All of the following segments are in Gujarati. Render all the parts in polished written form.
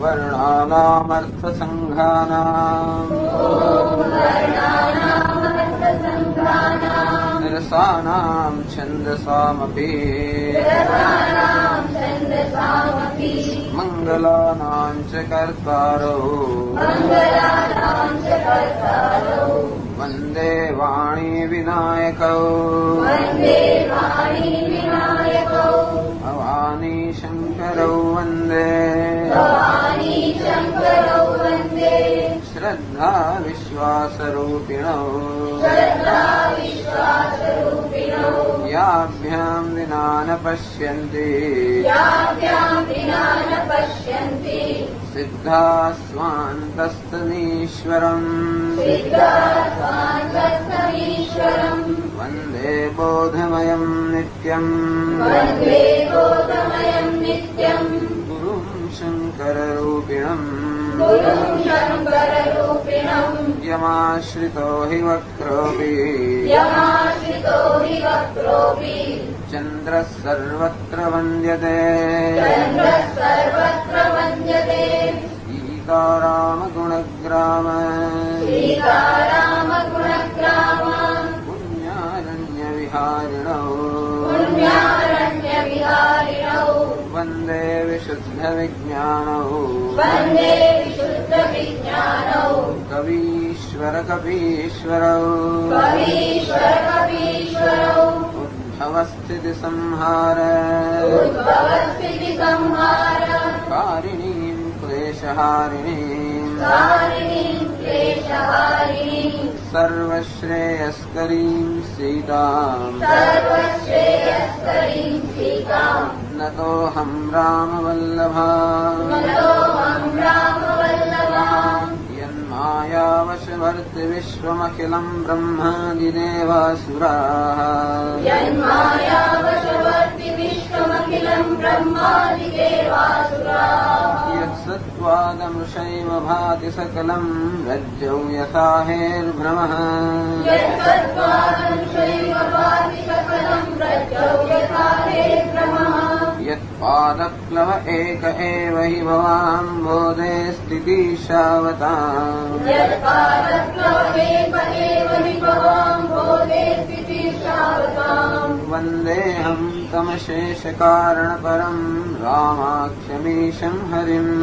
वर्णानामर्थसङ्घानाम् निरसानां छन्दसामपि मङ्गलानां च कर्तारौ वन्दे वाणी विनायकौ भवानी शङ्करौ वन्दे श्रद्धा विश्वासरूपिणौ याभ्यां विना न पश्यन्ति सिद्धा स्वान्तस्तनीश्वरम् वन्दे बोधमयं नित्यम् गुरुं शङ्कररूपिणम् यमाश्रितो हि वक्रोऽपि चन्द्रः सर्वत्र वन्द्यते सीतारामगुणग्राम पुण्यारण्यविहारिणौ वन्दे विशुद्धविज्ञानौ कवीश्वरकपीश्वरौ उद्भवस्थितिसंहार कारिणीं क्लेशहारिणीं सर्वश्रेयस्करीं सीताम् नतोऽहं रामवल्लभा यन्मायावशवर्ति विश्वमखिलं ब्रह्मादिदेवासुराः यत्सत्त्वादमृषैव भाति सकलं रज्जौ यथा हेर्भ्रमः यत्पादप्लव एक एव हि भवाम्भोधे स्थितिशावताम् वन्देऽहं तमशेषकारणपरं रामाख्यमीशं हरिम्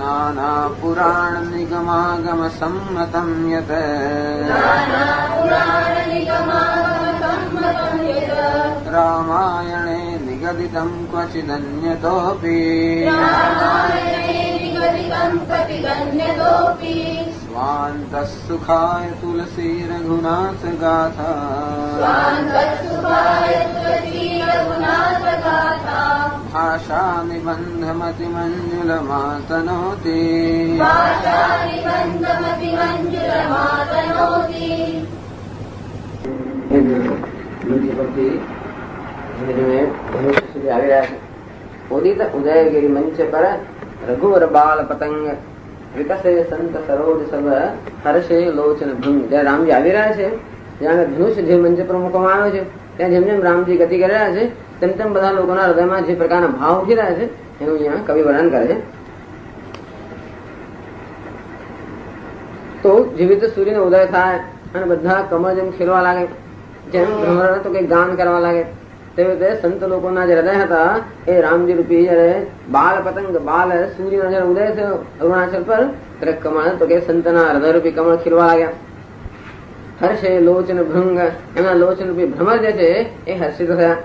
नानापुराणनिगमागमसम्मतं यत् रामायणे निगदितं क्वचिदन्यतोऽपि स्वान्तः सुखाय तुलसी रघुनाथगाथा भाषानिबन्धमतिमञ्जुलमातनोति उदित उदयगिरि मंच पर रघुवर बाल पतंग विकसे संत सरोज सब हर्षे लोचन भृंग। જ્યાં રામજી આવી રહ્યા છે, જ્યાં ધનુષ જે મંચ પર મૂકવામાં આવ્યો છે, ત્યાં જેમ જેમ રામજી ગતિ કરી રહ્યા છે તેમ તેમ બધા લોકોના હૃદયમાં જે પ્રકારના ભાવ ઉઠી રહ્યા છે એનું અહીંયા કવિ વર્ણન કરે છે. તો જેવી રીતે સૂર્યનો ઉદય થાય અને બધા કમળ જેમ ખીલવા લાગે, જેમ ભ્રમર તો કઈ ગાન કરવા લાગે, તેવી રીતે સંત લોકોના જે હૃદય હતા એ રામજી રૂપી જયારે બાલ પતંગ બાલ સૂર્યનો જયારે ઉદય થયો અરુણાચલ પર ત્યારે કમળ તો કે સંતના હૃદય રૂપી કમળ ખીલવા લાગ્યા. હર્ષે લોચન ભૃંગ, એમના લોચન રૂપી ભ્રમર જે છે એ હર્ષિત થયા.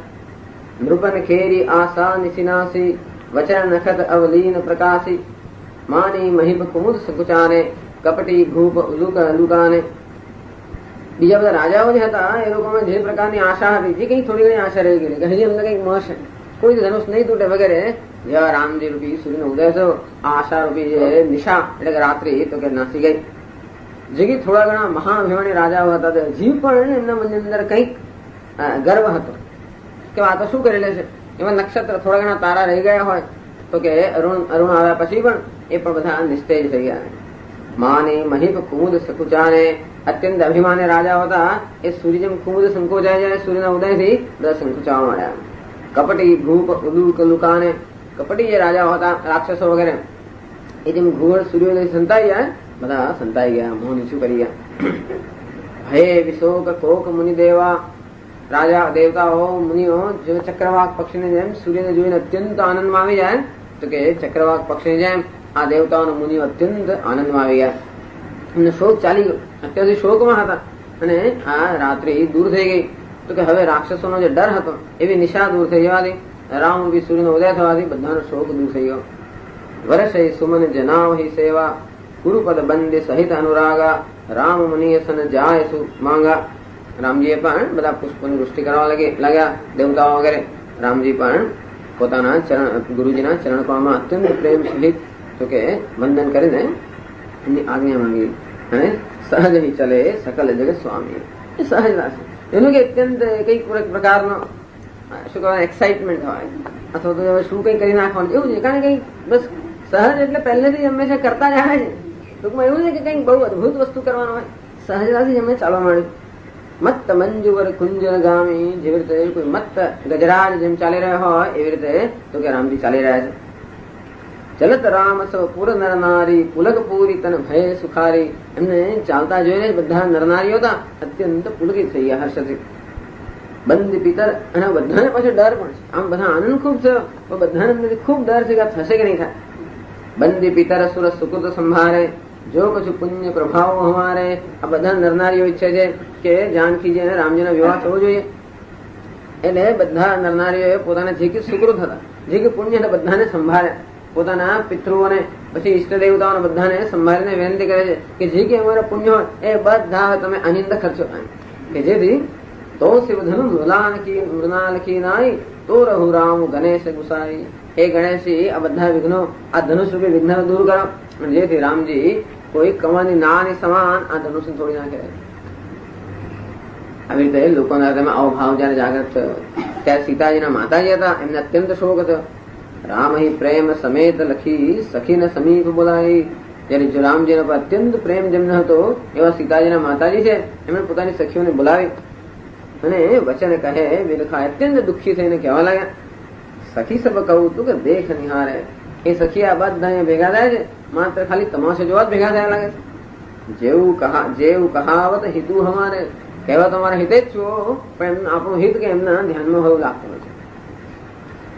નૃપન ખેરી આશા નિશિનાસી વચન નખત અવલીન પ્રકાશી માની મહિપ કુમુદ સકુચાને કપટી ભૂપ ઉલુક લુકાને. બીજા બધા રાજાઓ જે હતા એ લોકોમાં જે પ્રકારની આશા હતી જે કઈ થોડી ઘણી આશા રહી ગયેલી કે હજી અમને કઈક મળશે, કોઈ ધનુષ નહીં તૂટે વગેરે. જેવા રામજી રૂપી સૂર્યનો ઉદય થયો આ આશા રૂપી જે નિશા એટલે કે રાત્રિ તો કે નાસી ગઈ. જે કે થોડા ઘણા મહાઅભિમાની રાજાઓ હતા હજી પણ એમના મનની અંદર કઈક ગર્વ હતો કે આ તો શું કરી લેશે. એમાં નક્ષત્ર થોડા ઘણા તારા રહી ગયા હોય તો કે અરુણ આવ્યા પછી પણ એ પણ બધા નિસ્તેજ થઈ ગયા. માને મહિપ કુમુદ સકુચાને અત્યંત અભિમાની રાજાઓ હતા એ સૂર્ય જેમ ખૂબ જ સંકોચાઈ જાય, સૂર્યના ઉદયથી બધા સંકોચાવા માંડ્યા. કપટી ભૂપ ઉદુક લુકાને, કપટી જે રાજાઓ હતા રાક્ષસો વગેરે, એ જેમ ઘુવડ સૂર્યોદય સંતાઈ જાય બધા સંતાઈ ગયા, મોહ નીચું કરી ગયા. હે વિશોક કોક મુનિ દેવા, રાજા દેવતાઓ મુનિઓ જો ચક્રવાક પક્ષીને જેમ સૂર્યને જોઈને અત્યંત આનંદમાં આવી જાય, તો કે ચક્રવાક પક્ષીની જેમ આ દેવતાઓ મુનિઓ અત્યંત આનંદમાં આવી ગયા. એમને શોક ચાલી ગયો, અત્યારથી શોકમાં હતા અને આ રાત્રિ દૂર થઈ ગઈ. તો કે હવે રાક્ષસોનો જે ડર હતો એવી નિશા દૂર થઈ જવાથી, રામરૂપી સૂર્યનો ઉદય થવાથી બધાનો શોક દૂર થઈ ગયો. વર્ષે સુમન જનાવ હિ સેવા, ગુરુપદ બંદે સહિત અનુરાગા, રામ મુનિય સન જાય સુ માંગા. રામજીએ પણ બધા પુષ્પોની વૃષ્ટિ કરવા લાગ્યા દેવતાઓ વગેરે. રામજી પણ પોતાના ચરણ ગુરુજીના ચરણ કમળમાં અત્યંત પ્રેમ સહિત તો કે વંદન કરીને એમની આજ્ઞા માંગી અને સહજ હિ ચલે સકલ જગત સ્વામી. એ સહજ રાશે એનું કે અત્યંત કઈક પ્રકારનો શું કહેવાય એક્સાઇટમેન્ટ હોય અથવા તો શું કઈ કરી નાખવાનું એવું છે. કારણ કે બસ સહજ એટલે પહેલેથી હંમેશા કરતા જ આવે છે. ટૂંકમાં એવું છે કે કંઈક બહુ અદભુત વસ્તુ કરવાનું હોય, સહજતાથી એમને ચાલવા માંડ્યું. મત્ત મંજુવર કુંજર ગામી, જેવી રીતે કોઈ મત્ત ગજરાજ જેમ ચાલી રહ્યો હોય એવી રીતે તો કે રામજી ચાલી રહ્યા છે. ચલત રામ સૌ પુર નરનારી, પુલક પૂરી તન ભય સુખારી. એમને ચાલતા જોઈને બધા નરનારીઓ હતા અત્યંત પુલકિત થઈ ગયા હર્ષથી. બંધ પિતર, અને બધાને પાછો ડર પણ છે. આમ બધા આનંદ ખૂબ છે પણ બધાને અંદરથી ખૂબ ડર છે કે આ થશે કે નહીં થાય. બંદી પિતર સુર સુકૃત સંભારે, જો કશું પુણ્ય પ્રભાવ હમારે. આ બધા નરનારીઓ ઈચ્છે છે કે જાનકીજી અને રામજીનો વિવાહ થવો જોઈએ. એટલે બધા નરનારીઓએ પોતાના જે કે સુકૃત હતા, જે કે પુણ્ય હતા બધાને સંભાળે. પોતાના પિતૃઓને પછી ઈષ્ટ દેવતાઓને બધાને સંભાળીને વિનંતી કરે છે કે જે કે અમારા પુણ્ય હોય એ બધા તમે આની અંદર ખર્ચો કે જેથી તો શિવ ધનુ મૃણાલકી નાય તો રહુ રામ ગણેશ ગુસાઈ. હે ગણેશજી, આ બધા વિઘ્નો, આ ધનુષ રૂપી વિઘ્ન દૂર કરો અને જેથી રામજી કોઈ કમાની નાની સમાન આ ધનુષ તોડી નાખે. આવી રીતે લોકોના હૃદયમાં આવો ભાવ જયારે જાગૃત થયો ત્યારે સીતાજીના માતાજી હતા એમને અત્યંત શોક હતો. રામ હિ પ્રેમ સમેત લખી, સખીને સમીપ બોલાવી. જયારે રામજીનો પર અત્યંત પ્રેમ જેમને હતો એવા સીતાજીના માતાજી છે એમણે પોતાની સખીઓને બોલાવી અને વચન કહે વિલખા. અત્યંત દુઃખી થઈને કહેવા લાગ્યા, સખી સબ કહું તું કે દેખ નિહારે. એ સખી આ બધા ભેગા થાય છે માત્ર ખાલી તમાશો જોવા જ ભેગા થયા લાગે છે. જેવું કહાવત હિતુ હમારે, કહેવા તમારા હિતે જ છો પણ આપણું હિત કે એમના ધ્યાનમાં હોય લાગતું નથી.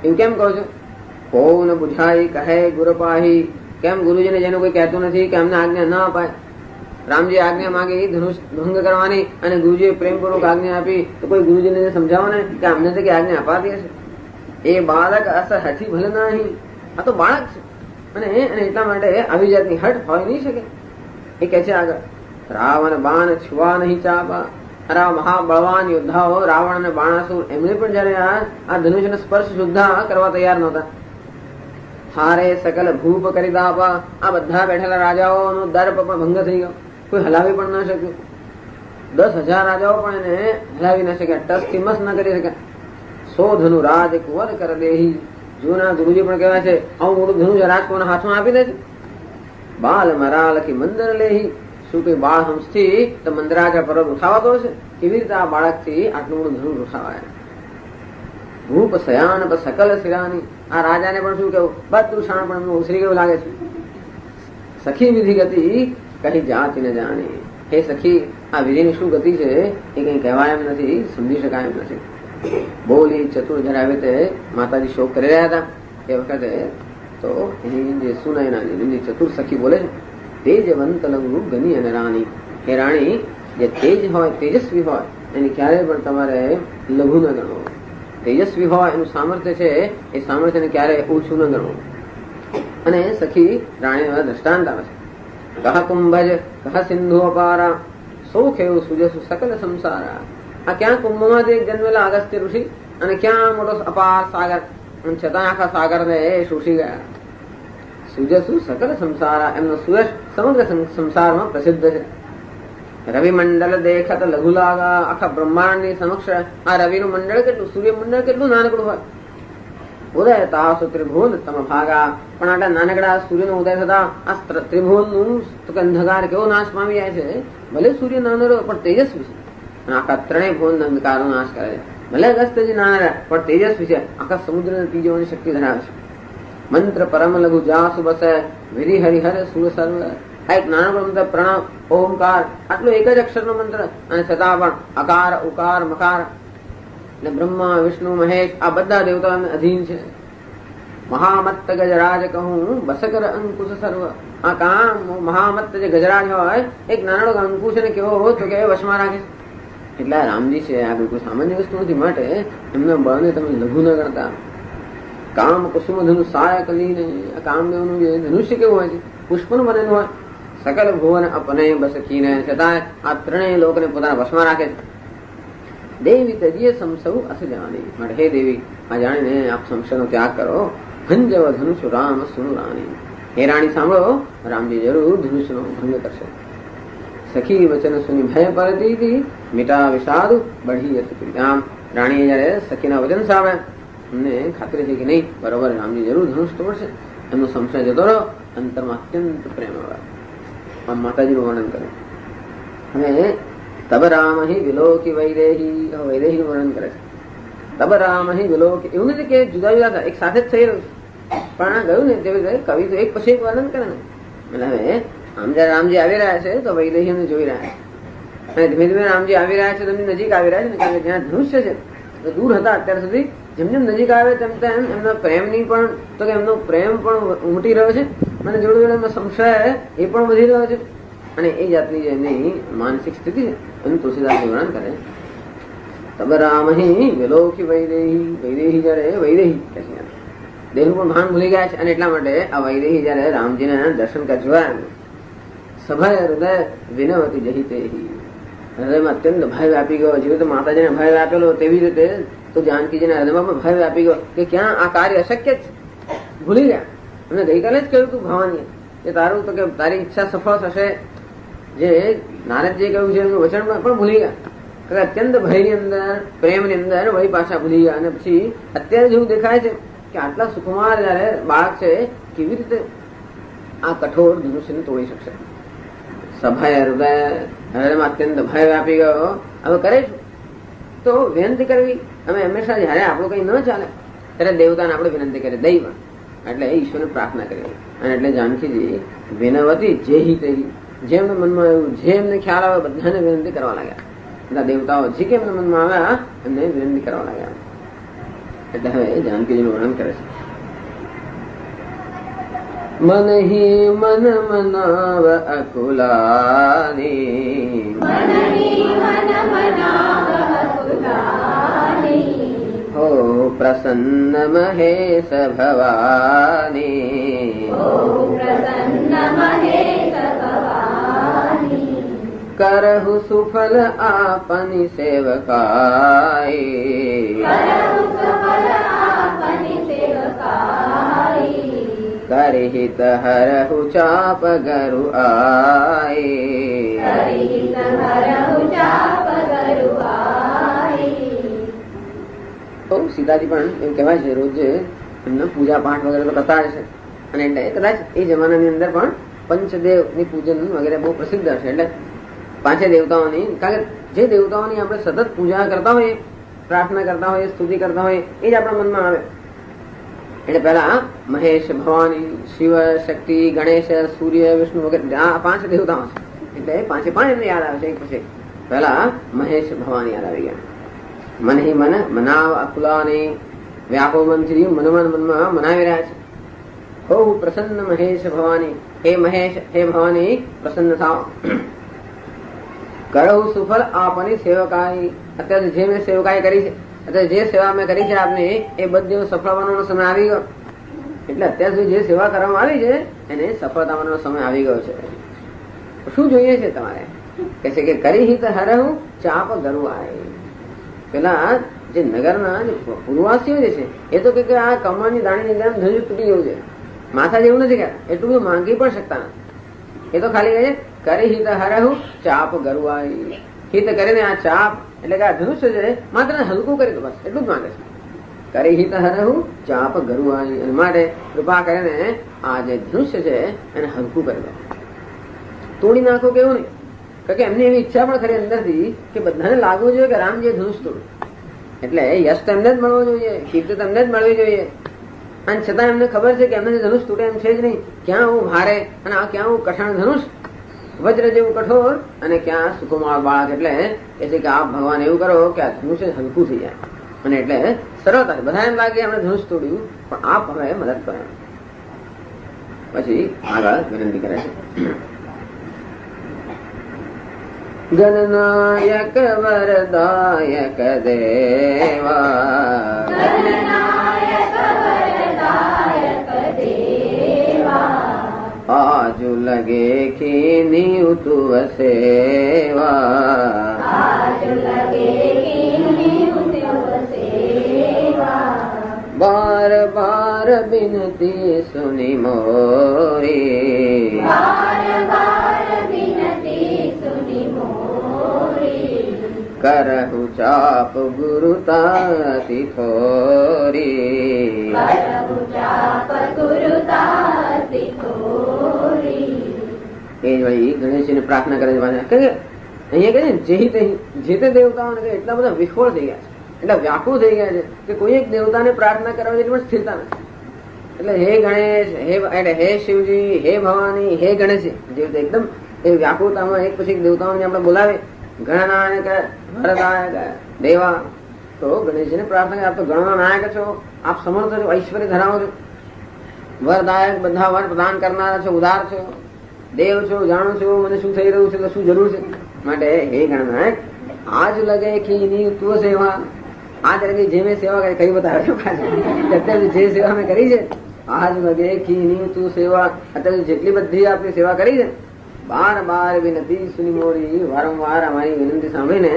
એવું કેમ કહો છો? કોણ બુઝાઈ કહે ગુરપાહી. કેમ ગુરુજીને જેનું કોઈ કહેતું નથી કે અમને આજ્ઞા ના અપાય. રામજી આજ્ઞા માંગી ધનુષ ભંગ કરવાની અને ગુરુજીએ પ્રેમપૂર્વક આજ્ઞા આપી તો કોઈ ગુરુજીને સમજાવો ને કે અમને તો કે આજ્ઞા અપાતી હશે. એ બાળક અસ હઠી ભલે નહીં, આ તો બાળક છે અને એટલા માટે આવી જાતની હઠ હોય નહીં શકે. એ કે છે આગળ, રાવણ બાણ છુવા નહીં ચાપા. આ મહાબળવાન યોદ્ધાઓ રાવણ અને બાણાસુર એમને પણ જયારે આ ધનુષનો સ્પર્શ સુદ્ધા કરવા તૈયાર નહોતા. હારે સકલ ભૂપ કરી દાપા. આ બધા બેઠેલા રાજાઓનો દર્પ પણ ભંગ થઈ ગયો, કોઈ હલાવી પણ ન શક્યું. 10,000 રાજાઓ પણ એને હલાવી ન શક્યા, ટસ થી મસ ન કરી શક્યા. સો ધનુ રાજ કુંવર કર દેહી. જૂના ગુરુજી પણ કહેવાય છે આવું મોટું ધનુષ રાજકુમારના હાથમાં આપી દે છે. બાલ મરાલ કી મંદર લેહી. શું કઈ બાળ હંસથી તો મંદરાજા પર્વત ઉઠાવાતો હશે? કેવી રીતે આ બાળકથી આટલું મોટું ધનુષ ઉઠાવાય? ભૂપ સયાન સકલ શિરાની. આ રાજાને પણ શું કેવું, બધું શાણ પણ ઉછરી ગયું લાગે છે. સખી વિધિ ગતિ કઈ જાતી ન જાણી. હે સખી, આ વિધિની શું ગતિ છે એ કઈ કહેવાય એમ નથી, સમજી શકાય એમ નથી. બોલી ચતુર જયારે આવી રીતે માતાજી શોક કરી રહ્યા હતા એ વખતે તો એની જે સુનયનાની ચતુર સખી બોલે છે, તેજવંત લઘુ ગની અને રાણી. હે રાણી, જે તેજ હોય, તેજસ્વી હોય એની ક્યારેય પણ તમારે લઘુ ન ગણવો. તેજસ્વી હોય એનું સામર્થ્ય છે એ સામર્થ્યને ક્યારેય ઓછું ન ગણવું. અને સખી રાણી દ્રષ્ટાંત આવે છે, કહ કુંભજ કહ સિંધુ અપારા, સૌખ એવું સુજસુ સકલ સંસારા. આ ક્યાં કુંભમાંથી જન્મેલા અગસ્ત્ય ઋષિ અને ક્યાં મોટો અપાર સાગર, છતાં આખા સાગર ને એ શોષી ગયા. સુજસુ સકલ સંસારા, એમનો સુયશ સમગ્ર સંસારમાં પ્રસિદ્ધ છે. રવિ મંડળ દેખત લઘુ લાગા. આખા બ્રહ્માંડ ની સમક્ષ આ રવિનું મંડળ કેટલું, સૂર્ય મંડળ કેટલું નાનકડું હોય. ઉદયતા ત્રિભુવન તમ ભાગા. પણ આટલા નાનકડા સૂર્યનો ઉદય થતા આ ત્રિભુવનનું અંધકાર કેવો નાશ પામી જાય છે. ભલે સૂર્ય નાનો રહ્યો પણ તેજસ્વી છે. આખા ત્રણેય ભુવન અંધકારનો નાશ કરે છે. ભલે અગસ્ત્યજી નાના રહ્યા પણ તેજસ્વી છે. આખા સમુદ્ર પી જવાની શક્તિ ધરાવે છે. મંત્ર પરમ લઘુ જાસુ બસે વિધિ હરિહર સુર સર્વ. આ એક નાનો મંત્ર પ્રણવ ઓમકાર, આટલો એક જ અક્ષરનો મંત્ર અને છતાં પણ અકાર ઉકાર મકાર ને બ્રહ્મા વિષ્ણુ મહેશ આ બધા દેવતાઓને અધીન છે. મહામત્ત ગજરાજ કહું બસકર અંકુશ સર્વ. આ કામ મહામત્ત જે ગજરાજ હોય એક નાનો અંકુશ ને કેવો હોય તો કે વશમાં રાખે. એટલે રામજી છે આ કોઈ સામાન્ય વસ્તુ નથી. માટે એમના બળને તમે લઘુ ન કરતા. કામ કુસુમ ધનુ સાય કલીને આ કામદેવનું જે ધનુષ્ય કેવું હોય છે પુષ્પનું બનેલું હોય. સકલ ભુવન અપને બસકીને છતાં આ ત્રણેય લોકને પોતાના વશમાં રાખે છે. દેવી તજીએ સમસૌ અસ જાણી. માટે હે દેવી આ જાણીને આપ સંશયનો ત્યાગ કરો. ભંજવ ધનુષ રામ સુનુ રાણી. હે રાણી સાંભળો, રામજી જરૂર ધનુષનો ભંગ કરશે. સખી વચન સુની ભય પરતી મીટા વિષાદ બઢી હતી. આમ રાણીએ જયારે સખીના વચન સાંભળે અમને ખાતરી છે કે નહીં બરોબર રામજી જરૂર ધનુષ તોડશે. એમનો સંશય જતો રહ્યો. અંતરમાં અત્યંત પ્રેમ આવે. આમ માતાજીનું વર્ણન કરે. હવે તબ રામ હિ વિલોકી વૈદેહી. વૈદેહીનું વર્ણન કરે છે. તબ રામ હિ વિલોકી. એવું નથી કે જુદા જુદા હતા, એક સાથે જ થઈ રહ્યું છે. પણ આ ગયું ને તેવી રીતે કવિ તો એક પછી એક વર્ણન કરે ને. એટલે હવે આમ જયારે રામજી આવી રહ્યા છે તો વૈદેહીને જોઈ રહ્યા છે અને ધીમે ધીમે રામજી આવી રહ્યા છે તેમની નજીક આવી રહ્યા છે ને. કારણ કે જ્યાં ધનુષ્ય છે તો દૂર હતા અત્યાર સુધી. જેમ જેમ નજીક આવે તેમ તેમ એમના પ્રેમની પણ તો કે એમનો પ્રેમ પણ ઉમટી રહ્યો છે અને જોડે જોડે એમનો સંશય એ પણ વધી રહ્યો છે. અને એ જાતની જે એમની માનસિક સ્થિતિ છે એનું તુલસીદાસ વર્ણન કરે. તબ રામહી વિલોકી વૈદેહી. વૈદેહી જયારે વૈદેહી કે છે દેહનું પણ ભાન ભૂલી ગયા છે. અને એટલા માટે આ વૈદેહી જયારે રામજીને દર્શન કરવા સભય હૃદય વિનવતી જહિતે. હૃદયમાં અત્યંત ભય વ્યાપી ગયો. જેવી રીતે માતાજીને ભય વ્યાપેલો તેવી રીતે તો જાનકીજીના હૃદયમાં પણ ભય વ્યાપી ગયો કે ક્યાં આ કાર્ય અશક્ય છે. ભૂલી ગયા. એમને ગઈકાલે જ કહ્યું તું ભવાની કે તારું તો કે તારી ઈચ્છા સફળ થશે. જે નારદજીએ કહ્યું છે એનું વચન પણ ભૂલી ગયા. અત્યંત ભયની અંદર પ્રેમની અંદર વહી પાછા ભૂલી ગયા. અને પછી અત્યારે જેવું દેખાય છે કે આટલા સુકુમાર જયારે બાળક છે કેવી રીતે આ કઠોર ધનુષ્યને તોડી શકશે. સભય હૃદય હૃદયમાં અત્યંત ભય વ્યાપી ગયો. હવે કરે શું તો વિનંતી કરવી. અમે હંમેશા જયારે આપણું કઈ ન ચાલે ત્યારે દેવતાને આપણે વિનંતી કરીએ દૈવ એટલે ઈશ્વરને પ્રાર્થના કરીએ. અને એટલે જાનકીજી વિનવતી જે હિતેહી. જેમને મનમાં આવ્યું જે એમને ખ્યાલ આવે બધાને વિનંતી કરવા લાગ્યા. બધા દેવતાઓ જે કે એમને મનમાં આવ્યા એમને વિનંતી કરવા લાગ્યા. એટલે હવે જાનકીજીનું વર્ણન કરે છે. મન હિ મન મનાવ અકુલાની. હો પ્રસન્ન મહેશ ભવાની. કરહુ સુફલ આપની સેવકાઈ. કરહિત હરહુ ચાપ ગરુ આઈ. તો સીતાજી પણ એમ કહેવાય છે રોજ એમનો પૂજા પાઠ વગેરે તો કરતા છે. અને એટલે કદાચ એ જમાનાની અંદર પણ પંચદેવ ની પૂજન વગેરે બહુ પ્રસિદ્ધ છે. એટલે પાંચે દેવતાઓની, કારણ કે જે દેવતાઓની આપણે સતત પૂજા કરતા હોઈએ, પ્રાર્થના કરતા હોઈએ, સ્તુતિ કરતા હોઈએ એ જ આપણા મનમાં આવે. એટલે પેલા મહેશ, ભવાની, શિવ, શક્તિ, ગણેશ, સૂર્ય, વિષ્ણુ વગેરે આ પાંચ દેવતાઓ છે. એટલે પાંચે પાંચ એમને યાદ આવે છે એક પછી. પેલા મહેશ ભવાની યાદ આવી ગયા. મન હિ મન મનાવ અકુલાની. વ્યાપો મનથી મનમાં મનાવી રહ્યા છે. હો પ્રસન્ન મહેશ ભવાની. હે મહેશ હે ભવાની પ્રસન્ન થાઓ. કરહુ સુફલ આપની સેવકાઈ. અત્યારે જે મેં સેવકાઈ કરી છે, અત્યારે જે સેવા મેં કરી છે આપને એ બધી સફળ બનવાનો સમય આવી ગયો. એટલે અત્યાર સુધી જે સેવા કરવામાં આવી છે એને સફળતા બનવાનો સમય આવી ગયો છે. શું જોઈએ છે તમારે? કે છે કે કરી હિત હરહુ ચાપ ગરુઆય. પેલા જે નગરના જે પૂર્વાસીઓ જે છે એ તો કે આ કમળની દાણીની જેમ ધ્વજ તૂટી ગયું છે. માથા જેવું નથી કહેતા, એટલું બધું માંગી પણ શકતા નથી. એ તો ખાલી કહે છે કરી હિત હરહુ ચાપ ગરુઆઈ. હિત કરીને આ ચાપ એટલે કે આ ધનુષ્ય છે માત્ર હલકું કરી દો બસ એટલું જ માંગે છે. કરી હિત હરહુ ચાપ ગરુવાણી. અને માટે કૃપા કરીને આ જે ધનુષ્ય છે એને હલકું કરી દો, તોડી નાખો કેવું નહીં. કારણ કે એમની એવી ઈચ્છા પણ ખરી અંદરથી કે બધાને લાગવું જોઈએ કે રામજીએ ધનુષ તોડ્યું, એટલે યશ તો એમને જ મળવો જોઈએ, કીર્તિ તો એમને જ મળવી જોઈએ. અને છતાં એમને ખબર છે કે એમને ધનુષ તૂટે એમ છે જ નહીં. ક્યાં હું ભારે અને આ ક્યાં હું કઠણ ધનુષ, વજ્ર જેવું કઠોર અને ક્યાં સુકુમાર બાળક. એટલે એ છે કે આપ ભગવાન એવું કરો કે આ ધનુષ હલકું થઈ જાય. અને એટલે સરળતાથી બધા એમ લાગે એમને ધનુષ તોડ્યું, પણ આપ હવે મદદ કરો. પછી આગળ વિનંતી કરે છે. ગણનાયક વરદાયક દેવા, આજુ લગે ખીની તું સેવા, બાર બાર બિનતી સુની મોરી, કરહુ ચાપ ગુરુતાતિ થોરી, એ વળી ગણેશજીને પ્રાર્થના કરે છે. અહીંયા કહે જે તે દેવતાઓને એટલા બધા વિખોળ થઈ ગયા છે, એટલા વ્યાકુળ થઈ ગયા છે કે કોઈ એક દેવતાને પ્રાર્થના કરવા જેટલી પણ સ્થિરતા નથી. એટલે હે ગણેશ, હે શિવજી, હે ભવાની, હે ગણેશજી, જેવી એકદમ એ વ્યાકુળતામાં એક પછી દેવતાઓને આપણે બોલાવે, ગણનાયક વરદાયક દેવા. તો ગણેશજીને પ્રાર્થના, આપ તો ગણના નાયક છો, આપ સમર્થ છો, ઐશ્વર્ય ધરાવો છો, વરદાયક બધા વર પ્રદાન કરનારા છો, ઉદાર છો, દેવ છો, જાણો છો મને શું થઈ રહ્યું છે, તો શું જરૂર છે. માટે હે ગણનાયક, આજ લગે ખીની તું સેવા, આજ લગે જે મેં સેવા કરી કઈ બતાવે અત્યારે જે સેવા મેં કરી છે, આજ લગે ખીની તું સેવા, અત્યારે જેટલી બધી આપની સેવા કરી છે, બાર બાર વિનતી સુની મોરી, વારંવાર અમારી વિનંતી સાંભળીને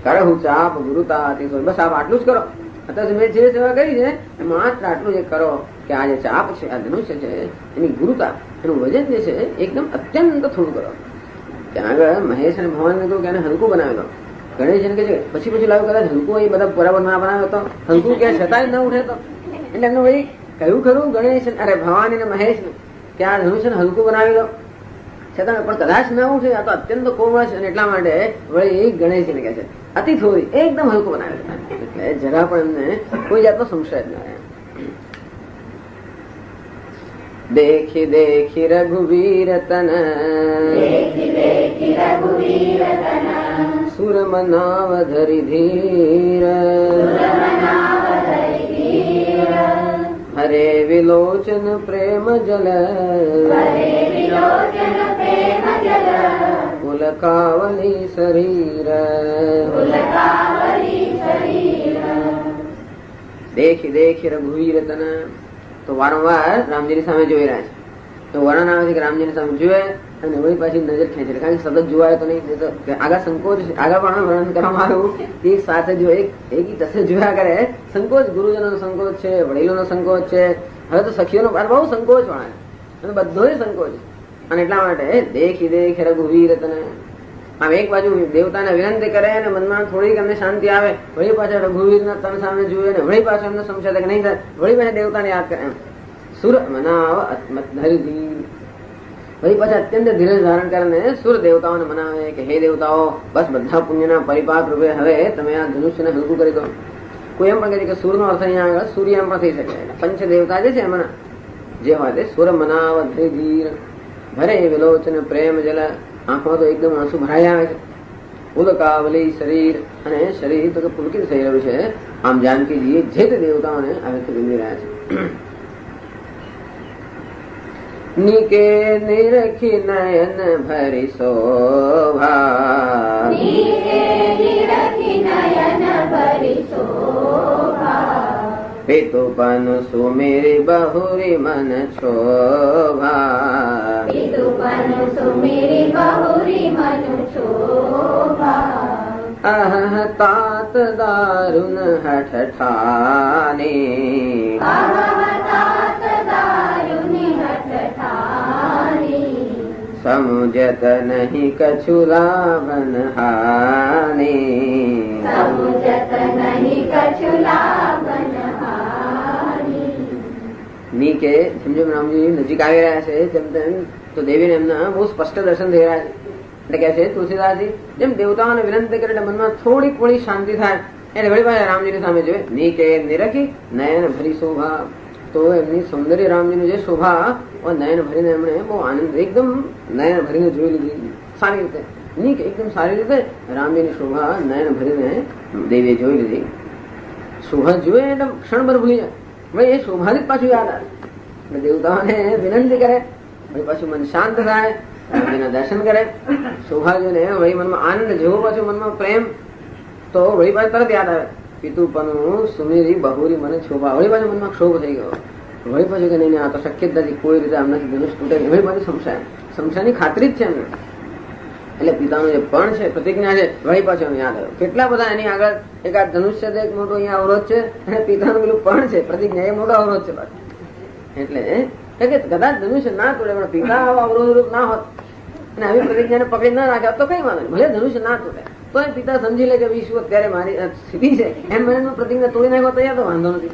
કરહુ ચાપ ગુરુતા, બસ આપ આટલું જ કરો. અત્યારે મેં જે સેવા કરી છે માત્ર આટલું જ કરો કે આ જે ચાપ છે, આ ધનુષ્ય છે, એની ગુરુતા, એનું વજન જે છે એકદમ અત્યંત થોડું કરો. ત્યાં આગળ મહેશ અને ભવાનને કહ્યું કે એને હલકું બનાવી દો. ગણેશજીને કહે છે પછી લાવ્યું કદાચ હલકું એ બધા બરાબર ના બનાવ્યો તો હલકું ક્યાં છતાંય ન ઉઠે તો. એટલે એમનું ભાઈ કહ્યું ખરું ગણેશ અરે ભવાની ને મહેશ કે આ ધનુષ્યને હલકું બનાવી દો, છતાં પણ કદાચ ના ઉઠે, આ તો અત્યંત કોમળ છે. અને એટલા માટે વળી ગણેશજીને કહે છે અતિ થોડી એકદમ હલકું બનાવી દો. એટલે જરા પણ એમને કોઈ જાતનો સંશય જ ના રહે. દેખી દેખી રઘુવીર તન, સુર મનાવ ધરી ધીર, હરે વિલોચન પ્રેમ જલ, પુલકાવલી શરીર. દેખી દેખી રઘુવીર તન, તો વારંવાર રામજીની સામે જોઈ રહ્યા છે. તો વર્ણન આવે છે કે રામજીની સામે જોયે અને વળી પાછી નજર ખેંચે, કારણ કે સતત જોવાય તો નહીં. આગળ સંકોચ, આગળ પણ વર્ણન કરવામાં આવ્યું એક સાથે જો એક તસે જોયા કરે, સંકોચ, ગુરુજનો નો સંકોચ છે, વડીલો નો સંકોચ છે, હવે તો સખીઓનો બહુ સંકોચ વાળા અને બધો સંકોચ. અને એટલા માટે દેખી દેખ રઘુવીર તને, આમ એક બાજુ દેવતાને વિનંતી કરે અને મનમાં થોડીક એમને શાંતિ આવે, વળી પાછા રઘુવીરના તન સામે જુએ ને વળી પાછા એમને સંશય કે નહીં થાય, વળી પાછા દેવતાને યાદ કરે. એમ સુર મનાવ ધીર, વળી પાછા અત્યંત ધીરજ ધારણ કરીને સુર દેવતાઓને મનાવે કે હે દેવતાઓ, બસ બધા પુણ્યના પરિપાક રૂપે હવે તમે આ ધનુષ્યને હલકું કરી દો. કોઈ એમ પણ કહે છે કે સુરનો અર્થ અહીંયા આગળ સૂર્ય એમ પણ થઈ શકે. પંચ દેવતા જે છે એમાં જે હોય તે સુર મનાવ ધીર, ભરે વિલોચન પ્રેમ જલ, આંખમાં તો એકદમ આંસુ ભરાઈ આવે છે. પુલકાવલી શરીર, અને શરીર તો પુલકિત થઈ રહ્યું છે. આમ જાનકીજી જે તે દેવતાઓને હવે વિંદી રહ્યા છે. નિકે નિરખી નયન ભરી શોભા, પિતુપન સુમેરી બહુરી મન શોભા, અહ તાત દારુન હઠ ઠાની, સમુજત નહીં કછુ લાભન હાની, ની કે જેમ જેમ રામજી નજીક આવી રહ્યા છે તેમ તેમ તો દેવીને એમના બહુ સ્પષ્ટ દર્શન થઈ રહ્યા છે. એટલે કે છે તુલસીદાસજી જેમ દેવતાઓને વિનંતી કરે એટલે મનમાં થોડી થોડી શાંતિ થાય એટલે વળી પાછા રામજીની સામે જોયે ની કે નિરખી નયન ભરી શોભા. તો એમની સૌંદર્ય રામજીની જે શોભા નયન ભરીને એમણે બહુ આનંદ એકદમ નયન ભરીને જોઈ લીધી સારી રીતે. ની કે એકદમ સારી રીતે રામજીની શોભા નયન ભરીને દેવીએ જોઈ લીધી. શોભા જોયે એટલે ક્ષણભર ભૂલી જાય. ભાઈ એ શોભાની જ પાછું યાદ આવે એટલે દેવતાઓને વિનંતી કરે ભાઈ પાછું મન શાંત થાય રામજીના દર્શન કરે. શોભા જોઈને વળી મનમાં આનંદ જેવો પાછું મનમાં પ્રેમ તો વળી પાછું તરત યાદ આવે પિતુપનું સુમેરી બહુરી મને શોભા. વળી પાછું મનમાં ક્ષોભ થઈ ગયો. વળી પાછું કે નહીં આ તો શક્ય જ નથી કોઈ રીતે આમનાથી ધનુષ તૂટે. વળી પાછું સંશયની ખાતરી જ છે એમને. એટલે પિતાનું જે પણ છે પ્રતિજ્ઞા છે વળી પાછું યાદ આવ્યો. કેટલા બધા એની આગળ એક આ ધનુષ્ય એક મોટો અહીંયા અવરોધ છે અને પિતાનું પેલું પણ છે પ્રતિજ્ઞા એ મોટો અવરોધ છે પાછું. એટલે કદાચ ધનુષ્ય ના તોડે પણ પિતા આવા અવરોધ રૂપ ના હોત અને આવી પ્રતિજ્ઞાને પકડી ના રાખે તો કઈ વાંધો નહીં. ભલે ધનુષ્ય ના તોડે તો એ પિતા સમજી લે કે વિશ્વ અત્યારે મારી સ્થિતિ છે એમ મને પ્રતિજ્ઞા તોડી નાખો તો યા તો વાંધો નથી.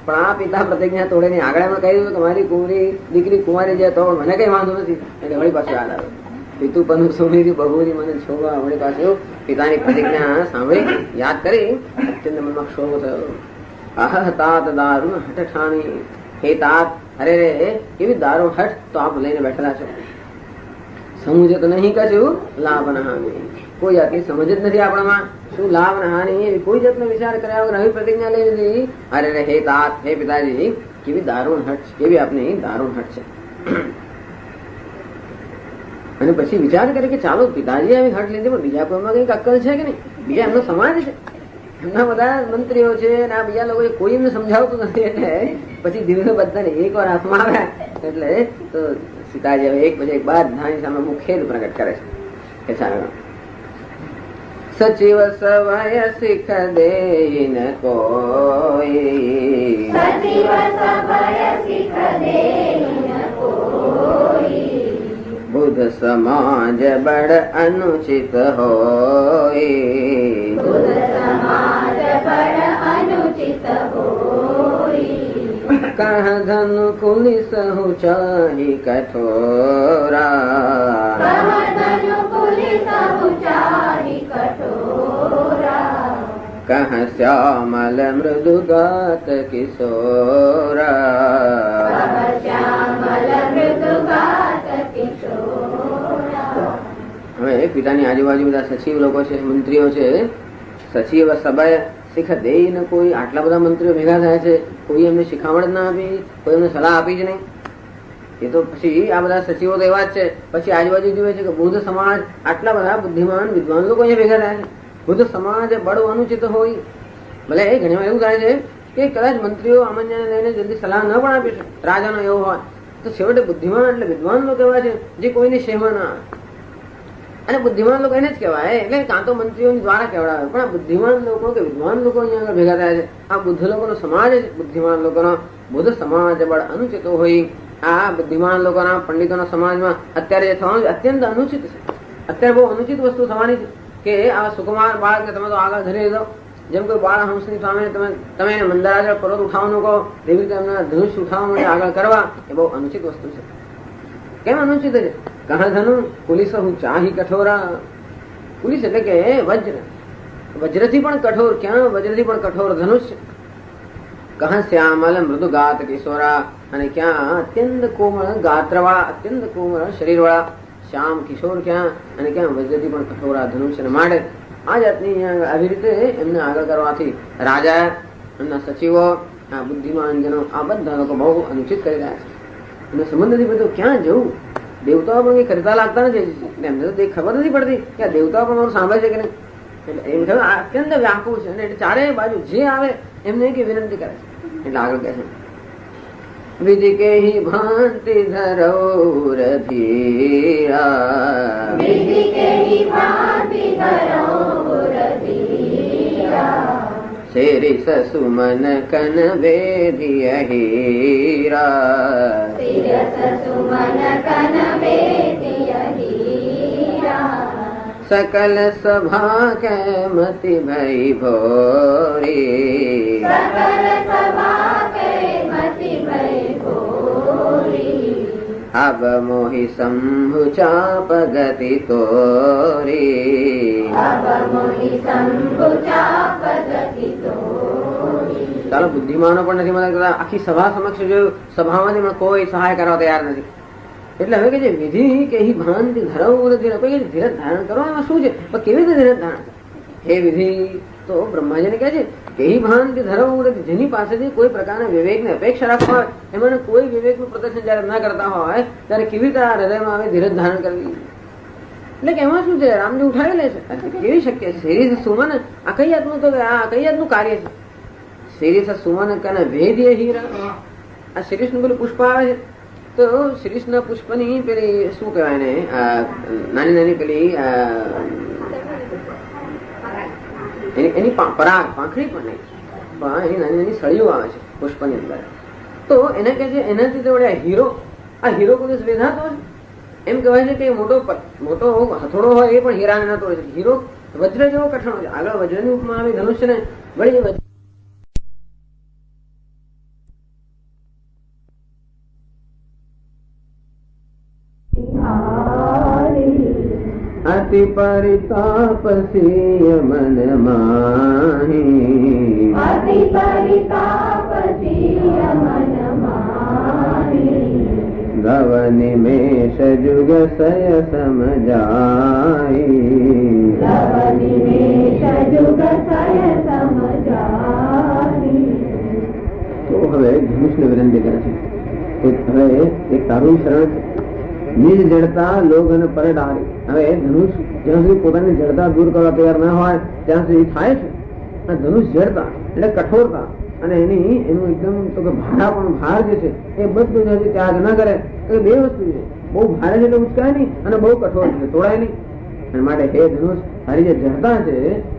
પણ આ પિતા પ્રતિજ્ઞા તોડે નહીં. આગળ એમાં કહી દીધું કે મારી કુંવરી દીકરી કુંવારી જાય તો મને કઈ વાંધો નથી. એટલે વળી પાછું યાદ આવે પિતુપનું સુમેરી બહુરી મને શોભા. વળી પાછું પિતાની પ્રતિજ્ઞા સાંભળી યાદ કરી અત્યંત મનમાં ક્ષોભ થયો. આહ તાત દારૂણ હઠ ઠાણી. હે તાત અરે રે કેવી દારૂણ હઠ તો આપ લઈને બેઠેલા છો. સમજે તો નહીં કશું લાભ ના હાનિ. કોઈ જાતની સમજ જ નથી આપણામાં શું લાભ ના હાનિ એવી કોઈ જાતનો વિચાર કર્યા વગર નવી પ્રતિજ્ઞા લઈ લીધી. અરે રે હે તાત હે પિતાજી કેવી દારૂણ હઠ છે. કેવી આપની દારૂણ હઠ છે. અને પછી વિચાર કરે કે ચાલો પિતાજી આવી હઠ લીધી પણ બીજા કોઈમાં કઈક અક્કલ છે કે નહીં. બીજા એમનો સમાજ છે એમના બધા મંત્રીઓ છે અને આ બીજા લોકો કોઈ એમને સમજાવતું નથી. એટલે પછી ધીમે બધાને એક વાર હાથમાં આવ્યા એટલે તો સીતાજી હવે એક પછી એક બાદ ધાની સામે મુખેદ પ્રગટ કરે છે કે ચાલો સચિવ સવય શીખ દેન કોઈ. બુદ્ધ સમાજ બળ અનુચિત હોય. કહ ધન કુલિસ હું ચાહી કઠોરા. કહ શ્યામલ મૃદુ ગાત કિશોરા. હવે પિતાની આજુબાજુ બધા સચિવ લોકો છે મંત્રીઓ છે. સચિવ સભા શીખ દે ને કોઈ આટલા બધા મંત્રીઓ ભેગા થયા છે. કોઈ એમને શિખામણ ના આપી કોઈ એમને સલાહ આપી જ નહીં. એ તો પછી આ બધા સચિવો તો એવા જ છે. પછી આજુબાજુ જુએ છે કે બુદ્ધ સમાજ આટલા બધા બુદ્ધિમાન વિદ્વાન લોકો અહીંયા ભેગા થયા છે. બુદ્ધ સમાજ બળ અનુચિત હોય. ભલે એ ઘણી વાર એવું થાય છે કે કદાચ મંત્રીઓ આમંત્રણને લઈને જલ્દી સલાહ ન પણ આપી શકે રાજાનો એવો હોય તો છેવટે બુદ્ધિમાન એટલે વિદ્વાન લોકો એવા છે જે કોઈની સેવા ના આવે. અને બુદ્ધિમાન લોકો એને જ કહેવાય. એટલે કાં તો મંત્રીઓની દ્વારા કહેવાય પણ આ બુદ્ધિમાન લોકો કે વિદ્વાન લોકો અહીંયા આગળ ભેગા થયા છે. આ બુદ્ધ લોકોનો સમાજ બુદ્ધિમાન લોકોનો બુદ્ધ સમાજ બળ અનુચિતો હોય. આ બુદ્ધિમાન લોકોના પંડિતોના સમાજમાં અત્યારે જે થવાનું અત્યંત અનુચિત છે. અત્યારે બહુ અનુચિત વસ્તુ થવાની છે કે આ સુકુમાર બાળકને તમે તો આગળ ધરી દો. જેમ કોઈ બાળ હંસની સામે તમે એને મંદર આગળ પર્વત ઉઠાવવાનું કહો એવી રીતે એમના ધનુષ ઉઠાવવા માટે આગળ કરવા એ બહુ અનુચિત વસ્તુ છે. કેમ અનુચિત છે? કહા ધનુ કુલિસ હું ચાહી કઠોરા. કુલિસ એટલે કે વજ્ર. વજ્રથી પણ કઠોર. ક્યાં વજ્રથી પણ કઠોર ધનુષ. કહા શ્યામલ મૃદુ ગાત કિશોરા. અને ક્યાં અત્યંત કોમળ ગાત્રવાળા અત્યંત કોમળ શરીર વાળા શ્યામ કિશોર ક્યાં અને ક્યાં વજ્રથી પણ કઠોરા ધનુષ્યને માટે આ જાતની આવી રીતે એમને આગળ કરવાથી રાજા એમના સચિવો આ બુદ્ધિમાન જનો આ બધા લોકો બહુ અનુચિત કરી રહ્યા છે. અને સંબંધ નથી બધું ક્યાં જવું. દેવતાઓ પણ કઈ કરતા લાગતા નથી. એમને તો ખબર નથી પડતી કે આ દેવતાઓ પણ મારું સાંભળે છે કે નહીં. એટલે એમ કહ્યું અત્યંત વ્યાકુળ છે અને એટલે ચારે બાજુ જે આવે એમને કે વિનંતી કરે છે. એટલે આગળ કહે છે વિધિ કે હિ ભાંતિ ધરોર ધીરા. શેરી સસુમન કન વેદિય હીરા. सकल सभा के मति भई भोरी। सकल सभा के मति भई भोरी। अब मोहि शंभु चाप गति तोरी, ચાલો બુદ્ધિમાનો પણ નથી મને આખી સભા સમક્ષ જોયું, સભામાંથી મને કોઈ સહાય કરવા તૈયાર નથી. એટલે હવે કે જે વિધિ કે એ ભાનથી ધરાવવું નથી, ધીરજ ધારણ કરો એમાં શું છે, પણ કેવી રીતે ધીરજ ધારણ કરે? હે વિધિ તો બ્રહ્માજીને કહે છે કે એ ભાનથી ધરાવવું નથી, જેની પાસેથી કોઈ પ્રકારના વિવેકની અપેક્ષા રાખવા હોય, એમાં કોઈ વિવેકનું પ્રદર્શન જયારે ના કરતા હોય ત્યારે કેવી રીતે આ હૃદયમાં આવે ધીરજ ધારણ કરવી? એટલે કે એમાં શું છે, રામજી ઉઠાવી લે છે, કેવી શક્ય છે? શિરીષ સુમન આ કઈ જાતનું, તો આ કઈ જાતનું કાર્ય છે? શિરીષ સુમન કને ભેદીય હીરા, આ શિરીષ નું પેલું પુષ્પ આવે છે, તો શિરીષ ના પુષ્પ ની પેલી શું કહેવાય ને, નાની નાની પેલી એની પરાગ પાંખડી પણ નહીં, એની નાની નાની સળીઓ આવે છે પુષ્પ ની અંદર. તો એને કહે છે એનાથી તો વડે હીરો, આ હીરો કોઈ વેધાતો હોય, એમ કહેવાય છે કે મોટો મોટો હથોડો હોય એ પણ હીરાને નતો હોય છે. હીરો વજ્ર જેવો કઠણ હોય છે. આગળ વજ્રની ઉપમા આવી ધનુષ્ય ને વળી અતિ પરિતાપસી મન માહી, અતિ પરિતાપસી મન માહી, ગવ નિમેષ જુગ સય સમજાઈ, ગવ નિમેષ જુગ સય સમજાઈ. તો હવે ધનુષને વિનંતી કરે છે, હવે એક તારું શરણ છે, નિજ જડતા લોગન પર ડાળી. હવે ધનુષ જ્યાં સુધી પોતાની જડતા દૂર કરવા તૈયાર ના હોય ત્યાં સુધી થાય છે. ધનુષ જડતા એટલે કઠોરતા અને એનું એકદમ તો કે ભારા પણ ભાર જે છે એ બધું હજી ત્યાગ ના કરે. બે વસ્તુ છે, બહુ ભારે છે એટલે ઉચકાય નહીં અને બહુ કઠોર છે તોડાય નહીં. અને માટે હે ધનુષ, તારી જે જડતા છે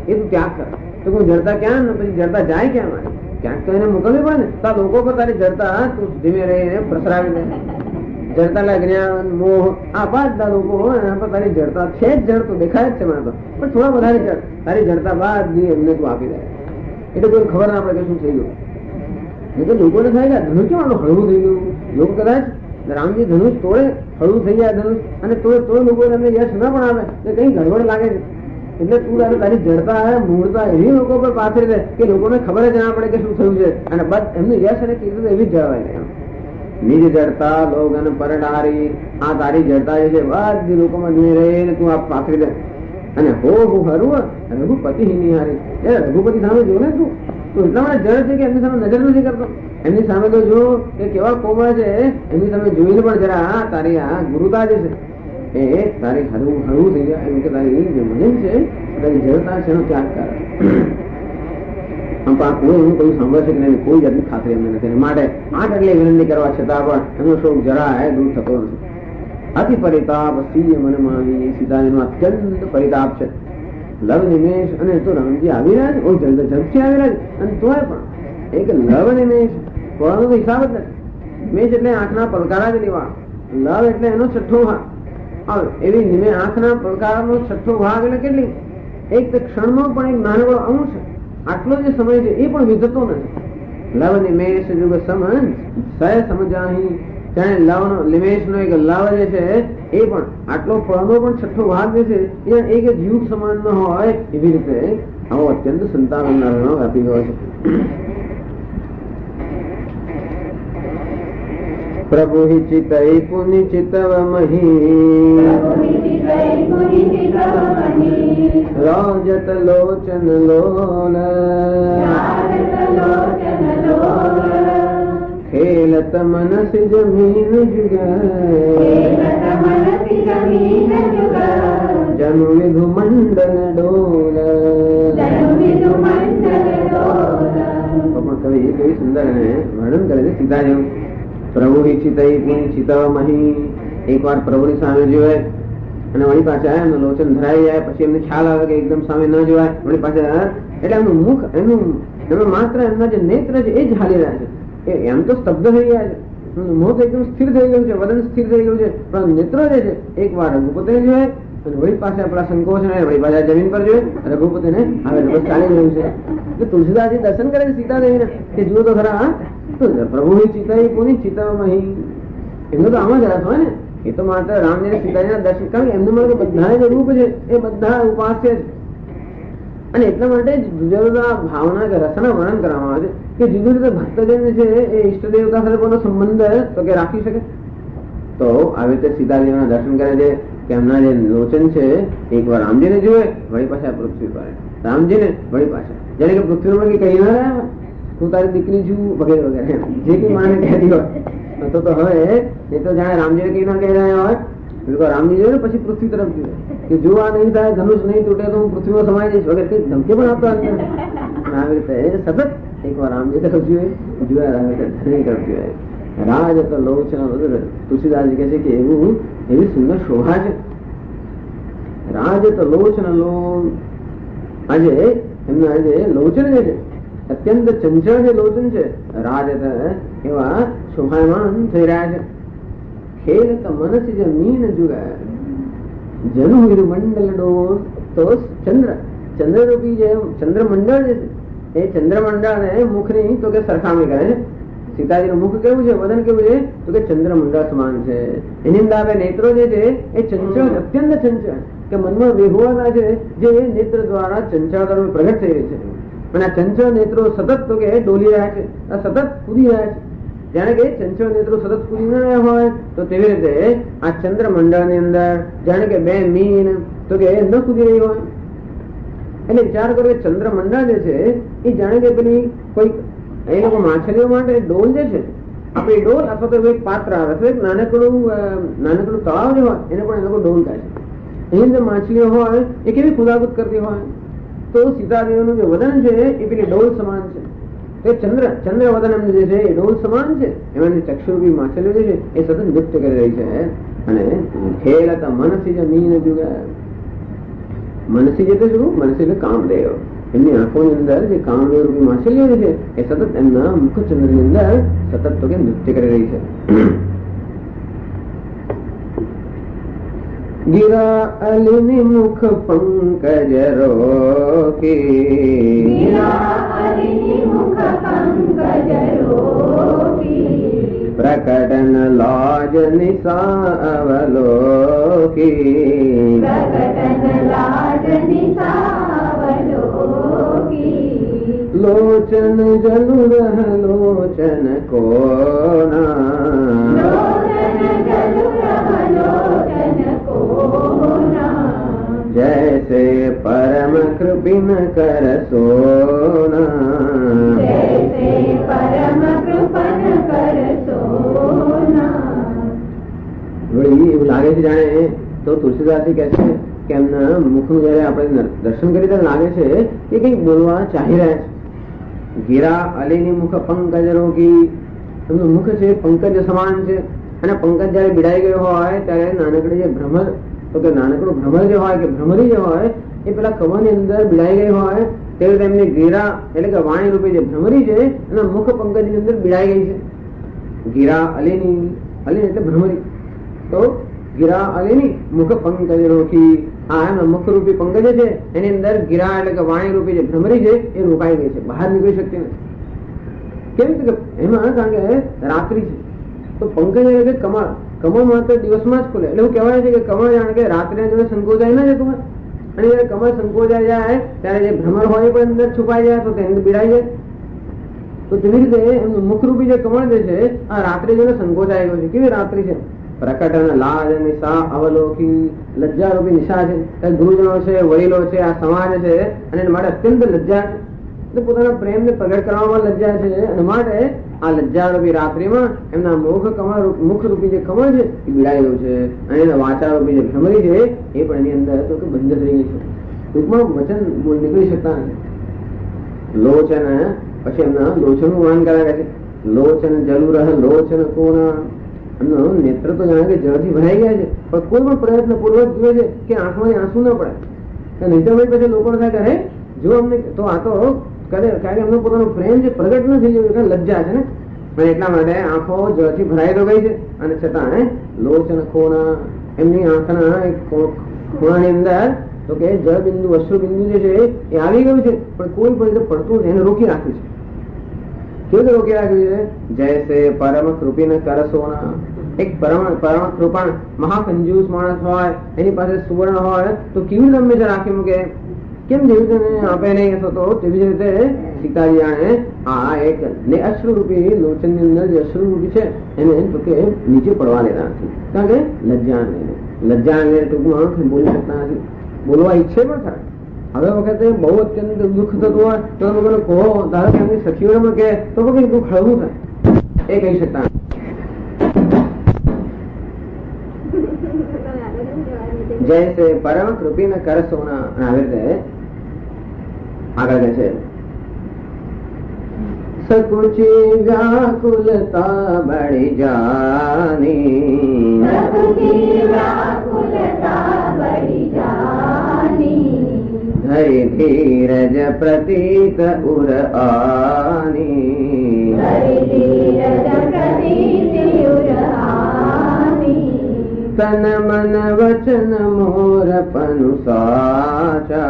એ તું ત્યાગ કર. તો હું જડતા ક્યાં, પછી જડતા જાય ક્યાં? માટે ક્યાંક તો એને મોકલવી પડે ને. તો આ લોકો પર તારી જડતા તું ધીમે રહીને પ્રસરાવી દે. જડતા જ્ઞાન મોહ આ બધા લોકો હોય એના પર તારી જડતા છે જ, જડ તો દેખાય જ છે મને તો, પણ થોડા વધારે જડ તારી જડતા બાદ એમને તું આપી દે એટલે કોઈ ખબર ના પડે કે શું થઈ ગયું. એ તો લોકોને થાય કે ધનુષ કેમ આટલું હળવું થઈ ગયું. લોકો કદાચ રામજી ધનુષ તોડે, હળવું થઈ જાય ધનુષ, અને તો લોકો એમને યશ ના પણ આવે કે કઈ ગડબડ લાગે છે. એટલે તું તારી જડતા મૂળતા એવી લોકો પર પાથરી દે કે લોકોને ખબર જ ના પડે કે શું થયું છે, અને બસ એમનું યશ અને કીધું એવી જ જળવાય ને. નિજ જડતા લોગન પરડારી, આ તારી જડતા જે છે બધી લોકોમાં જોઈ રહીને તું આ પાથરી દે. અને હો હું હરવું રઘુપતિ નિહારી, રઘુપતિ સામે જો ને તું એટલા માટે જડ છે કે એમની સામે નજર નથી કરતો. એમની સામે તો જો કે કેવા કોમળ છે, એમની સામે જોઈને પણ જરા તારી આ ગુરુતા જે છે એ તારી હળવું થઈ જાય. એમ કે તારી જે મનન છે તારી જડતા છે એનો ત્યાગ કર. કોઈ એનું કયું સાંભળશે કે નહીં, કોઈ જાતની ખાતરી એમને નથી. માટે આટલી વિનંતી કરવા છતાં પણ એનો શોક જરા દૂર થતો નથી. અતિ પરિતાપ સિંહ મન માની, સીતાજીનો અત્યંત પરિતાપ છે. લવ નિમેષ, અને તો રામજી આવી રહ્યા છે, ઝડપથી આવી રહ્યા છે, અને તોય પણ એક લવ નિમેષ કોનો હિસાબ જ નથી. નિમેષ એટલે આંખના પલકારા જ લેવા, લવ એટલે એનો છઠ્ઠો ભાગ. એવી આંખના પલકારાનો છઠ્ઠો ભાગ એટલે કેટલી, એક ક્ષણમાં પણ એક નાનકડો અંશ, આટલો જે સમય છે એ પણ વિધતો નથી. લવ નિમેષ જુગ સમન સય સમજાહી, ત્યારે લવ નો નિમેષ નો એક લવ જે છે એ પણ આટલો ફળનો પણ છઠ્ઠો ભાગ જે છે એ એક યુગ સમાન ન હોય એવી રીતે આવો અત્યંત સંતાન વ્યાપી ગયો છે. પ્રભુ હિ ચિતઈ પુનિ ચિતવ મહી, રાજત લોચન લોલ, ખેલત મનસ જમીન જુગ, જનુ વિધુ મંડલ ડોલ. પણ કવિ એ કેવી સુંદર વર્ણન કરે છે સીધા જેવું. પ્રભુ ચિતઈ પુનિ ચિતવ મહી, એક વાર પ્રભુની સામે જોયે અને વળી પાછા એમનું લોચન ધરાઈ જાય, પછી એમને ખ્યાલ આવે કે એકદમ સામે ન જોવાય, વળી પાછા એટલે એમનું મુખ એનું માત્ર એમના જે નેત્ર છે એ જ હાલી રહ્યા છે. એમ તો સ્તબ્ધ થઈ ગયા છે, મુખ એકદમ સ્થિર થઈ ગયું છે, વદન સ્થિર થઈ ગયું છે, પણ નેત્રો જે છે એક વાર રઘુપતિને જોયે અને વળી પાસે આપણા સંકોચ ને વળી પાછા જમીન પર જોયે રઘુપતિને હવે બસ ચાલી રહ્યું છે. તુલસીદાસજી દર્શન કરે છે સીતાદેવીને કે જુઓ તો ખરા, પ્રભુ ચિતઈ પુનિ ચિતવ મહી, એમનો તો આમાં જ રસ હોય ને. એ તો માત્ર રામજી સીતાજીના દર્શન, કારણ કે એમનું મને બધા જે રૂપ છે એ બધા ઉપાસ્ય છે. અને એટલા માટે જુદા જુદા ભાવના કે રસના વર્ણન કરવામાં આવે છે કે જુદી રીતે ભક્તજન છે એ ઈષ્ટ દેવતા સાથે કોનો સંબંધ તો કે રાખી શકે. તો આવી રીતે સીતાજીના દર્શન કરે છે કે એમના જે લોચન છે એકવાર રામજીને જુએ, વળી પાછા પૃથ્વી પર રામજીને, વળી પાછા જેને કે પૃથ્વી પર કઈ ના રહ્યા, હું તારી દીકરી છું વગેરે વગેરે જે કઈ માને કહેતી હોય. તો હવે એ તો જાણે રામજીને કઈ ના કહી રહ્યા હોય, રામજી જોયું ને પછી પૃથ્વી તરફ જોઈએ કે જો આ નહીં થાય, ધનુષ નહીં તૂટે તો હું પૃથ્વીમાં સમાઈ જઈશ વગેરે કઈ ધમકી પણ આપતા આવી રીતે સતત એકવાર રામજી તરફ જોયા ધણી તરફ જોયા. રાજ તો લોચન, તુલસીદાસજી કહે છે કે એવું એવી સુંદર શોભા છે. રાજ તો લોચન લો, આજે એમના જે લોચન જે છે અત્યંત ચંચળ જે લોચન છે રાજ એવા શોભાયમાન થઈ રહ્યા છે. ખેલ મનસી જે મીન જુગાય જનુ મંડળ ડોર, તો ચંદ્રરૂપી જે ચંદ્રમંડળ જે છે એ ચંદ્રમંડળ ને મુખની તો કે સરખામણી કરે છે. સીતાજીનું મુખ કેવું છે, વદન કેવું છે તો કે ચંદ્રમંડળ સમાન છે. એની અંદર આપણે નેત્રો જે છે એ ચંચળ, અત્યંત ચંચળ કે મનમાં વિહુવાના છે જે નેત્ર દ્વારા ચંચળતા પ્રગટ થઈ રહી છે. અને આ ચંચળ નેત્રો સતત તો કે ડોલી રહ્યા છે, સતત કૂદી રહ્યા છે. જાણે કે ચંચળ નેત્રો સતત કૂદી ના રહ્યા હોય તો તેવી રીતે આ ચંદ્રમંડળ ની અંદર જાણે કે બે મીન તો કે ન કૂદી રહી હોય. એટલે વિચાર કરો કે ચંદ્રમંડળ જે છે એ જાણે કે પેલી કોઈ એ લોકો માછલીઓ માટે ડોલ જે છે, આપણી ડોલ અથવા તો એક પાત્ર આવે છે, નાનકડું તળાવ જે હોય એને પણ એ લોકો ડોલ કહે છે. એની અંદર માછલીઓ હોય એ કેવી કુદાકુદ કરતી હોય. તો સીતાદેવીનું જે વદન છે એ પેલી ડોલ સમાન છે. ચંદ્ર વદન એમનું જે છે એ ડોલ સમાન છે. એમાં ચક્ષુરૂપી માછલીઓ જે છે એ સતત નૃત્ય કરી રહી છે. અને ખેલતા મનસી જે મીન જુગા, મનસી જે શું, મનસી એટલે કામદેવ, એમની આંખોની અંદર જે કામદેવ રૂપી માછલીઓ જે છે એ સતત એમના મુખચંદ્ર ની અંદર સતત તો કે નૃત્ય કરી રહી છે. ગિરા અલિની મુખ પંકજ રોકી, પ્રકટન લાજ નિશા અવલોકી, લોચન જલુ રહ લોચન કોના, जैसे परम कृपिन कर सोना, जैसे परम कृपन कर सोना. એવું લાગે છે જાણે તો તુલસીદાસજી કહે છે કે એમના મુખનું જયારે આપણે દર્શન કરી ત્યારે લાગે છે કે કઈક બોલવા ચાહી રહ્યા છે. ગીરા અલીની મુખ પંકજ રોગી, એમનું મુખ છે પંકજ સમાન છે. અને પંકજ જયારે બિડાઈ ગયો હોય ત્યારે નાનકડી જે ભ્રમર તો કે નાનકડું ભ્રમર જે હોય કે ભ્રમરી જે હોય એ પેલા કમળની અંદર બિડાઈ ગઈ હોય તેવી રીતે એમની ગીરા એટલે કે વાણી રૂપી જે ભ્રમરી છે એના મુખ પંકજ ની અંદર બિડાઈ ગઈ છે. ગીરા અલીની, અલી એટલે ભ્રમરી, તો ગીરા અલીની મુખ પંકજ રોકી, આ એમના મુખ રૂપી પંકજ છે એની અંદર ગીરા એટલે કે વાણી રૂપી જે ભ્રમરી છે એ રોકાઈ ગઈ છે, બહાર નીકળી શકતી નથી. કેમ કે એમાં કારણ કે રાત્રિ છે તો પંકજ એટલે કે કમળ, કમળ માત્ર દિવસમાં જ ખુલે. એટલે એવું કહેવાય છે કે કમળ જાણે કે રાત્રે જોડે સંકોચાય ના જતું હોય, અને જયારે કમળ સંકોચાઈ જાય ત્યારે જે ભ્રમર હોય પણ અંદર છુપાઈ જાય તો તેની બિડાઈ જાય. તો તેવી રીતે એમનું મુખરૂપી જે કમળ જે છે આ રાત્રે જોડે સંકોચાઈ ગયો છે. કેવી રાત્રિ છે? પ્રકટ અને લાજ નિશા અવલોકી, લજ્જારૂપી નિશા છે. ગુરુજનો છે, વડીલો છે, આ સમાજ છે અને એના માટે અત્યંત લજ્જા છે. પોતાના પ્રેમ ને પ્રગટ કરવામાં લજ્જા છે અને માટે આ લજ્જારૂપી રાત્રિમાં એમના મુખ રૂપી જે કમળ છે એ બિડાઈ ગયું છે. અને એના વાચારૂપી જે ભ્રમરી છે એ પણ એની અંદર તો કે બંધ થઈ ગઈ છે. ટૂંકમાં વચન નીકળી શકતા નથી. લોચન, પછી એમના લોચનનું વર્ણન કરાવે છે. લોચન જલુ રહ લોચન કોના, એમનું નેત્ર તો જાણે કે જળથી ભરાઈ ગયા છે પણ કોઈ પણ પ્રયત્ન પૂર્વક જુએ છે કે આંખમાંથી આંસુ ન પડે. નહીં તો પછી લોકો થાય કરે જો અમને તો આ તો કરે, કારણ કે એમનો પોતાનો પ્રેમ જે પ્રગટ ન થઈ ગયો લજ્જા છે ને, પણ એટલા માટે આંખો જળથી ભરાઈ તો ગઈ છે. અને છતાં લોચન ખોના, એમની આંખના ખૂણાની અંદર તો કે જળ બિંદુ, અશ્રુ બિંદુ જે છે એ આવી ગયું છે પણ કોઈ પણ પડતું એને રોકી રાખ્યું છે. કેવું રોકી રાખ્યું છે? જૈસે પરમ કૃપિન કર સોના, એક પરમ કૃપા મહાકંજૂસ માણસ હોય, એની પાસે સુવર્ણ હોય તો કેવી રીતે હંમેશા રાખી મૂકે? કેમ જેવી રીતે આપે નહીં તો તેવી રીતે સીતાજી જાણે આ એક ને અશ્રુરૂપી લોચન ની અંદર જે અશ્રુરૂપી છે એને તો કે નીચે પડવા લેતા નથી, કારણ કે લજ્જા લઈને ટૂંકમાં બોલી શકતા નથી, બોલવા ઈચ્છે પણ થાય. હવે વખતે બહુ અત્યંત દુઃખ થતું હોય તો લોકોને કહો, ધારો કે એમની સખીઓને કહે તો કઈ દુઃખ હળવું થાય, એ કહી શકતા નથી. जैसे परम कृपी न कर सोना आगे कैसे सकुची व्याकुलता बड़ी जानी, धरि धीरज प्रतीत उर आनी, तन मन वचन मोर पनु साचा,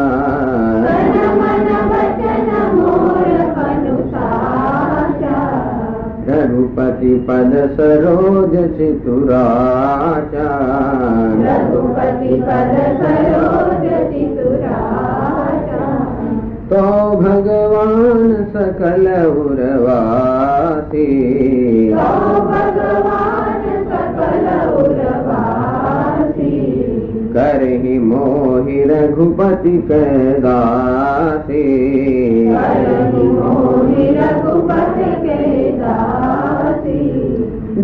रघुपति पद सरोज चितुराचा, तो भगवान सकल उर्वासी, करहि मोहि रघुपति कैदासी,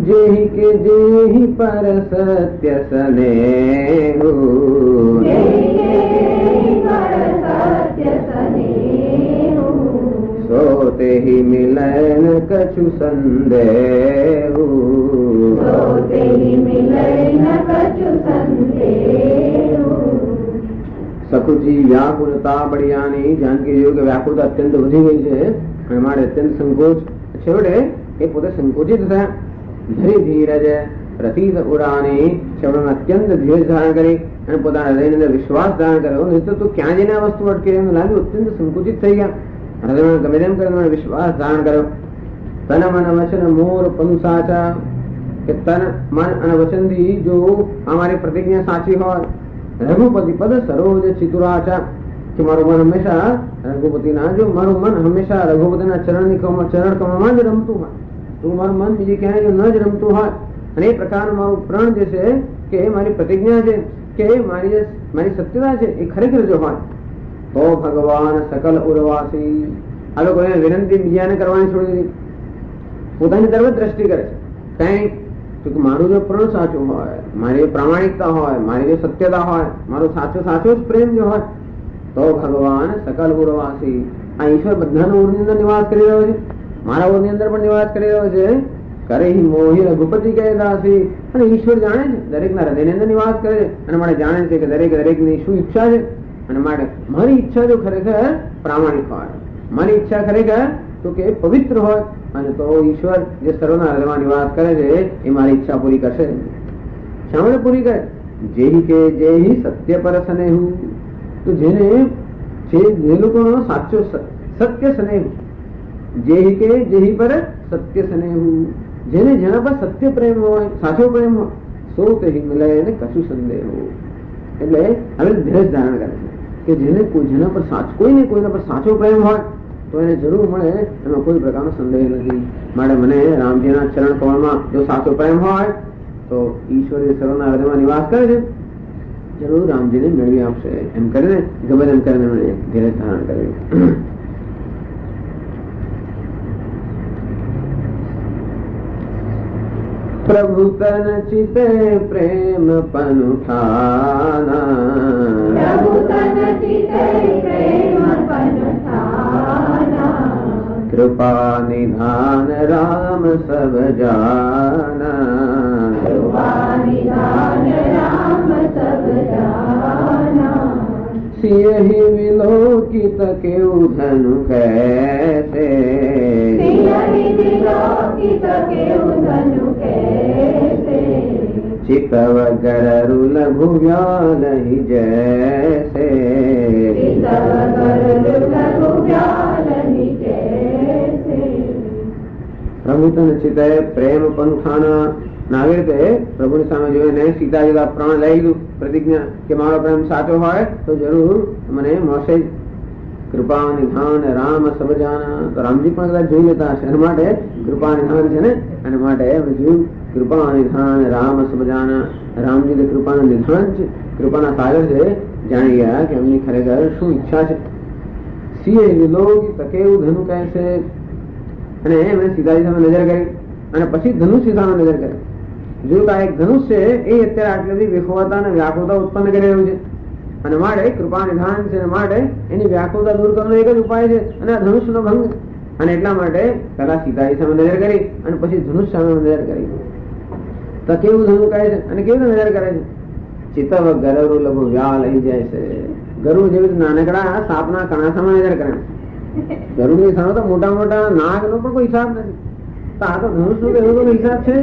जेहि के जेहि पर सत्य स्नेहु, सोते ही मिलन कछु संदेहु, સખુજી વ્યાકુળતા બળિયાની જાનકી યોગ વ્યાકુળતા અત્યંત વધી ગઈ છે અને મારે અત્યંત સંકોચ, છેવટે એ પોતે સંકોચિત થયા. ધરી ધીરજ પ્રતીત ઉરાની, છેવટે અત્યંત ધીરજ ધારણ કરી અને પોતાના હૃદયની અંદર વિશ્વાસ ધારણ કર્યો. નહીં તો ક્યાં જઈને આ વસ્તુ અટકે એમ લાગ્યું, અત્યંત સંકુચિત થઈ ગયા. હૃદયમાં ગમે તેમ કરીને વિશ્વાસ ધારણ કર્યો. તન મન વચન મોર પન સાચા, કે તન મન અને વચનથી જો અમારી પ્રતિજ્ઞા સાચી હોય, રઘુપતિ પદ સરોજ ચિતુરાચા, કે મારું મન હંમેશા રઘુપતિના, જો મારું મન હંમેશા રઘુપતિના ચરણ કમળમાં જ રમતું હોય, તો મારું મન બીજી ક્યાંય જો ન જ રમતું હોય, અને એ પ્રકાર મારું પ્રણ જે છે કે મારી પ્રતિજ્ઞા છે કે મારી સત્યતા છે એ ખરેખર જો હોય તો ભગવાન સકલ ઉર્વાસી. આ લોકો વિનંતી બીજાને કરવાની છોડી દીધી, પોતાની તરફ દ્રષ્ટિ કરે છે. કઈ મારું જો પ્રણ સાચું હોય, મારી પ્રામાણિકતા હોય, મારી જો સત્યતા હોય, મારો સાચો જ પ્રેમ જો હોય તો ભગવાન સકલ ઉર્વાસી. આ ઈશ્વર બધાના ઉરની અંદર નિવાસ કરી રહ્યો છે, મારા ઉરની અંદર પણ નિવાસ કરી રહ્યો છે. કરે મોહી રઘુપતિ કહે દાસી, અને ઈશ્વર જાણે છે, દરેકના હૃદયની અંદર નિવાસ કરે છે અને માટે જાણે છે કે દરેકની શું ઈચ્છા છે. અને માટે મારી ઈચ્છા જો ખરેખર પ્રામાણિક હોય, મારી ઈચ્છા ખરેખર તો કે પવિત્ર હોય, અને તો ઈશ્વર જે સર્વના હૃદયમાં નિવાસ કરે છે એ મારી ઈચ્છા પૂરી કરશે. શા માટે પૂરી કરે? જેહી કે જેહી સત્ય પર સ્નેહુ, તો જે લોકોનો સાચો સત્ય સ્નેહ, જેહી કે જેહી પર સત્ય સ્નેહુ, જેના પર સત્ય પ્રેમ હોય, સાચો પ્રેમ હોય, સો તે મિલે ને કશું સંદેહ હોય. એટલે હવે ધીરજ ધારણ કરે છે કે જેના પર કોઈના પર સાચો પ્રેમ હોય તો એને જરૂર મળે, એમાં કોઈ પ્રકારનો સંદેહ નથી. માટે મને રામજીના ચરણ કમળમાં જો સાચો પ્રેમ હોય તો ઈશ્વર સર્વના હૃદયમાં નિવાસ કરે છે, જરૂર રામજીને મેળવી આપશે. એમ કરીને ગમે એમ કરીને મને ધીરજ ધારણ કર્યું. प्रभु तन चिते प्रेम पनुठाना, कृपा निधान राम सब जाना, सियहि विलोकित केउ धनु कैसे, चितव गररु लघु व्यालहि जैसे, प्रभु तन चितय प्रेम पंथाना, આવી રીતે પ્રભુની સામે જોઈને સીતાજી પ્રાણ લઈ લીધું, પ્રતિજ્ઞા કે મારો પ્રેમ સાચો હોય તો જરૂર મને મળશે જ. કૃપા નિધાન રામ સબ જાના, તો રામજી પણ કદાચ જોઈ લેતા હશે, એના માટે કૃપા નિધાન છે ને, એના માટે એમણે જોયું કૃપા નિધાન રામ સબ જાના. રામજી તો કૃપાના નિધાન છે, કૃપાના સાગર છે, જાણી ગયા કે એમની ખરેખર શું ઈચ્છા છે. સિંહે વિલોક તકેવું ધનુ કહે છે, અને એમણે સીતાજી સામે નજર કરી અને પછી ધનુષ્ય સામે નજર કરી. જો કે એક ધનુષ છે એ અત્યારે આટલી બધી વિખવતા અને વ્યાકુળતા ઉત્પન્ન કરી રહ્યું છે, અને માટે કૃપા નિધાન છે, માટે એની વ્યાકુળતા દૂર કરવાનો એક જ ઉપાય છે, અને આ ધનુષનો ભંગ. અને એટલા માટે પેલા સીતાજી સામે નજર કરી અને પછી ધનુષ સામે નજર કરી. તો કેવું ધનુ કહે છે અને કેવી રીતે નજર કરે છે? ચિતવ ગરુ લઘુ વ્યા લઈ જાય છે. ગરુ જેવી નાનકડા સાપના કણા સામે નજર કરે. ગરુડની સામે તો મોટા મોટા નાગ નો પણ કોઈ હિસાબ નથી. તો આ તો ધનુષ નો એવો કોઈ હિસાબ છે.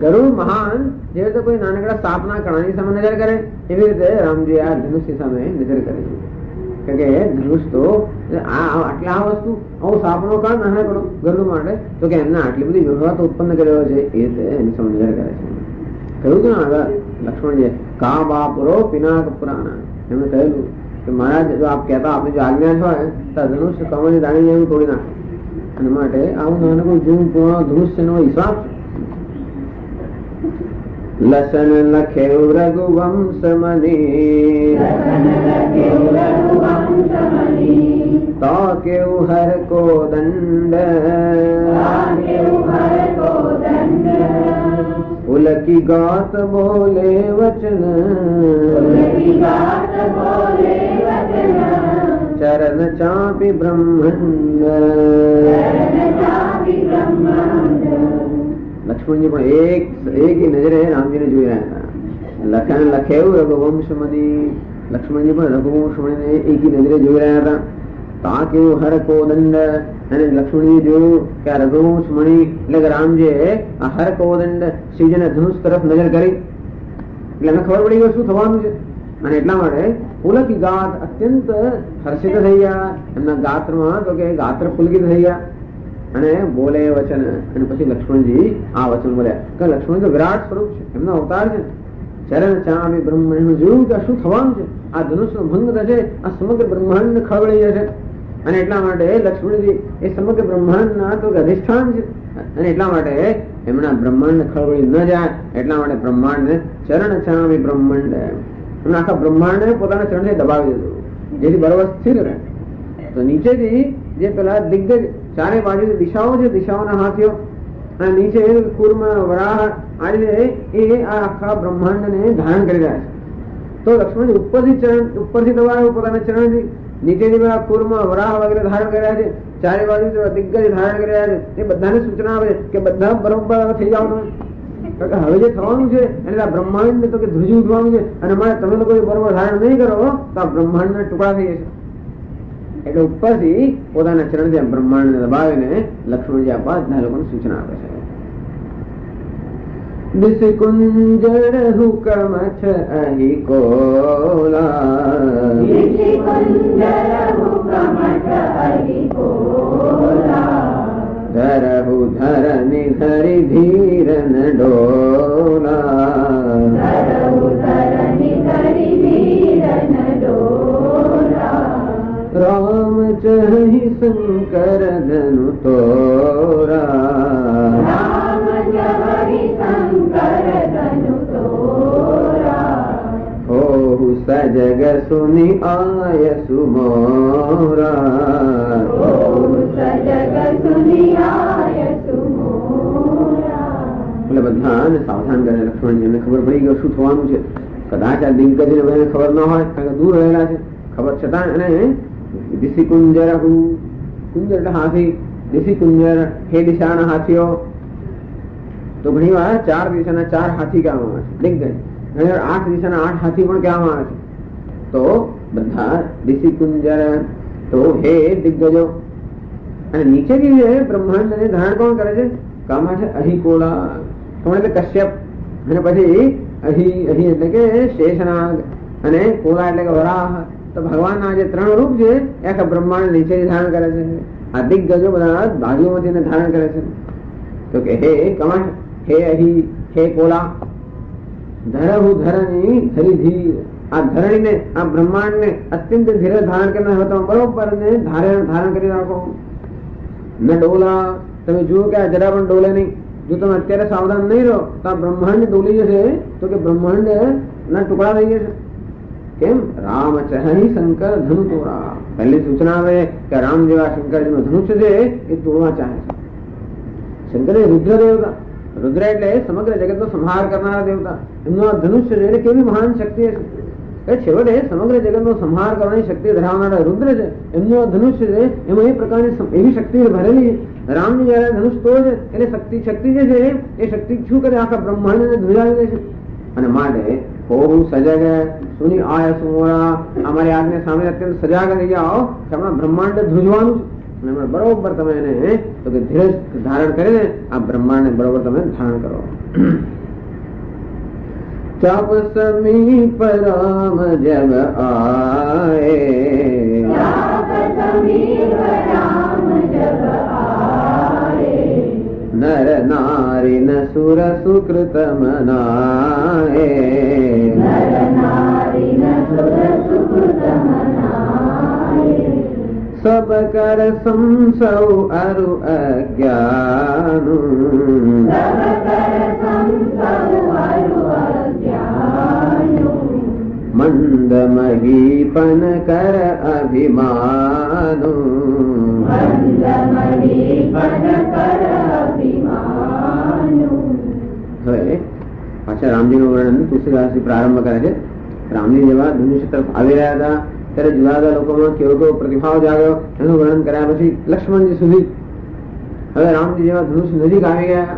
ગરુડ મહાન જેવી રીતે કોઈ નાનકડા સાપના કણાની સામે નજર કરે, એવી રીતે રામજી આ ધનુષની સામે નજર કરે છે. કે ધનુષ તો આટલા આ વસ્તુ આવો સાપનો કણ નાનકડો ગરુડ માટે, તો કે એમને આટલી બધી વ્યવહાર ઉત્પન્ન કર્યો છે, એ રીતે એની સામે નજર કરે છે. કહ્યું હતું ને આગળ લક્ષ્મણજી કા બાપુરો પિનાક પુરાણા, એમણે કહેલું કે મહારાજ જો આપ કહેતા આપની જો આજ્ઞા હોય તો ધનુષ કમળની દાણી એવું તોડી નાખે. અને માટે આવું નાનકડું જૂન પૂર્ણ ધનુષ નો હિસાબ છે. લસન લખેવ રઘુવંશ મની, તો કેવું હર કો દંડ, ઉલકી ગાત બોલે વચન, ચરણ ચાપી બ્રહ્માંડ. લક્ષ્મણજી પણ એક નજરે રામજીને જોઈ રહ્યા હતા. લખન લખેવું રઘુવંશ મની, લક્ષ્મણજી પણ રઘુવંશ મણીને એક નજરે જોઈ રહ્યા હતા. તા કેવું હર કો દંડ, અને લક્ષ્મણજી જોયું કે આ રઘુવંશ મણી એટલે કે રામજી આ હર કો દંડ શ્રીજીના ધનુષ તરફ નજર કરી, એટલે એમને ખબર પડી ગઈ શું થવાનું છે. અને એટલા માટે પુલકી ગાત અત્યંત હર્ષિત થઈ ગયા. એમના ગાત્રમાં તો કે ગાત્ર પુલકિત થઈ ગયા અને બોલે વચન. અને પછી લક્ષ્મણજી આ વચન બોલ્યા કે લક્ષ્મણ તો વિરાટ સ્વરૂપ છે, એમનો અવતાર છે. ચરણ ચામી બ્રહ્માંડ જોયું કે શું થવાનું છે, આ ધનુષ નો ભંગ થશે, આ સમગ્ર બ્રહ્માંડ ખળબળી જશે. અને એટલા માટે લક્ષ્મણજી એ સમગ્ર બ્રહ્માંડના તો અધિષ્ઠાન છે, અને એટલા માટે એમના બ્રહ્માંડ ખળબળી ન જાય એટલા માટે બ્રહ્માંડ ચરણ ચામી બ્રહ્માંડ, એમના આખા બ્રહ્માંડ પોતાના ચરણથી દબાવી દીધું, જેથી બરોબર સ્થિર રહે. તો નીચેથી જે પેલા દિગ્ગજ ચારે બાજુ દિશાઓ છે, દિશાઓના હાથીઓ, અને નીચે કુર્મ વરાહ આજે એ આ આખા બ્રહ્માંડને ધારણ કરી રહ્યા છે. તો લક્ષ્મણજી ઉપરથી દબાવ્યો પોતાના ચરણથી, નીચેથી પેલા કુર્મ વરાહ વગેરે ધારણ કર્યા છે, ચારે બાજુ દિગ્ગજ ધારણ કરી રહ્યા છે. એ બધાને સૂચના આવે કે બધા બરોબર થઈ જાવ તમે, હવે જે થવાનું છે એટલે આ બ્રહ્માંડ તો કે ધ્રુજી ઉઠવાનું છે, અને મારે તમે લોકો બરોબર ધારણ નહીં કરો તો આ બ્રહ્માંડ ના ટુકડા થઈ જશે. એટલે ઉપરથી પોતાના ચરણથી બ્રહ્માંડ દબાવીને લક્ષ્મણજી આ બધા લોકોને સૂચના આપે છે. દિશ કુંજર હુકમ છ અહી કોલા, ધરહુ ધરની ધરી ધીરન ડોલા, રામ ચહી શંકર ધનુ તોરા, હોહુ સજગ સુની આય સુમોરા, એટલે બધાને સાવધાન કરે લક્ષ્મણજી. એમને ખબર પડી ગયો શું થવાનું છે. કદાચ આ દિગ્ગજને બધાને ખબર ન હોય કારણ કે દૂર રહેલા છે, ખબર છતાં અને દિશી કુંજર, કુંજર એટલે હાથી, દિશી કુંજર હે દિશાના હાથીઓ. તો ઘણી વાર 4 દિશાના 4 હાથી કહેવામાં આવે છે દિગ્ગજ, ઘણી વાર 8 દિશાના 8 હાથી પણ કહેવામાં આવે છે. તો બધા દિશી કુંજર, તો હે દિગ્ગજો. અને નીચેથી જે બ્રહ્માંડને ધારણ કોણ કરે છે? કામા છે અહિકોલા, કોણ એટલે કશ્યપ, અને પછી અહી એટલે કે શેષનાગ, અને કોલા એટલે કે વરાહ. તો ભગવાનના જે 3 રૂપ છે એ આખા બ્રહ્માંડ નીચે ધારણ કરે છે. આ દિગ્ગજો બધા બાજુઓમાંથી ધારણ કરે છે. તો કે હે કમાઠ, હે અહી હે કોલા ધરહુ ધરણી ધરી ધીર, આ ધરણીને આ બ્રહ્માંડને અત્યંત ધીરે ધારણ કરનાર હતો, બરોબર ને ધારણ કરી રાખો. ન ડોલા, તમે જુઓ કે આ જરા પણ ડોલે નહીં. જો તમે અત્યારે સાવધાન નહીં રહો તો આ બ્રહ્માંડ ડોલી જશે, તો કે બ્રહ્માંડ ના ટુકડા થઈ જશે. કેમ? રામ ચહી શંકર ધનુ તોરા. પહેલી સૂચના આવે કે રામ જેવા શંકરજીનું ધનુષ્ય છે એ તોડવા ચાહે છે. શંકર એ રુદ્ર દેવતા, રુદ્ર એટલે સમગ્ર જગતનો સંહાર કરનારા દેવતા. એમનું આ ધનુષ્ય છે એટલે કેવી મહાન શક્તિ છે. છેવટે સમગ્ર જગતનો સંહાર કરવાની શક્તિ ધરાવનારા રુદ્ર છે. એમનું આ ધનુષ્ય છે એમાં એ પ્રકારની એવી શક્તિ ભરેલી. રામની જયારે ધનુષ તોડે એટલે શક્તિ જે છે એ શક્તિ શું કરે? આખા બ્રહ્માંડને ધ્રુજાવી દે છે. અને માટે હું સજગ સુની આય સુમોરા, અમારી આજને સામે અત્યંત સજાગ થઈ જાઓ કે હમણાં બ્રહ્માંડ ધ્રુજવાનું છે. અને બરોબર તમે એને તો કે ધીરજ ધારણ કરીને આ બ્રહ્માંડને બરોબર તમે ધારણ કરો. ચાપ સમીપ રામ જગ આએ, નર નારી ન સુર સુકૃત મનાએ, સબ કર સંસૌ અરુ અજ્ઞાનુ, મંદ મહીપન કર અભિમાનુ, હવે પાછા રામજીનું વર્ણન તુલસીદાસજી પ્રારંભ કરે છે. રામજી જેવા ધનુષ્ય તરફ આવી રહ્યા હતા ત્યારે જુદા જુદા લોકોમાં કેવો કેવો પ્રતિભાવ જાગ્યો એનું વર્ણન કર્યા પછી લક્ષ્મણજી સુધી હવે રામજી જેવા ધનુષ્ય નજીક આવી ગયા.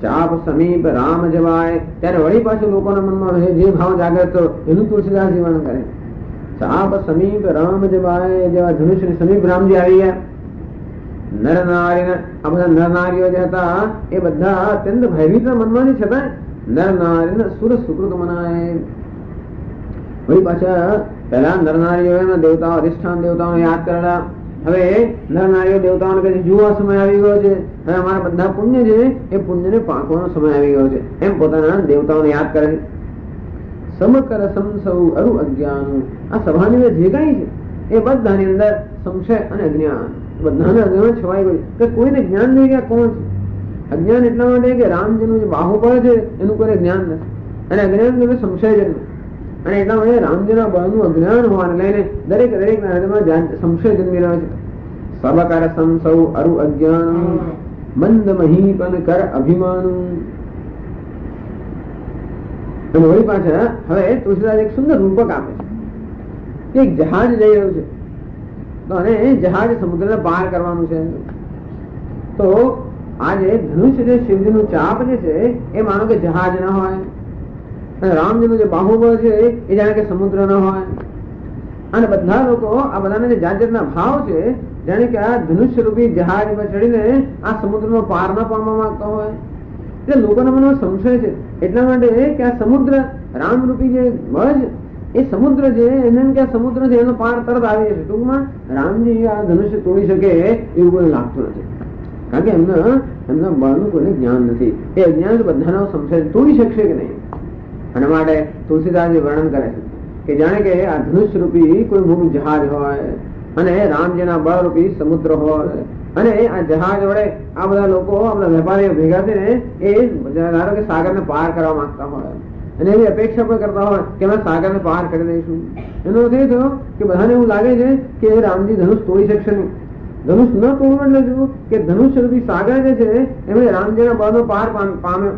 ચાપ સમીપ રામ જવાય ત્યારે વળી પાછું લોકોના મનમાં જે ભાવ જાગ્યો હતો એનું તુલસીદાસજી વર્ણન કરે. ચાપ સમીપ રામ જવાય, જેવા ધનુષ્યની સમીપ રામજી આવી ગયા. નર નારી, આ બધા નર નારીઓ જે હતા એ બધા અત્યંત ભયભીત મનમાં છતાં નર નારી સુર સુકૃત મનાય. વળી પાછા પહેલા નર નારીઓ દેવતાઓ અધિષ્ઠાન દેવતાઓને યાદ કરેલા. હવે નર નારીઓ દેવતાઓને કહે જુઓ સમય આવી ગયો છે, હવે અમારા બધા પુણ્ય છે એ પુણ્યને પાકવાનો સમય આવી ગયો છે એમ પોતાના દેવતાઓને યાદ કરે છે. સમકર સંસૌ અરુ અજ્ઞાન, આ સભાની અંદર જે કઈ છે એ બધાની અંદર સંશય અને અજ્ઞાન, બધાને અજ્ઞાન છવાઈ ગયું કે કોઈને જ્ઞાન નહીં કે કોણ છે. અજ્ઞાન એટલા માટે કે રામજીનું જે બાહુબળ છે એનું કોઈ જ્ઞાન નથી, અને અજ્ઞાન એટલે સંશય જન્મ. અને એટલા માટે રામજીના બળનું અજ્ઞાન હોવાને લઈને દરેક ના હૃદયમાં સંશય જન્મી રહ્યો છે. સબકર સંસૌ અરુ અજ્ઞાન, મંદ મહીપન કર અભિમાન. અને વળી પાછા હવે તુલસીદાસ એક સુંદર રૂપક આપે છે. એક જહાજ જઈ રહ્યું છે તો અને જહાજ સમુદ્રને પાર કરવાનું છે. તો આ જે ધનુષ્ય જે શિવજીનું ચાપ જે છે એ માનો કે જહાજ ના હોય, અને રામજીનું જે બાહુબળ છે એ જાણે કે સમુદ્ર ન હોય. અને બધા લોકો આ બધાના જે જાત જાતના ભાવ છે જાણે કે આ ધનુષ્ય રૂપી જહાજ પર ચડીને આ સમુદ્રનો પાર ન પામવા માંગતા હોય. એટલે લોકોના મનમાં સંશય છે એટલા માટે કે આ સમુદ્ર રામરૂપી જે બળ છે એ સમુદ્ર છે એને કે આ સમુદ્ર છે એનો પાર તરત આવી જશે. ટૂંકમાં રામજી આ ધનુષ્ય તોડી શકે એવું કોઈ લાગતું નથી, કારણ કે એમના બળનું કોઈને જ્ઞાન નથી. એ અજ્ઞાન બધાનો સંશય તોડી શકશે કે નહીં. અને માટે તુલસીદાસજી વર્ણન કરે છે કે જાણે કે આ ધનુષ્ય રૂપી કોઈ મોટું જહાજ હોય અને રામજીના બળ રૂપી સમુદ્ર હોય, અને આ જહાજ વડે આ બધા લોકો આ બધા વેપારીઓ ભેગા થઈને એ ધારો કે સાગરને પાર કરવા માંગતા હોય અને એવી અપેક્ષા પણ કરતા હોય કે અમે સાગરને પાર કરી દઈશું. એનો અર્થ એ થયો કે બધાને એવું લાગે છે કે રામજી ધનુષ તોડી શકશે નહીં. ધનુષ ન તોડવું એટલે શું કે ધનુષ્ય રૂપી સાગર જે છે એમણે રામજીના બળનો પાર પામ્યો.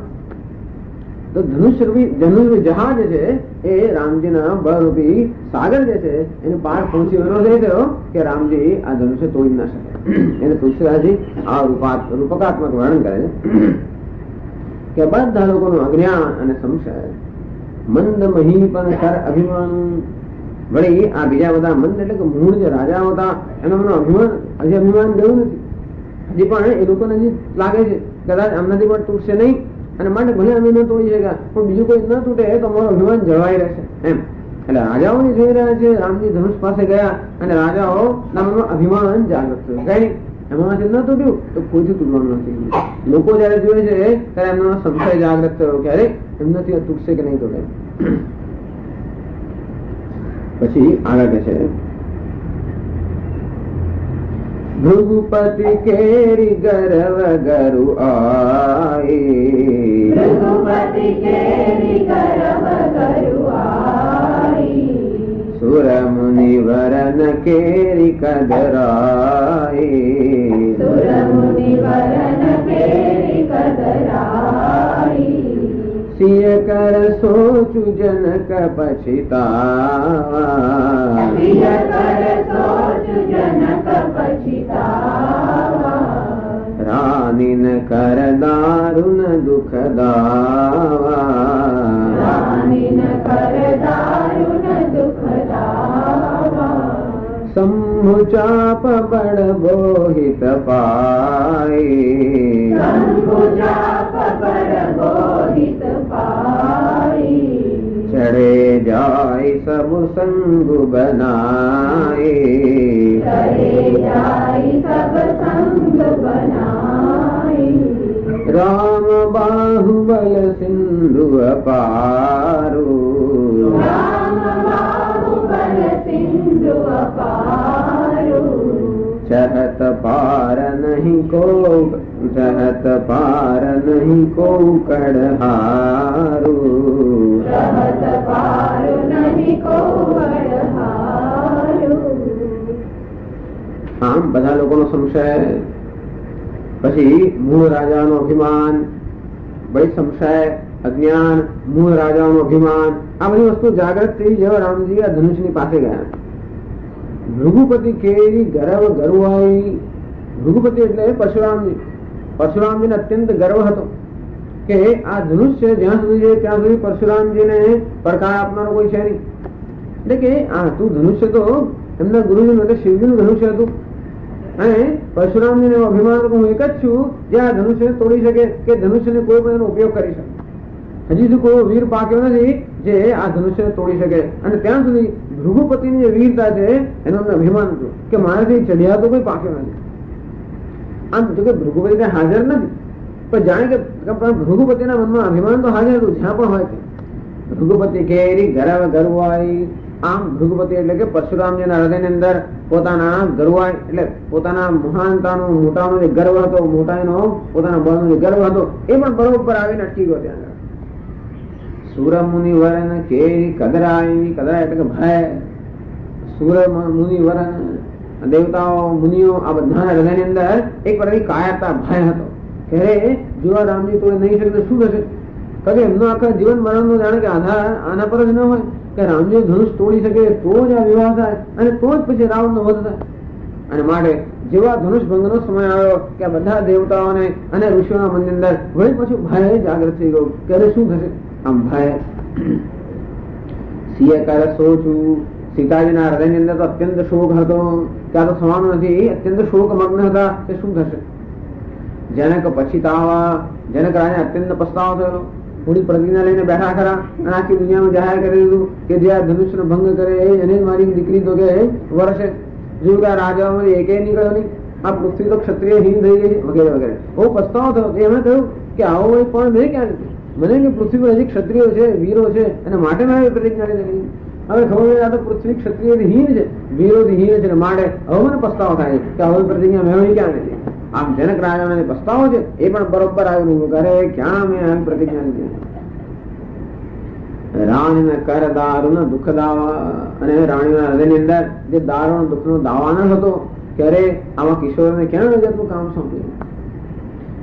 તો ધનુષ્ય જહાજ છે એ રામજીના બળરૂપી સાગર જે છે એને પાર પહોંચી એનો એ થયો કે રામજી આ ધનુષ્ય તોડી ના શકે. એને તુલસીદાસજી આ રૂપકાત્મક વર્ણન કરે છે કે બધા લોકોનું અજ્ઞાન અને સંશય, મંદ મહીપન કર અભિમાન. વળી આ બીજા બધા મંદ એટલે કે મૂળ જે રાજાઓ હતા એનો અભિમાન હજી અભિમાન ગયું નથી. હજી પણ એ લોકોને હજી લાગે છે કદાચ આમનાથી પણ તૂટશે નહીં, અને માટે ભલે અમે ન તોડી શક્યા પણ બીજું કોઈ ન તૂટે તો અમારું અભિમાન જળવાઈ રહેશે એમ. એટલે રાજાઓ જોઈ રહ્યા છે રામજી ધનુષ પાસે ગયા અને રાજાઓ નામનું અભિમાન જાગૃત થયું. કઈ એમાંથી ન તૂટ્યું તો કોઈથી તૂટવાનું નથી. લોકો જયારે જોયે છે ત્યારે એમનો સંશય જાગૃત થયો ક્યારે એમનાથી તૂટશે કે નહીં તૂટે. પછી આગળ કહે છે ભૃગુપતિ કેરી ગર્વ ગરુ આઈ, ભૃગુપતિ કેરી ગર્વ ગરુ આઈ, સુર મુનિ વરન કેરી કદરાઈ, સુર મુનિ વરન કેરી કદરાઈ, સિય કર સોચુ જનક પછિતાવા, સિય કર સોચુ જનક પછિતાવા, રાનીન કર દારુન દુઃખ દાવા, રાનીન કર દારુન દુઃખ દાવા, શંભુ ચાપ બળ બોહિત પાઈ, શંભુ ચાપ બળ બોહિત પાઈ, ચડે જાય સબ સંગુ બનાઈ, ચડે જાય સબ સંગ બનાઈ, રામ બાહુબલ સિંધુ અપારુ, રામ બાહુબલ સિંધુ અપારુ, ચહત પાર નહીં કો, ચહત પાર નહીં કો કડહારુ, રહત પારુ નહીં કો વડહારુ. આમ બધા લોકોનો સંશય. પછી મૂળ રાજાનો અભિમાન, ભાઈ સંશય, અજ્ઞાન, મૂળ રાજાનો અભિમાન, આ બધી વસ્તુ જાગૃત થઈ જેવા રામજી આ ધનુષની પાસે ગયા. ભૃગુપતિ કેરી ગર્વ ગરુવાઈ. ભૃગુપતિ એટલે પરશુરામજી. પરશુરામજીને અત્યંત ગર્વ હતો કે આ ધનુષ છે જ્યાં સુધી છે ત્યાં સુધી પરશુરામજીને પડકાર આપનારો કોઈ છે નહીં. એટલે કે આ તું ધનુષ્ય તો એમના ગુરુજીનું એટલે શિવજીનું ધનુષ્ય હતું અને પરશુરામજીને એવો અભિમાન હું એક જ છું જે આ ધનુષ્યને તોડી શકે, કે ધનુષ્યને કોઈ પણ એનો ઉપયોગ કરી શકે. હજી સુધી કોઈ વીર પાક્યો નથી જે આ ધનુષ્યને તોડી શકે. અને ત્યાં સુધી ભૃગુપતિની જે વીરતા છે એનું અમને અભિમાન હતું કે મારાથી ચઢિયા તો કોઈ પાક્યો નથી. આમ જો કે ભૃગુપતિ ત્યાં હાજર નથી પણ જાણે કે ભૃગુપતિના મનમાં અભિમાન તો હાજર હતું જ્યાં પણ હોય છે. ભૃગુપતિ કેરી ગર્વ ગરુવાઈ. આમ ભૃગુપતિ એટલે કે પરશુરામજીના હૃદયની અંદર પોતાના ગરુવાઈ એટલે પોતાના મહાનતાનો મોટાનો જે ગર્વ હતો, મોટાઈનો પોતાના બળનો જે ગર્વ હતો એ પણ બરોબર આવીને અટકી ગયો ત્યાં આગળ. સુર મુનિ વરન કેરી કદરાઈ. કદરાઈ એટલે કે ભય. સુર મુનિ વરન દેવતાઓ મુનિઓ આ બધાના હૃદયની અંદર એક પ્રકારની કાયરતા ભય હતો કે જો આ રામજી તોડી નહીં શકે તો શું થશે. કારણ કે એમનો આખા જીવન મરણનો જાણે કે આધાર આના પર જ ન હોય કે રામજી ધનુષ તોડી શકે તો જ આ વિવાહ થાય અને તો જ પછી રાવણનો વધ થાય. અને માટે જેવા ધનુષ ભંગનો સમય આવ્યો કે આ બધા દેવતાઓને અને ઋષિઓના મનની અંદર વળી પછી ભય જાગૃત થઈ ગયો કે અરે શું થશે. આમ ભય. સિંહ કર સોચું. સીતાજીના હૃદયની અંદર તો અત્યંત શોક હતો કે આ તો થવાનું નથી, અત્યંત શોક મગ્ન હતા કે શું થશે. જનક પછીતાવા. જનક રાજા અત્યંત પસ્તાવો થયો. થોડી પ્રતિજ્ઞા લઈને બેઠા ખરા અને આખી દુનિયામાં જાહેર કરી દીધું કે જે આ ધનુષ્યનો ભંગ કરે એને જ મારી દીકરી તો કે વર્ષે. જોયું કે આ રાજાઓમાંથી એકેય નીકળ્યો નહીં, આ પૃથ્વી તો ક્ષત્રિયહીન થઈ ગઈ વગેરે વગેરે. બહુ પસ્તાવો થયો. એમણે કહ્યું કે આવો પણ મેં ક્યાં નથી, મને કે પૃથ્વી પર હજી ક્ષત્રિયો છે, વીરો છે અને માટે મેં આવી પ્રતિજ્ઞા લીધી. હવે ખબર આ તો પૃથ્વી ક્ષત્રિયોથી હીન છે, વીરોથી હીન છે, માટે હવે મને પસ્તાવો થાય કે હવે પ્રતિજ્ઞા મેળવી ક્યાં નથી. આમ જનક રાજાને પસ્તાવો છે એ પણ બરોબર આવેલું કરે ક્યાં મેં આવી પ્રતિજ્ઞા લીધી. રાણીને કર દારૂનો દુઃખ દાવા. અને રાણીના હૃદયની અંદર જે દારૂનો દુઃખનો દાવાનો હતો કે અરે આવા કિશોરને ક્યાં જગતનું કામ સોંપ્યું.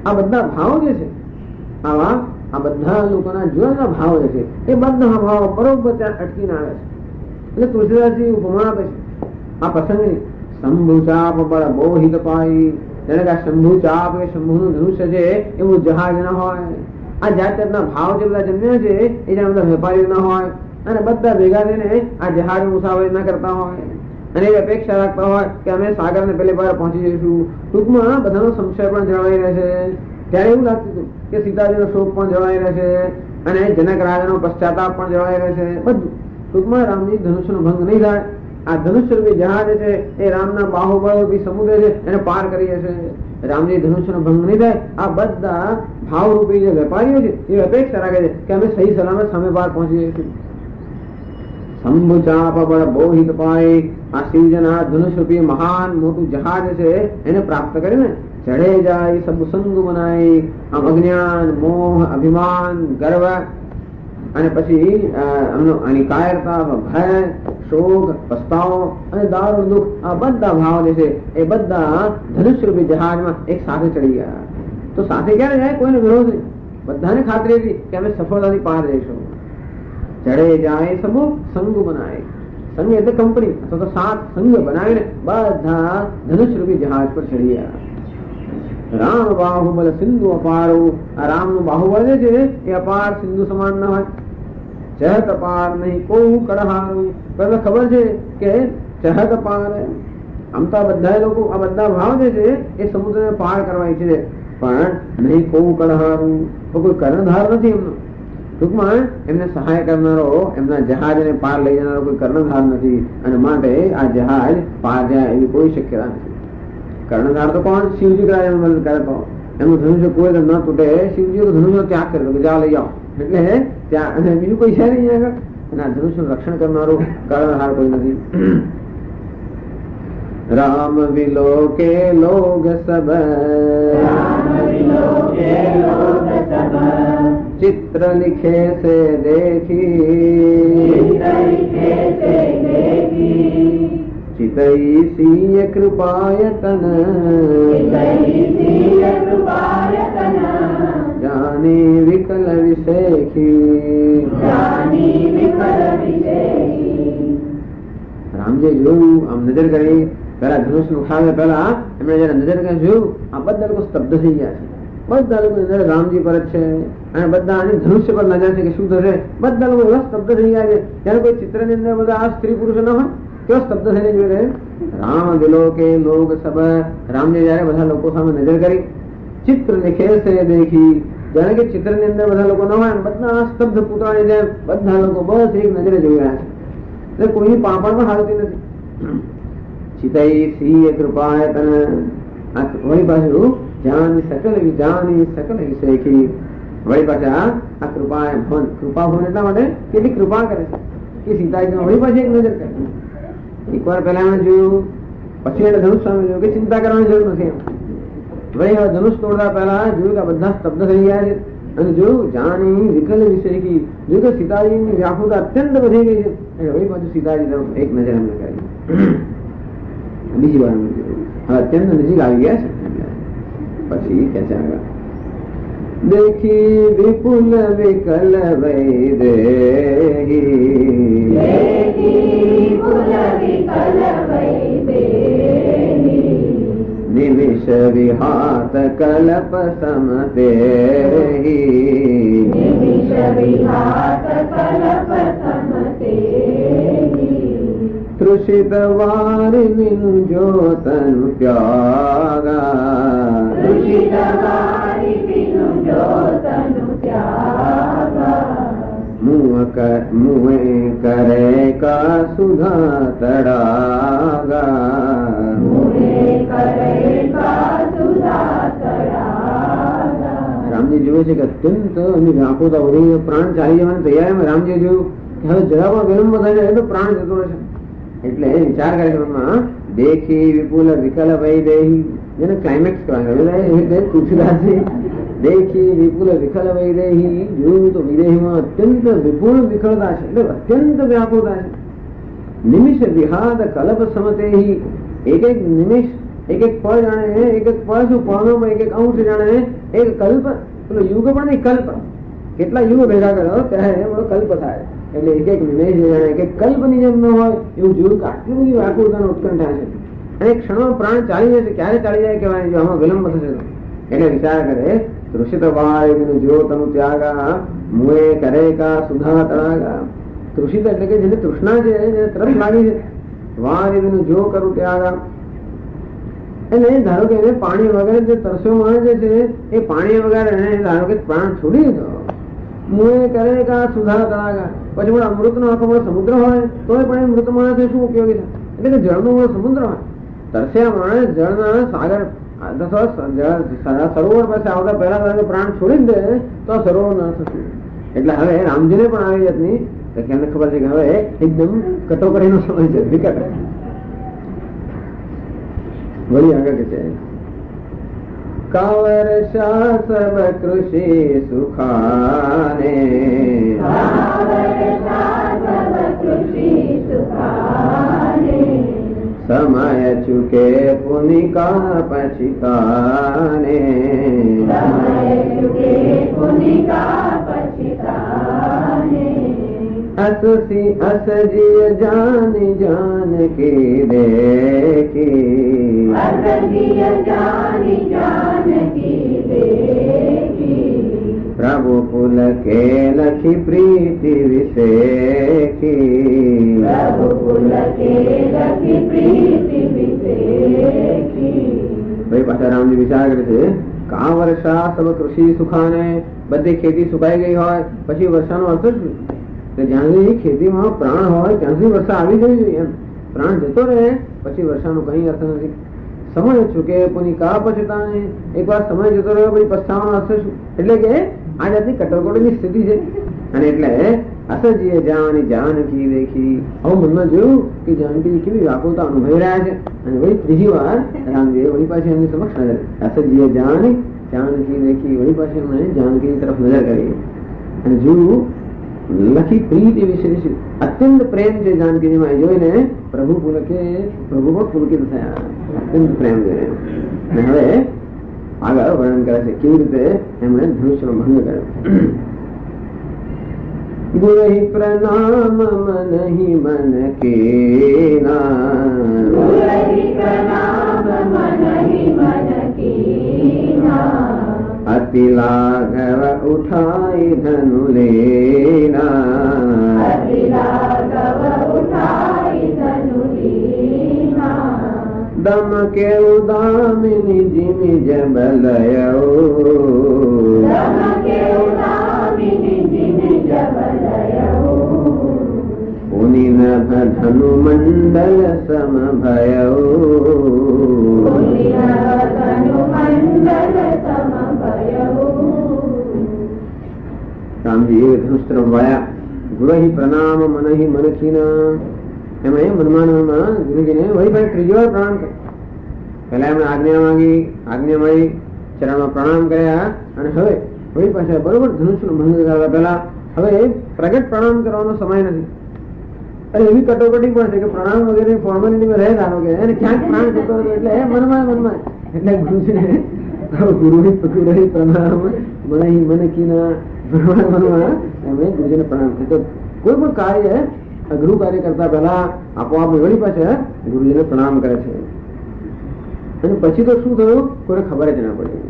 આ બધા ભાવ જે છે આવા આ બધા લોકોના જીવનના ભાવ જે છે એ બધા ભાવ બરોબર ત્યાં અટકીને આવે છે. એટલે તુલસીદાસજી ઉપમા આપે છે આ પ્રસંગની. શંભુ ચાપ બળ બહુ હિત પાઈ. જેને કે શંભુ ચાપ કે શંભુનું ધનુષ્ય છે એવું જહાજ ના હોય. આ જાત જાતના ભાવ જે બધા જન્મ્યા છે એ જ્યાં બધા વેપારી ના હોય અને બધા ભેગા થઈને આ જહાજ મુસાફરી ના કરતા હોય અને એવી અપેક્ષા રાખતા હોય કે અમે સાગરને પેલી વાર પહોંચી જઈશું. ટૂંકમાં બધાનો સંશય પણ જળવાઈ રહેશે. ત્યારે એવું લાગતું હતું કે સીતાજીનો શોક પણ જળવાઈ રહેશે અને જનક રાજાનો પશ્ચાતાપ પણ જળવાઈ રહેશે. બધું ટૂંકમાં રામજી ધનુષ્યનો ભંગ નહીં થાય આ ધનુષ્યરૂપી જહાજ છે એ રામના બાહુબળ સમુદ્ર છે એને પાર કરી જશે. રામજી ધનુષ્યનો ભંગ નહીં થાય. આ બધા ભાવરૂપી જે વેપારીઓ છે એ અપેક્ષા રાખે છે કે અમે સહી સલામત સામે પાર પહોંચી જઈશું. શંભુ ચાપ બળ બોહિત પાય આ શિવજના ધનુષ્યરૂપી મહાન મોટું જહાજ છે એને પ્રાપ્ત કરીને ચઢે જાય સબ સંગ બનાય. આમ અજ્ઞાન, મોહ, અભિમાન, ગર્વ અને પછી આની કાયરતા, ભય, શોક, પસ્તાવો અને દારૂ દુઃખ આ બધા ભાવ જે છે એ બધા ધનુષ્યરૂપી જહાજમાં એક સાથે ચડી ગયા. તો સાથે ક્યારે જાય? કોઈને વિરોધ નહીં. બધાને ખાતરી હતી કે અમે સફળતાથી પાર જઈશું. ચડે જાય સબુ સંગ બનાય. સંગ એટલે કંપની અથવા તો સાત સંગ બનાવીને બધા ધનુષ્યરૂપી જહાજ પર ચડી ગયા. રામ બાહુબલ સિંધુ અપારો. આ રામનું બાહુબળ જે છે એ અપાર સિંધુ સમાન ન હોય. ચહત પાર નહીં કોઈ કડહારું. પેલા ખબર છે કે ચહત પાર આમ તો આ બધા લોકો આ બધા ભાવ જે છે એ સમુદ્રને પાર કરવા ઈચ્છે છે પણ નહીં કોઈ કડહારું. કોઈ કર્ણધાર નથી એમનો. ટૂંકમાં એમને સહાય કરનારો, એમના જહાજને પાર લઈ જનારો કોઈ કર્ણધાર નથી અને માટે આ જહાજ પાર જાય એવી કોઈ શક્યતા નથી. કર્ણધાર તો કોણ? શિવજી કરાય મદદ કરે તો એનું ધનુષ્ય કોઈ ન તૂટે. શિવજી ધનુષ્ય ત્યાગ કરે તો જા લઈ આવો એટલે ત્યાં અને બીજું કોઈ છે નહીં આગળ. અને આ ધનુષ્યનું રક્ષણ કરનારું કર્ણધાર કોઈ નથી. રામ વિલો કે લોગ સબ चित्र लिखे से देखी चितई सीय कृपायतन जाने विकल विषेखी. રામજી જોયું, આમ નજર કરી, પેલા ધનુષ ઉઠાવે પેલા એમણે જયારે નજર કરી જોયું આ બધા લોકો સ્તબ્ધ થઈ ગયા છે. બધા લોકો નજર રામજી પર જ છે અને બધા ધનુષ્ય પર નજર છે કે શું થશે. બધા લોકો એવા સ્તબ્ધ થઈ ગયા છે જયારે કોઈ ચિત્રની અંદર બધા આ સ્ત્રી પુરુષો ન હોય કેવો સ્તબ્ધ થઈને જોઈ રહે. રામ દિલો કે લોગ સબ. રામજી જયારે બધા લોકો સામે નજર કરી ચિત્ર લિખે સે દેખી. જાણે કે ચિત્રની અંદર બધા લોકો ન હોય બધા સ્તબ્ધ પૂતળાની જેમ બધા લોકો બસ એક નજરે જોઈ રહ્યા છે. એટલે કોઈની પાપણ પણ હાલતી નથી. ચિતઈ સી કૃપાયતન. આ વળી પાછું જાની સકલ વિષેખી. વળી પાછા આ કૃપા ભવન. કૃપા ભવન એટલા માટે કેટલી કૃપા કરે છે કે સીતાજી વળી પાછી એક નજર કરે. એકવાર પહેલા એમણે જોયું, પછી એને ધનુષ સામે જોયું કે ચિંતા કરવાની જરૂર નથી. વળી હવે ધનુષ તોડતા પહેલા જોયું કે બધા સ્તબ્ધ થઈ ગયા છે અને જોયું જાની વિકલ વિષેખી. જોયું કે સીતાજીની વ્યાકુળતા અત્યંત વધી ગઈ છે. વળી પાછું સીતાજી તરફ એક નજર એમને કરી. બીજી વાર હવે અત્યંત નજીક આવી ગયા છે. પછી કે છે देखी विपुल विकल वैदेही निमिष विहात कल्प समतेहि तृषित वारिणि जो तनु त्यागा मुँह करे का सुधा तड़ागा રામજી જોયું છે કે અત્યંત વ્યાકુળતા વધી પ્રાણ ચાલી જવાની તૈયારીમાં રામજી જોયું કે હવે જરા પણ વિલંબ થઈ જાય તો પ્રાણ જતો રહેશે. એટલે વિચાર કાર્યક્રમમાં દેખી વિપુલ વિકલ વૈદેહી જેને ક્લાઇમેક્સ કહેવાય તુલસીદાસજી દેખી વિપુલ વિકલ વૈદેહી જોયું તો વિદેહીમાં અત્યંત વિપુલ વિકળતા છે એટલે અત્યંત વ્યાકુળતા છે. નિમિષ વિહાદ કલ્પ સમતેહી. એક એક નિમિષ એક એક પળ જાણે એક એક પળ શું પળમાં એક એક અંશ જાણે એક કલ્પ. પેલો યુગ પણ નહીં કલ્પ. કેટલા યુગ ભેગા કરો ત્યારે એનો કલ્પ થાય. એટલે એક એક નિમેષ જાણે એક એક કલ્પની જેમ ન હોય એવું જોયું કે આટલી બધી વ્યાકુળતાનો ઉત્કંઠા છે અને ક્ષણમાં પ્રાણ ચાલી જશે. ક્યારે ચાલી જાય કહેવાય જો આમાં વિલંબ થશે તો. એટલે વિચાર કરે તૃષિત વાય જો તનુ ત્યાગા મુએ કરે કા સુધા તળાગા. તૃષિત એટલે કે જેને તૃષ્ણા છે જેને તરસ લાગી છે. વાય જો કરું ત્યાગા એટલે ધારો કે એને પાણી વગર જે તરસ્યો માણે છે એ પાણી વગર એને ધારો કે પ્રાણ છોડી દીધો મુએ કરે કા સુધા તળાગા. પછી પણ અમૃતનો આખો મોટો સમુદ્ર હોય તોય પણ એ મૃત માણસે શું ઉપયોગી થાય? એટલે કે જળનો મોટો સમુદ્ર હોય, તરસ્યા માણસ જળના સાગર અથવા સરોવર પાસે આવતા પહેલા પ્રાણ છોડી દે તો આ સરોવર ના થશે. એટલે હવે રામજીને પણ આવી જાતની એમને ખબર છે કે હવે એકદમ કટોકટીનો સમય છે, વિકટ. વળી આગળ કે છે કાવર સબ કૃષિ સુખાને સમય ચુકે પુનિકા પછિતાને अससी असजिय जान जान की देखी प्रभु कुल के लखी प्रीति विषेखी भाई पाછા રામજી વિચાર કરે છે કા વર્ષા સબ કૃષિ સુખાને, બધી ખેતી સુકાઈ ગઈ હોય પછી વર્ષાનો અર્થ શું? જ્યાં સુધી ખેતીમાં પ્રાણ હોય ત્યાં સુધી વર્ષા આવી જવી જોઈએ. એમ પ્રાણ જતો રહે પછી વર્ષાનો કઈ અર્થ નથી. સમય ચૂકે પુની કા પછતાને, એક વાર સમય જતો રહ્યો પછી પછતાવાનો અર્થ શું? એટલે કે આ જાતની કટોકટીની સ્થિતિ છે. અને એટલે અસજીએ જાની જાનકી દેખી, આવું મનમાં જોયું કે જાનકી કેવી વ્યાકુળતા અનુભવી રહ્યા છે. અને વળી ત્રીજી વાર રામજીએ વળી પાછી એમની સમક્ષ નજર, અસજીએ જાની જાનકી દેખી, વળી પાછી એમણે જાનકી તરફ નજર કરી અને જોયું લખી પ્રીતિ વિશે અત્યંત પ્રેમ છે જાનકીજીમાં. જોઈને પ્રભુ પુલકે પ્રભુ પણ પુલકિત થયા, અત્યંત પ્રેમ જોઈને. અને હવે આગળ વર્ણન કરે છે કેવી રીતે એમણે ધનુષ્યનો ભંગ કર્યો. ગુરહિ પ્રણામ મનહિ મન કેના અતિ લાઘવ ઉઠાઈ ધનુ લેના દમ કે ઉદામિની જીમી જબલયો પુનિ નભ ધનુ મંડલ સમભયો રામજી ધનુષ તરફ વાયા. ગુરહિ પ્રણામ મનહિ મનખીના, એમણે મનમાં ગુરુજીને વળી ભાઈ ત્રીજી વાર પ્રણામ કર્યા. પહેલા એમણે આજ્ઞા માંગી, આજ્ઞા મળી, ચરણમાં પ્રણામ કર્યા અને હવે વળી પાછા બરોબર ધનુષનો ભંગ કરવા પહેલા હવે પ્રગટ પ્રણામ કરવાનો સમય નથી. અને એવી કટોકટી પણ છે કે પ્રણામ વગેરે ફોર્માલિટી રહે ધારો કે એને ક્યાંક પ્રાણ જતો હતો એટલે મનમાં એટલે ગુરુજીને ગુરુ પ્રણામ મનહિ મનખીના એમણે ગુરુજીને પ્રણામ કર્યો. કોઈ પણ કાર્ય અઘરું કાર્ય કરતા પહેલા આપોઆપ વળી પાછા ગુરુજીને પ્રણામ કરે છે. અને પછી તો શું થયું કોઈને ખબર જ ના પડી.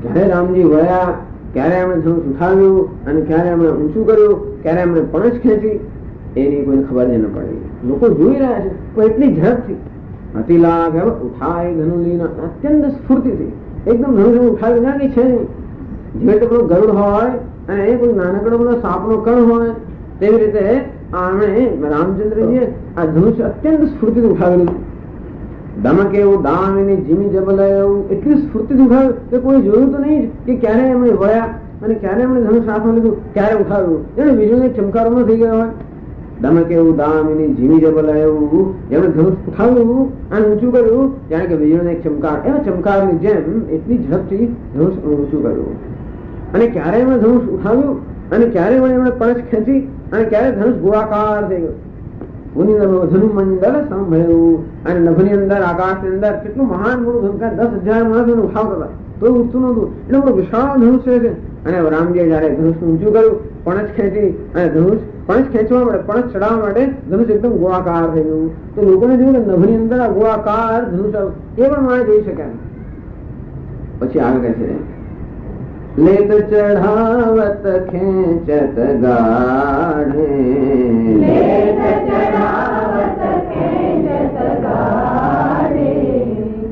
ક્યારે રામજી વળ્યા, ક્યારે એમણે ધનુષ ઉઠાવ્યું અને ક્યારે એમણે ઊંચું કર્યું, ક્યારે એમણે પણછ ખેંચી, એની કોઈને ખબર જ ન પડી. લોકો જોઈ રહ્યા છે પણ એટલી ઝડપથી અતિ લાઘ ઉઠાય ધનુલીના, અત્યંત સ્ફૂર્તિથી એકદમ ધનુષ ઉઠાવી ના કઈ છે નહીં. જે રીતે પેલું ગરુડ હોય અને એ કોઈ નાનકડો બધો સાપનો કણ હોય તેવી રીતે રામચંદ્રજીએ આ ધનુષ અત્યંત સ્ફૂર્તિથી ઉઠાવેલું. દમકે એવું દામિની જીમી જબલયું, એટલી સ્ફૂર્તિથી ઉઠાવ્યું કે કોઈ જોયું તો નહીં કે ક્યારે એમણે વળ્યા અને ક્યારે એમણે ધનુષ હાથમાં લીધું, ક્યારે ઉઠાવ્યું. એને વીજળી ચમકારો ન થઈ ગયો હોય. દમકે એવું દામિની જીમી જબલયું, એમણે ધનુષ ઉઠાવ્યું અને ઊંચું કર્યું જાણે કે વીજળીનો એક ચમકાર, એવા ચમકારની જેમ એટલી ઝડપથી ધનુષ ઊંચું કર્યું. અને ક્યારે એમણે ધનુષ ઉઠાવ્યું અને ક્યારે એમણે પણછ ખેંચી અને ક્યારે ધનુષ ગોળાકાર થઈ ગયું. ધનુ મંડળ સંભળ્યું અને નભની અંદર આકાશની અંદર કેટલું મહાન મોટું ધનુષ, 10,000 માણસો ઉઠાવતા હતા તો ઉઠતું નતું. એટલે મોટું વિશાળ ધનુષ છે. અને રામજીએ જયારે ધનુષ ઊંચું કર્યું, પણછ ખેંચી અને ધનુષ પણછ ખેંચવા માટે, પણછ ચડાવવા માટે ધનુષ એકદમ ગોળાકાર થઈ ગયું. તો લોકોને જોયું કે નભની અંદર આ ગોળાકાર ધનુષ એ પણ માણે જોઈ શક્યા. પછી આગળ કહે છે લેત ચઢાવત ખેંચત ગાઢે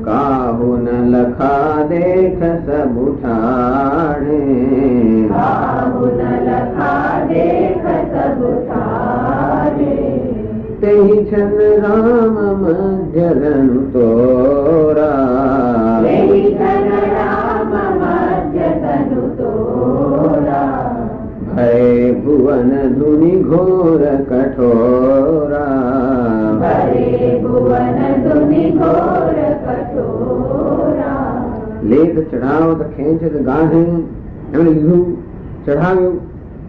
કાહુ ન લખા દેખ સબ ઉઠાડે यही छन राम मध्य धनु तोरा, यही छन राम मध्य धनु तोरा, भय भुवन धुनि घोर कठोरा, भय भुवन धुनि घोर कठोरा. લેખ ચઢાવત ખેંચત ગાઢે, એમણે લીધું, ચઢાવ્યું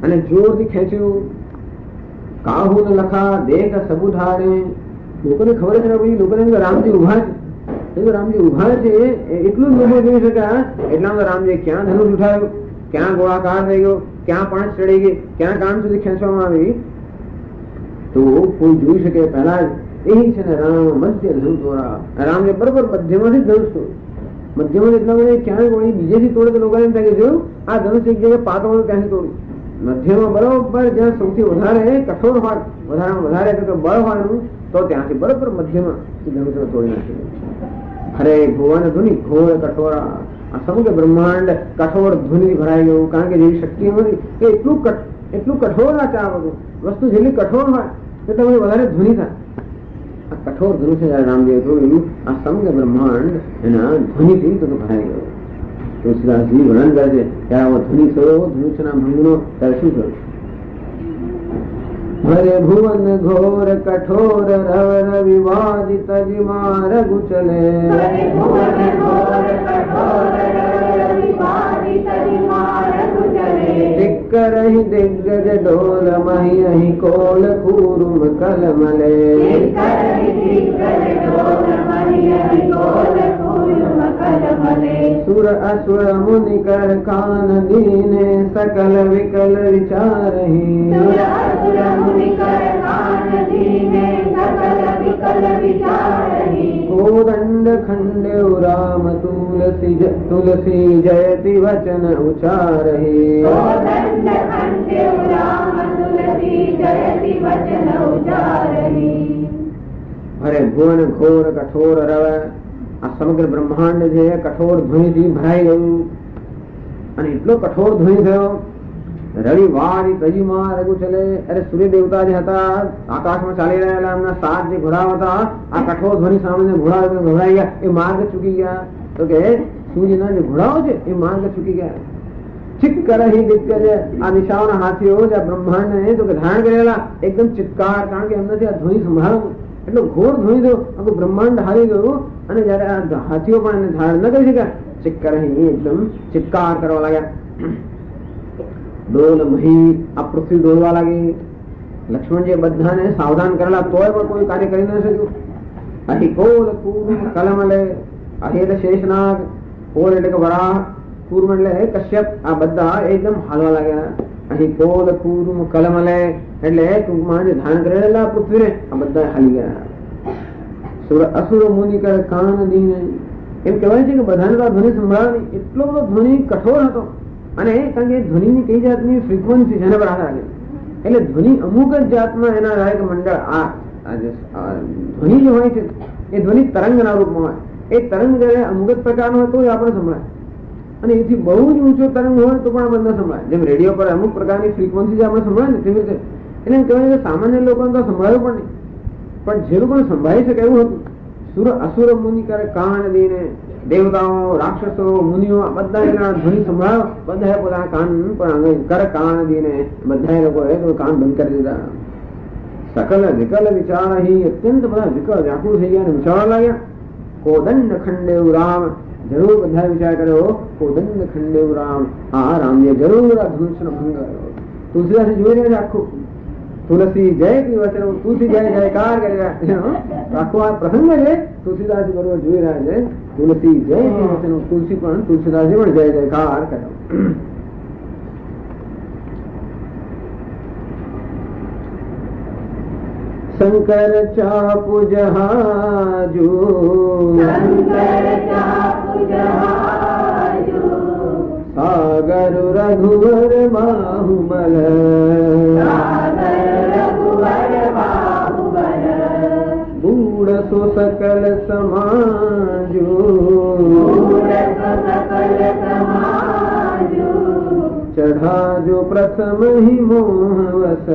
અને જોરથી ખેંચ્યું. કાહુ ન લખા દેખ સબુધારે. લોકોને ખબર છે ભાઈ, લોકોને રામજી ઉભા છે, રામજી ઉભા છે એટલું જ લોકો જોઈ શક્યા. એટલામાં રામજી ક્યાં ધનુષ ઉઠાવ્યું, ક્યાં ગોળાકાર થઈ ગયો, ક્યાં પાંચ ચડી ગઈ, ક્યાં કાન સુધી ખેંચવામાં આવી, તો કોઈ જોઈ શકે પહેલા જ એ છે ને રામ મધ્ય ધનુષ તોરા. રામને બરોબર મધ્યમાંથી જ ધનુષ તોડ્યું. મધ્યમાં એટલા બધા ક્યાંય કોઈ બીજેથી તોડે તો લોકો એમ થાય કે જોયું આ ધનુષ એક જગ્યાએ પાતળું ત્યાંથી તોડ્યું. મધ્યમાં બરોબર જ્યાં સૌથી વધારે કઠોર હોય, વધારેમાં વધારે બળ હોય તો ત્યાંથી બરોબર મધ્યમાં ધનુષને તોડી નાખ્યું. હરે ભુવન ધુનિ ઘોર કઠોરા. આ સમગ્ર બ્રહ્માંડ કઠોર ધુનિથી ભરાઈ ગયું. કારણ કે જેવી શક્તિ નથી એ એટલું કઠોર આ ચા બધું વસ્તુ જેટલી કઠોર હોય તો તમને વધારે ધુનિ થાય. આ કઠોર ધનુષ જયારે રામદેવે તોડ્યું, આ સમગ્ર બ્રહ્માંડ એના ધ્વનિથી તો ભરાઈ ગયો. તુલસીદાસજી વર્ણન કરે છે ત્યારે આવો ધ્વનિ થયો ધનુષના ભંગનો, ત્યારે શું થયું? હરે ભુવન ઘોર કઠોર રવર વિવાદિત જીમાર ગુચલે, દિક્કરહી દિગ્ગજ ડોલ મહી અહી કોલ કુરુમ કલમલે, સુર અસુર મુનિ કર કાન દીને સકલ વિકલ વિચારહી, કોદંડ ખંડે રામ તુલસી જયતિ વચન ઉચારહી, અરે ભુવન ઘોર કઠોર રવ. આ સમગ્ર બ્રહ્માંડ છે કઠોર ધ્વનિથી ભરાઈ ગયું અને એટલો કઠોર ધ્વનિ થયો. રવિ વારી તજીમાં રઘુ ચલે. અરે સૂર્ય દેવતા જે હતા આકાશમાં ચાલી રહેલા એમના 7 જે ઘોડા હતા, આ કઠોર ધ્વનિ સામે ઘોડા ગભરાઈ ગયા, એ માર્ગ ચૂકી ગયા. તો કે સૂર્યના જે ઘોડાઓ છે એ માર્ગ ચૂકી ગયા. ચિત્કર દિગ્ગજ આ દિશાઓના હાથીઓ જે બ્રહ્માંડ ને તો કે ધારણ કરેલા એકદમ ચિત્કાર, કારણ કે એમનાથી આ ધ્વનિ સંભાળવું એટલો ઘોર ધ્વનિ થયો, આખું બ્રહ્માંડ હારી ગયું. અને જયારે આ હાથીઓ પણ એને ધારણ ન કરી શક્યા, ચિત્કર એકદમ ચિત્કાર કરવા લાગ્યા. ડોલ મહી આ પૃથ્વી ડોલવા લાગી. લક્ષ્મણજી બધાને સાવધાન કરેલા તોય પણ કોઈ કાર્ય કરી ન શક્યું. અહીં કોલ કૂર્મ કલમલે. અહીં એટલે શેષનાગ, કોલ એટલે કે વરાહ, કૂર્મ એટલે કશ્યપ. આ બધા એકદમ હાલવા લાગ્યા. અહીં કોલ કૂર્મ કલમલે એટલે ટૂંકમાં જે ધારણ કરેલા પૃથ્વીને આ બધા હાલી ગયા. અસુર મુનિ કર કાન દીને. એમ કહેવાય છે કે બધાને તો ધ્વનિ સંભળાવવાની એટલો બધો ધ્વનિ કઠોર હતો. અને કારણ કે ધ્વનિની કઈ જાતની ફ્રીક્વન્સી જેના પર આધાર રાખે, એટલે ધ્વનિ અમુક જ જાતમાં એના રાયક મંડળ આ ધ્વનિ જે હોય છે એ ધ્વનિ તરંગના રૂપમાં હોય. એ તરંગ જયારે અમુક જ પ્રકારનો હોય તો આપણે સંભળાય, અને એથી બહુ જ ઊંચો તરંગ હોય તો પણ આપણે ન સંભળાય. જેમ રેડિયો પર અમુક પ્રકારની ફ્રીક્વન્સી જે આપણે સંભળાય ને તેવી રીતે. એટલે એમ કહેવાય કે સામાન્ય લોકોને તો સંભળાયું પણ નહીં, પણ જે લોકોને સંભળાઈ શકે એવું હતું. અસુર મુનિ કરે કાન દઈને. દેવતાઓ, રાક્ષસો, મુનિઓ બધા ધ્વનિ સંભળાયો, બધા પોતાના કાન પણ કર કાન દઈને બધા લોકોએ કાન બંધ કરી દીધા. સકલ વિકલ વિચાર અત્યંત બધા વિકલ વ્યાકુળ થઈ ગયા અને વિચારવા લાગ્યા. કોદંડ ખંડેવ રામ. જરૂર બધા વિચાર કર્યો, કોદંડ ખંડેવ રામ. હા, રામજીએ જરૂર આ ધનુષનો ભંગ કર્યો. તુલસીદાસ જોઈ રહ્યા છે આખું. તુલસી જય વચન, તુલસી જય જયકાર કરી રહ્યા. આખો આ પ્રસંગ છે તુલસીદાસ બરોબર જોઈ રહ્યા છે. તુલસી જય વચન, તુલસી પણ તુલસીદાસજી પણ જય જયકાર કર્યો. શંકર ચાપુ જહાજુ, સાગર રઘુવર બાહુબલ, બૂઢ સો સકલ સમાજુ, चढ़ा जो प्रथम ही मोहवस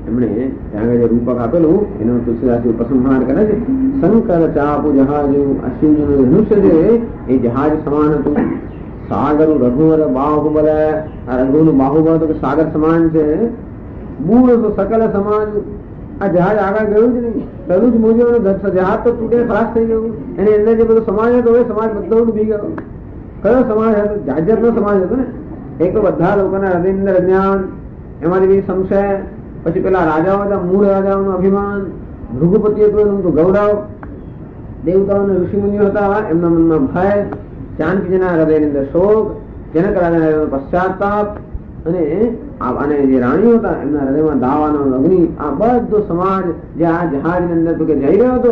એમણે ત્યાં જે રૂપક આપેલું એનો તુલસીદાસજી ઉપસંહાર કરે છે. શંકર ચાપુ જહાજુ અશ્વિનનું ધનુષ્ય છે એ જહાજ સમાન હતું. સાગર રઘુવર બાહુબલ, આ રઘુનું બાહુબલ તો સાગર સમાન છે. બૂળ તો સકલ સમાન. આ જહાજ આગળ ગયું જ નહીં, પેલું જ મોજું જહાજ તો તૂટે ખલાસ થઈ ગયું. એની અંદર જે બધો સમાજ હતો એ સમાજ બધો ડૂબી ગયો. કયો સમાજ હતો? જાજરનો સમાજ હતો ને. એક તો બધા લોકોના હૃદય અંદર અજ્ઞાન, એમાંથી બી સંશય, પછી પેલા રાજાઓ હતા, મૂળ રાજાઓનું અભિમાન, ભૃગુપતિ હતું એનું તો ગૌરવ, દેવતાઓના ઋષિમુનિઓ હતા એમના મનમાં ભય, ચાણક્યના હૃદયની અંદર શોક, જનક રાજાના હૃદયમાં પશ્ચાતાપ, અને જે રાણીઓ હતા એમના હૃદયમાં દાવાનો અગ્નિ. આ બધો સમાજ જે આ જહાજની અંદર તો કે જઈ રહ્યો હતો,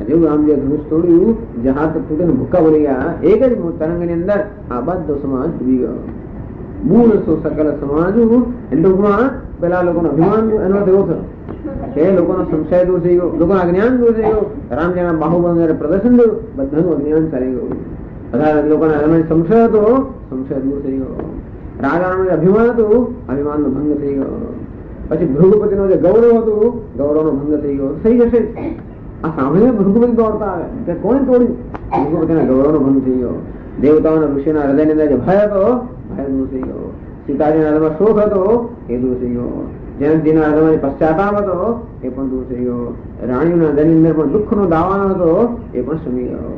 જેવું રામજીએ ધનુષ તોડ્યું, જહાજ તો તૂટીને ભૂક્કા બની ગયા. એક જ તરંગની અંદર આ બધો સમાજ ડૂબી ગયો. મૂળ સકલ સમાજ એટલે ટૂંકમાં પેલા લોકોનો અભિમાન એનો એવો થયો કે લોકોનો સંશય દૂર થઈ ગયો, લોકોનો અજ્ઞાન દૂર થઈ ગયો. રામજીના બાહુબળ પ્રદર્શન થયું, બધાનું અજ્ઞાન ચાલી ગયું. બધા લોકોના સંશય હતો, સંશય દૂર થઈ ગયો. રાજાનું જે અભિમાન હતું, અભિમાનનો ભંગ થઈ ગયો. પછી ભૃગુપતિનો જે ગૌરવ હતું, ગૌરવનો ભંગ થઈ ગયો. થઈ જશે આ સાંભળીને ભૃગુપતિ દોડતા આવે કે કોણ તોડ્યું? ભૃગુપતિના ગૌરવનો ભંગ થઈ ગયો. દેવતાઓના ઋષિના હૃદયની અંદર જે ભય હતો, ભય દૂર થઈ ગયો. સીતાજીના હૃદયમાં શોક હતો, એ દૂર થઈ ગયો. જનકજીના હૃદયમાં પશ્ચાતાપ હતો, એ પણ દૂર થઈ ગયો. રાણીઓના હૃદયની અંદર પણ દુઃખનો દાવાનો હતો, એ પણ શમી ગયો.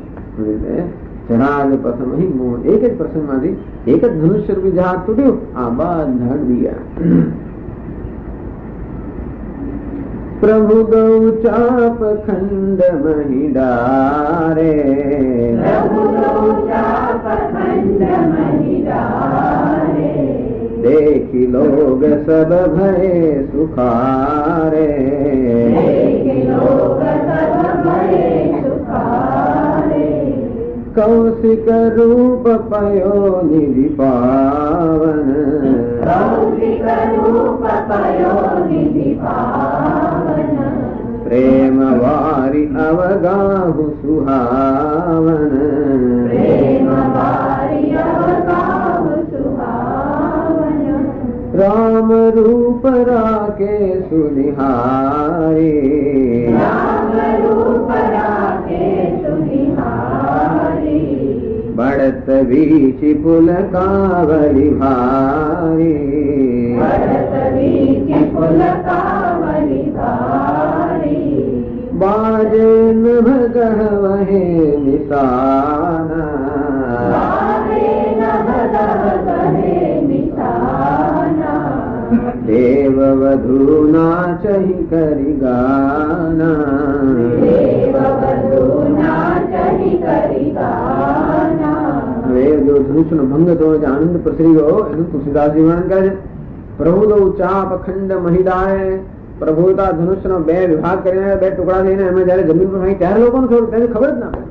જહાજ પ્રથમ અહીં મોહ, એક જ પ્રસંગમાંથી એક જ ધનુષ્ય રૂપી જહાજ તૂટ્યું. આ બધા ડૂબી ગયા. પ્રભુ ગૌ ચાપ ખંડ મહી ડારે, देखी लोग सब भय सुखारे, कौशिक रूप पयो निधि पावन, प्रेम वारी अवगाहु सुहावन, राम रूप राके सुनिहारी, बढ़त बीच पुल कावली भारी, बाजे नभ गहवहे निशाना, देव वधू नाचहि करि गाना, હવે જો ધનુષનો ભંગ થયો, આનંદ પ્રસરી ગયો, એનું તુલસીદાસજી વર્ણન કરે છે. પ્રભુ તો ચાપ અખંડ મહિડાએ, પ્રભુતા ધનુષનો બે વિભાગ કરીને બે ટુકડા થઈને એમાં જયારે જમીન પર ભાઈ ત્યારે લોકોને થોડું તેને ખબર જ ના પડે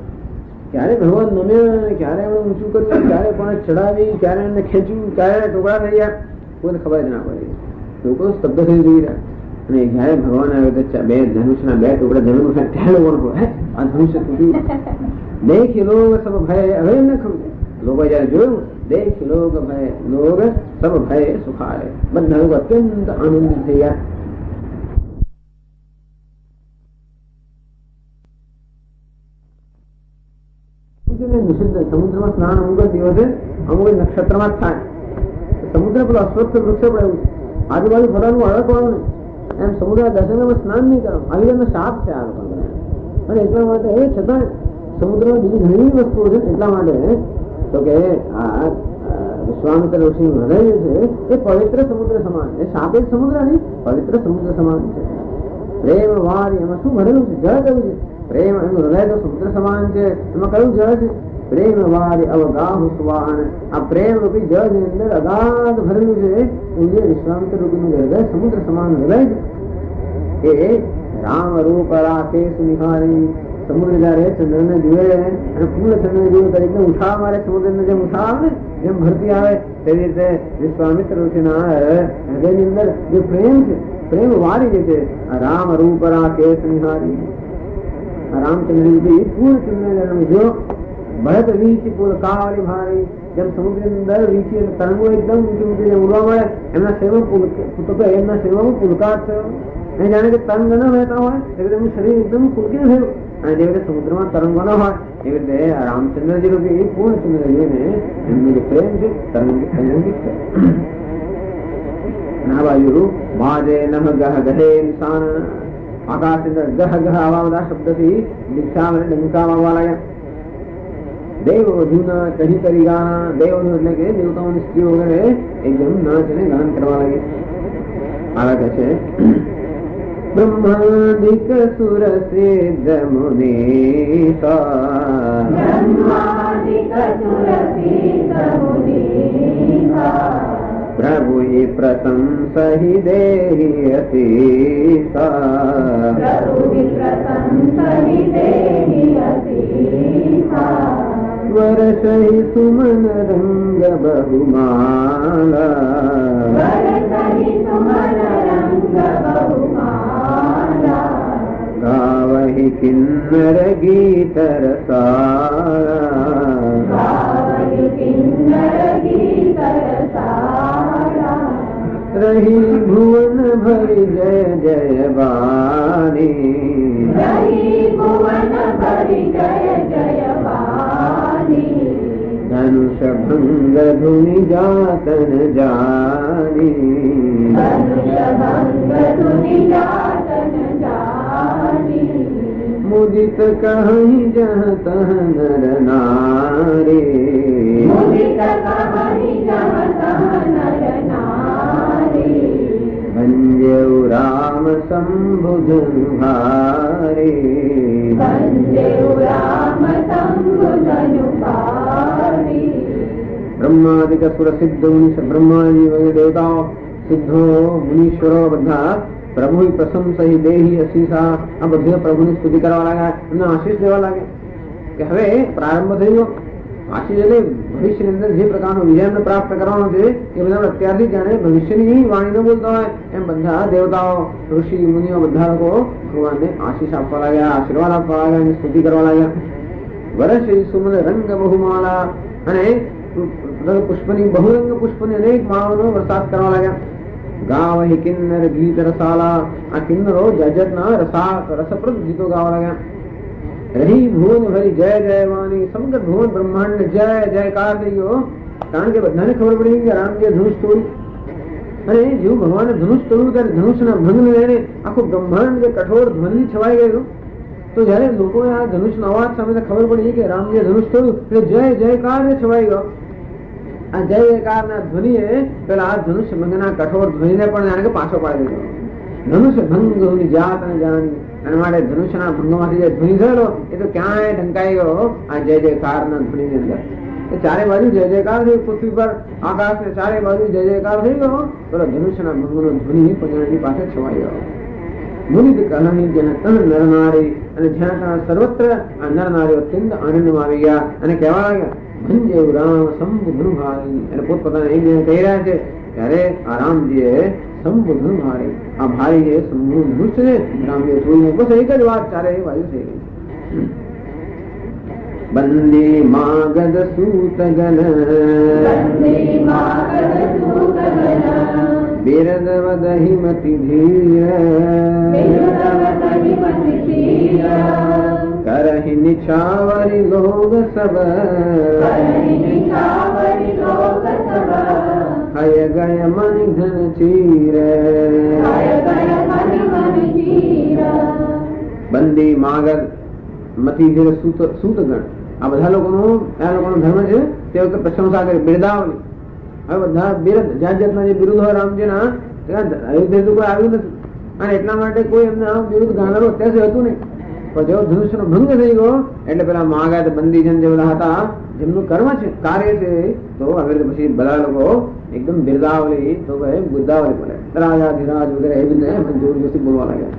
ક્યારે ભગવાન નમ્યા, ક્યારે એમણે ઊંચું કર્યું, ક્યારે પણ ચડાવી, ક્યારે એમને ખેંચ્યું, ક્યારે ટુકડા થઈ ગયા, કોઈને ખબર જ ના પડે. લોકો સ્તબ્ધ થઈ જોઈ રહ્યા. અને જયારે ભગવાન આવે તો બે ધનુષના બે ટુકડા જમીન ઉઠાય ત્યારે લોકો આ ધનુષ્ય તૂટ્યું. દેખી લોગ સબ ભય, હવે એમને ખબર લોકો જયારે જોયું, દેખી લોગ ભય, લોગ સબ ભય સુખારે, બધા લોકો અત્યંત આનંદિત થઈ ગયા. નિષિદ્ધ સમુદ્રમાં સ્નાન અમુક દિવસે અમુક નક્ષત્રમાં જ થાય. સમુદ્ર પેલો અસ્વસ્થ વૃક્ષ પડે એવું આજુબાજુ ફરવાનું અડકવાનું એમ સમુદ્ર દર્શનમાં સ્નાન નહીં કરવાનું. આવી એમનો શાપ છે આ લોકો. અને એટલા માટે એ છતાં સમુદ્રમાં બીજી ઘણી વસ્તુઓ છે. એટલા માટે તો કે આ વિશ્વામિત્ર ઋષિનું હૃદય જે છે એ પવિત્ર સમુદ્ર સમાન, એ સાપેક્ષ સમુદ્ર નહીં, પવિત્ર સમુદ્ર સમાન છે. પ્રેમ વારી એમાં શું ભરેલું છે? જળ કયું છે? પ્રેમ એનું હૃદય તો સમુદ્ર સમાન છે. એમાં કયું જળ છે? પ્રેમ વારી અવગાહુ સુવાહન. આ પ્રેમ રૂપી જળ ની અંદર અગાધ ભરેલું છે. એ વિશ્વામિત્ર રૂપીનું હૃદય સમુદ્ર સમાન હૃદય છે. એ રામ રૂપ રાકેશ નિહારી. સમુદ્ર જયારે ચંદ્રને જુએ અને પૂર્ણ ચંદ્રને જુએ ત્યારે એકદમ ઉઠાવ મારે, સમુદ્રને જેમ ઉઠાવ આવે જેમ ભરતી આવે તેવી રીતે વિશ્વામિત્ર ઋષિના હૃદયની અંદર જે પ્રેમ છે, પ્રેમ વારી જે છે રામ રૂપ રાકેશ નિહારી. रामचंद्र जी पूर्ण चंद्र जो भरत वीच पुलकावली भारी जब समुद्र अंदर वीची तरंगो एकदम ऊंची ऊंची उड़वा મળે એમના સેવા તો એમના સેવામાં પુલકાર થયો એ જાણે કે તરંગ ન વહેતા હોય એવી રીતે શરીર એકદમ પુલકિત થયું અને જેવી રીતે સમુદ્રમાં તરંગો ન હોય એવી રીતે રામચંદ્રજી રૂપી પૂર્ણ ચંદ્રજીને એમનું જે પ્રેમ છે તરંગિત છે. આ બાજુ બાજે નહ ગહ ગહે નિશાન આકાશ અંદર ગહ ગહ આવા બધા શબ્દથી દીક્ષા અને ડંકા વાગવા લાગ્યા. દેવ વધુના ચઢી કરી ગાના દેવ એટલે કે દેવતાઓની સ્ત્રીઓ વગેરે એકદમ નાચ અને ગાન કરવા લાગે. આવા કહે છે બ્રહ્માદિક સુર સિદ્ધ મુનીષા પ્રભુ પ્રશંસહિ દેહિ અતિશા वर्षहि सुमन रंग बहुमाला गावहि किन्नर गीत रसाला रही भुवन भरि जय जय वाणी धनुष भंग धुनि जातन जानी मुदित कहीं जह तह नर नारी भंजऊ राम संबुधन भारी ब्रह्मादि का सुर सिद्ध ब्रह्मा जी वगैरह देवताओं सिद्धो मुनीश्वरो બધા પ્રભુ પ્રશંસા દેહી અશીષા આ બધું પ્રભુની સ્તુતિ કરવા લાગ્યા, એમને આશીષ દેવા લાગ્યા કે હવે પ્રારંભ થઈ ગયો. આશીષ એટલે ભવિષ્યની અંદર જે પ્રકારનો વિજય પ્રાપ્ત કરવાનો છે એ બધા અત્યારથી જાણે ભવિષ્યની વાણીને બોલતા હોય એમ બધા દેવતાઓ ઋષિ મુનિઓ બધા લોકો ભગવાનને આશીષ આપવા લાગ્યા, આશીર્વાદ આપવા લાગ્યા, એની સ્તુતિ કરવા લાગ્યા. વર્ષ સુમન રંગ બહુમાળા અને પુષ્પની બહુરંગ પુષ્પની અનેક માળાઓનો વરસાદ કરવા લાગ્યા. ગાવહિ કિન્નર ગીત રસાલા આ કિન્નરો જગતના રસપ્રદ ગીતો ગાવા લાગ્યા. રહી ભુવન ભરી જય જયવાની સમગ્ર ભુવન બ્રહ્માંડ ને જય જયકાર થઈ ગયો. કારણ કે બધાને ખબર પડી કે રામજીએ ધનુષ તોડ્યું અને જેવું ભગવાને ધનુષ તોડ્યું ત્યારે ધનુષના ભંગને લઈને આખું બ્રહ્માંડ જે કઠોર ધ્વનિ છવાઈ ગયું. તો જયારે લોકોએ આ ધનુષનો અવાજ સામે ખબર પડી કે રામજીએ ધનુષ તોડ્યું એટલે જય જયકાર છવાઈ ગયો. આ જય જયકારના ધ્વનિએ પેલા આ ધનુષ્ય ભંગના કઠોર ધ્વનિને પણ જાણે કે પાછો પાડી દીધો. ધનુષ્ય ભંગ જાત અને જાણી એના માટે ધનુષ્યના ભંગમાંથી જે ધ્વનિ થયેલો એ તો ક્યાંય ઢંકાઈ ગયો આ જય જયકારના ધ્વનિની અંદર. ચારે બાજુ જય જયકાર થઈ, પૃથ્વી પર આકાશ ને ચારે બાજુ જય જયકાર થઈ ગયો. પેલો ધનુષ્યના ભંગનો ધ્વનિ પણ પાસે છવાઈ ગયો. મુનિત કહાની જ્યાં તન નરનારી અને જ્યાં ત્યાં સર્વત્ર આ નરનારીઓ અત્યંત આનંદમાં આવી ગયા અને કહેવા લાગ્યા ભંજેવ રામ સંબુધન ભારી. અને પોતપોતાના એક જણ કહી રહ્યા છે ત્યારે આ રામજીએ સંબુધન ભારી આ ભારી જે સંબુ ધનુષ છે રામજીએ જોઈને બસ એક જ વાત ચારે બાજુ થઈ ગઈ. બંદી માગદ સૂતગન બિરદ વદહિમતિ ધીર करहि निछावरि लोग सब हय गय मन धन चीर. બંદી માગર મથી ધીર સૂતગણ આ બધા લોકોનો ધર્મ છે તે વખતે પ્રશંસા કરી બિરદાવની. હવે બધા બિરદ જાત જાતના જે બિરુદ હોય રામજીના અયોધ્યા કોઈ આવ્યું નથી અને એટલા માટે કોઈ એમને આ બિરુદ ગાનારો અત્યાર હતું નહીં. પણ જેવો ધનુષ્યનો ભંગ થઈ ગયો એટલે પેલા માગા બંદીજન જે બધા હતા જેમનું કર્મ છે કાર્ય છે તો હવે પછી બધા લોકો એકદમ બિરદાવલી તો બિરદાવલી બોલે રાજાધિરાજ વગેરે એવી રીતે જોર જોરથી બોલવા લાગ્યા.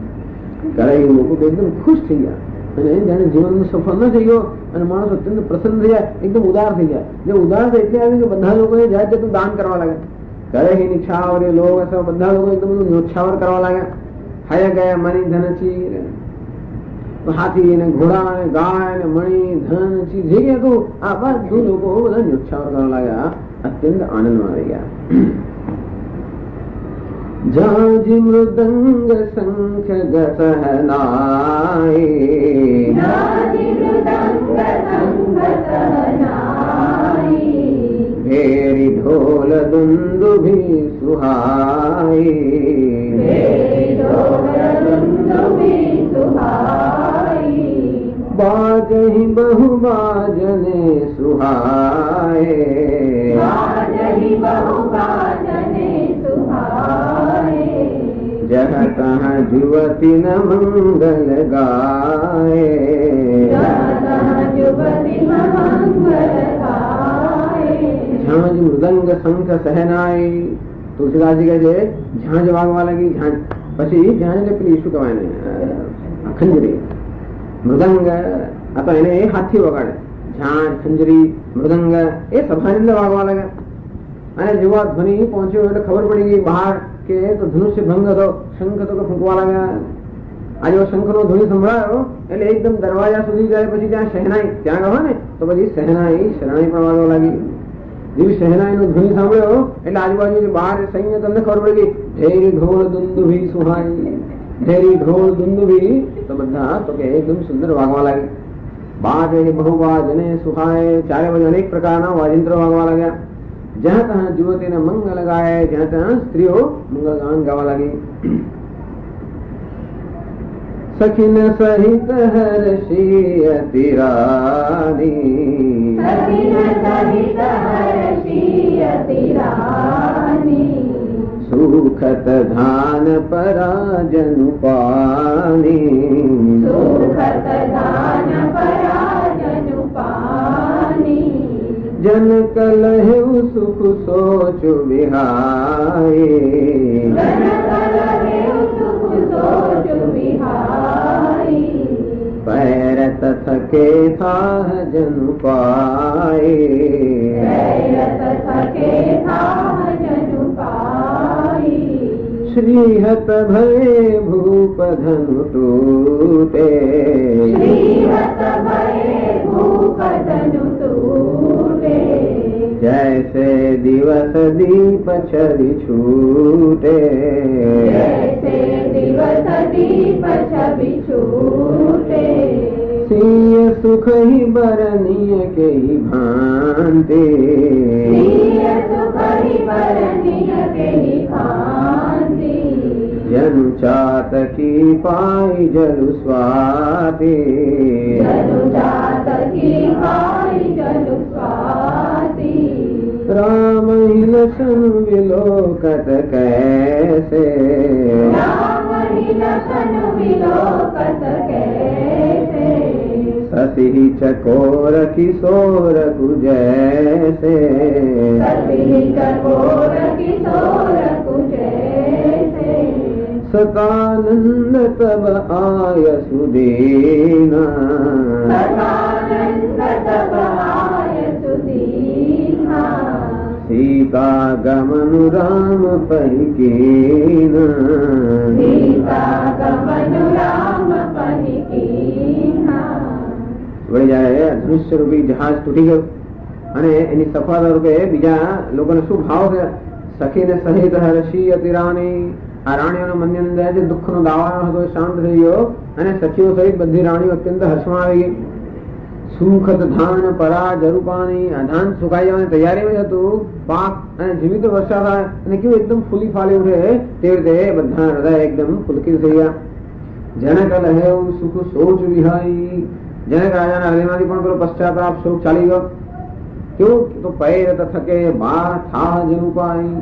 ત્યારે એ લોકો એકદમ ખુશ થઈ ગયા અને જાણે જીવનનું સફળ ન થઈ ગયો અને માણસ અત્યંત પ્રસન્ન થઈ જાય, એકદમ ઉદાર થઈ જાય. જે ઉદાર થાય એટલે આવ્યું કે બધા લોકોએ જાત જાતનું દાન કરવા લાગ્યા. ઘરે નિછાવરે લોક બધા લોકો એકદમ બધું ન્યોછાવર કરવા લાગ્યા. હયા ગયા મારી ધનચી હાથી ને ઘોડા ને ગાય ને મણી ધન ચીજ જે કઈ હતું આ બધું લોકો બધા ન્યોછાવર કરવા લાગ્યા, અત્યંત આનંદમાં આવી ગયા. જાજ મૃદંગ શંખ ગસહનાય, ભેરી ઢોલ દુંદુભી સુહાય, બાજહી બહુ બાજને સુહાય, જહ તહ જુવતી ન મંગલ ગાય, ઝાંઝ મૃદંગ શંખ સહેનાય. તુલસીદાસજી કહે છે ઝાંઝ વાગવા લાગી. ઝાંઝ પછી ઝાંઝ ને પેલી શું કહેવાય ને ખંજરી, મૃદંગ આ તો એને હાથથી વગાડે. ઝાંઝ, ખંજરી, મૃદંગ એ સભાની અંદર વાગવા લાગ્યા. અને જેવો આ ધ્વનિ પહોંચ્યો એટલે ખબર પડી ગઈ બહાર કે તો ધનુષ્ય ભંગ હતો, શંખ હતો કે ફૂંકવા લાગ્યા. આ જેવો શંખ નો ધ્વનિ સંભળાયો એટલે એકદમ દરવાજા સુધી જાય. પછી ત્યાં શહેનાઈ ત્યાં ગયો ને તો પછી શહેનાઈ શરણાઈ પણ વાગવા લાગી. જેવી શહેનાઈ નો ધ્વનિ સાંભળ્યો એટલે આજુબાજુ બહાર સૈન્ય તમને ખબર પડી ગઈ. ઢેરી ઢોળ દુંદુભી સુહાઈ, ઢેરી ઢોળ દુંદુભી તો બધા તો કે એકદમ સુંદર વાગવા લાગી. બાજ બહુબાજ અને સુહાય ચારે બાજુ અનેક પ્રકારના વાજિંત્રો વાગવા લાગ્યા. જ્યાં ત્યાં યુવતીને મંગલ ગાય, જ્યાં ત્યાં સ્ત્રીઓ મંગલ ગાન ગાવા લાગી. સખીન સહિત હર્ષી અતિરાની, સુખત ધાન પરાજનુ પાની, જન કલહુ સુખ સોચુ વિહાય, पैरत थके थाह जनु पाए, श्रीहत भये भूप धनु टूटे, जैसे दिवस दीप छवि छूटे, सिय सुख ही बरनिय के ही भांति, जनु चातकी पाई जलु स्वाति, राम ही लसन विलोकत कैसे, ससी चकोर किशोर कुजैसे, सतानंद तब आय सुदीना, सीता गमनु राम परिकीना, વળી જયારે ધનુષ્ય રૂપી જહાજ તૂટી ગયું અને એની સફળતા રૂપે બીજા લોકોને શું ભાવ છે. સખીને સહિત હર્ષી અતિરાની, આ રાણીઓના મનની અંદર જે દુઃખનો દાવાનો હતો શાંત થઈ ગયો અને સખીઓ સહિત બધી રાણીઓ અત્યંત હર્ષમાં આવી ગઈ. સુખત ધાન પરા જરૂપાની, આ ધાન સુકાઈ જવાની તૈયારી હતું. પાક અને જીવિત વર્ષા થાય અને કેવું એકદમ ફૂલી ફાલી ઉઠે તે રીતે બધા હૃદય એકદમ પુલકિત થઈ ગયા. જનક લહેવ સુખ સોચ વિહાઈ, જનક રાજાના હૃદયમાંથી પણ પેલો પશ્ચાતાપ શોક ચાલી ગયો. કેવું તો પૈરત થકે બા થા જરૂપાઈ,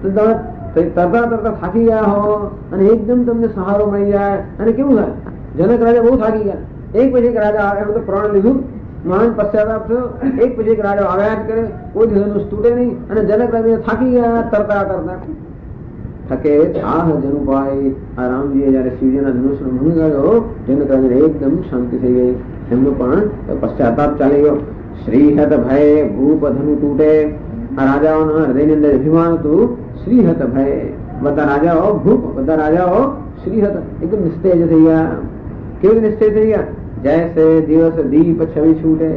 તરતા થાકી ગયા હો અને એકદમ તમને સહારો મળી જાય અને કેવું થાય. જનક રાજા બહુ થાકી ગયા. એક પછી એક રાજા આવે તો પ્રાણ લીધું, મહાન પશ્ચાતાપ થયો. એક પછી એક રાજા આવ્યા જ કરે, કોઈ ધનુષ તૂટે નહીં અને જનક રાજા થાકી ગયા તરતા તરતા. થકે થાહ જનુપાઈ, આ રામજીએ જયારે શિવજીના ધનુષનો ભંગ કર્યો જનક રાજાને એકદમ શાંતિ થઈ ગઈ. એમનો પણ પશ્ચાતાપ ચાલી ગયો. શ્રીહત ભય ભૂપ ધનુ તૂટે, આ રાજાઓના હૃદયની અંદર અભિમાન હતું. શ્રીહત ભય, બધા રાજાઓ ભૂપ, બધા રાજાઓ શ્રીહત એકદમ નિસ્તેજ થઈ ગયા. કેવી નિશ્ચય થઈ ગયા? જૈસે દિવસ દીપ છવી છૂટે.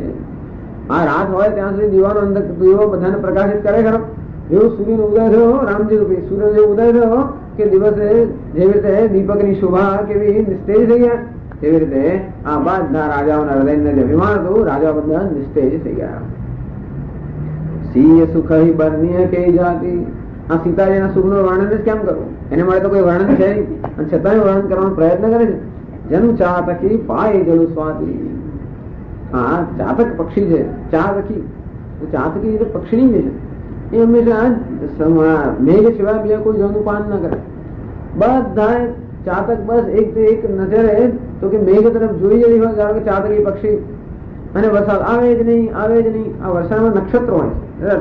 આ રાત હોય ત્યાં સુધી દીવાનો અંદર દીવો બધાને પ્રકાશિત કરે ખરો. જેવો સૂર્યનો ઉદય થયો રામજી રૂપી સૂર્ય જેવો ઉદય થયો કે દિવસે જેવી રીતે દીપકની શોભા કેવી નિસ્તેજ થઈ ગયા, તેવી રીતે આ બધા રાજાઓના હૃદયને જે અભિમાન હતું રાજા બધા નિસ્તેજ થઈ ગયા. સિંહ સુખ બર્નિય કે જાતિ. આ સીતાજીના સુખનું વર્ણન જ કેમ કરવું? એને માટે તો કોઈ વર્ણન છે નહીં, અને છતાંય વર્ણન કરવાનો પ્રયત્ન કરે છે. જનુ ચાતકી પાય જનુ સ્વાતિ. હા, ચાતક પક્ષી છે. ચાતકી ચાતકી એટલે પક્ષીણી જે છે એ હંમેશા મેઘ સિવાય બીજા કોઈ જળનું પાન ના કરે. બધા ચાતક બસ એક નજરે તો કે મેઘ તરફ જોઈ જઈ હોય, કારણ કે ચાતકી પક્ષી. અને વરસાદ આવે જ નહીં, આવે જ નહીં. આ વરસાદમાં નક્ષત્રો હોય છે,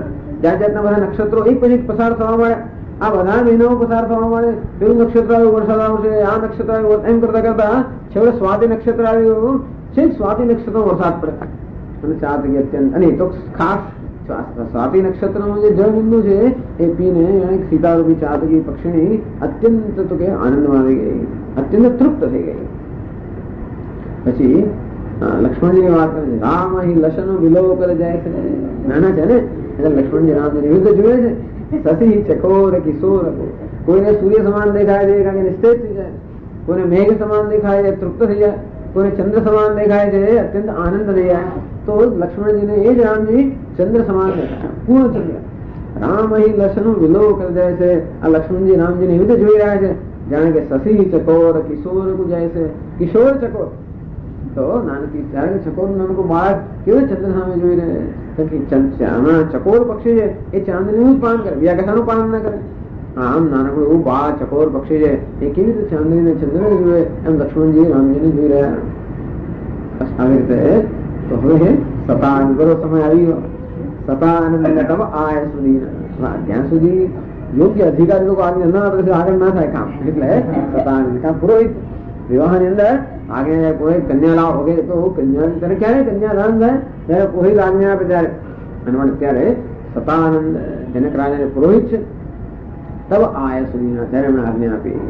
જાત જાતના બધા નક્ષત્રો એક પછી પસાર થવા મળે. આ બધા મહિનાઓ પસાર થવા મળે. પેલું નક્ષત્ર આવ્યું વરસાદ આવશે, આ નક્ષત્ર આવ્યું, એમ કરતા કરતા છેવટે સ્વાતિ નક્ષત્ર આવ્યું છે. સ્વાતિ નક્ષત્ર વરસાદ પડે અને ચાતકી અત્યંત. અને તો ખાસ સ્વાતિ નક્ષત્રમાં જે જળ બિંદુ છે એ પીને સીતારૂપી ચાતકી પક્ષીણી અત્યંત તો કે આનંદમાં આવી ગઈ, અત્યંત તૃપ્ત થઈ ગઈ. પછી લક્ષ્મણજીની વાત કરે છે. રામ અહીં લસનો વિલોકર જાય છે. નાના છે ને એટલે લક્ષ્મણજી રામની વિરુદ્ધ જુએ છે. સતી ચકોર કિશોર. કોઈને સૂર્ય સમાન દેખાય છે કારણ કે નિશ્ચિત થઈ જાય, કોઈને મેઘ સમાન દેખાય છે તૃપ્ત થઈ જાય, કોઈને ચંદ્ર સમાન દેખાય છે અત્યંત આનંદ થઈ જાય. તો લક્ષ્મણજીને એ જ રામજી ચંદ્ર સમાન દેખાય, પૂર્ણ ચંદ્ર. રામ અહીં લસનું વિલોકર જાય છે. આ લક્ષ્મણજી રામજીને એવી રીતે જોઈ રહ્યા છે જાણે કે સસી ચકોર કિશોર જાય છે. કિશોર ચકોર તો નાનકી ત્યારે ચકોર નાનકું બાળક કેવું ચંદ્ર સામે જોઈ રહે. ચકોર પક્ષી છે એ ચાંદનીનું જ પાન કરે, બીજા કશાનું પાન ના કરે. આમ નાનકડું એવું બાળ ચકોર પક્ષી છે એ કેવી રીતે ચાંદનીને ચંદ્ર જોયે એમ લક્ષ્મણજી રામજીને જોઈ રહ્યા. આવી રીતે તો હવે સતાનંદનો સમય આવી ગયો. સતાનંદ તબ આય સુધી જ્યાં સુધી યોગ્ય અધિકારી લોકો આગળ ના થાય કામ, એટલે સતાનંદ કામ પુરોહિત વિવાહની અંદર આગે પુરોહિત કન્યા લાવ વગેરે તો કન્યા ત્યારે ક્યારે કન્યા દાન થાય ત્યારે પુરોહિત આજ્ઞા આપે ત્યારે. અને ત્યારે સતાનંદ જનક રાજાને પુરોહિત છે. તબ આય સુધી ત્યારે એમણે આજ્ઞા આપી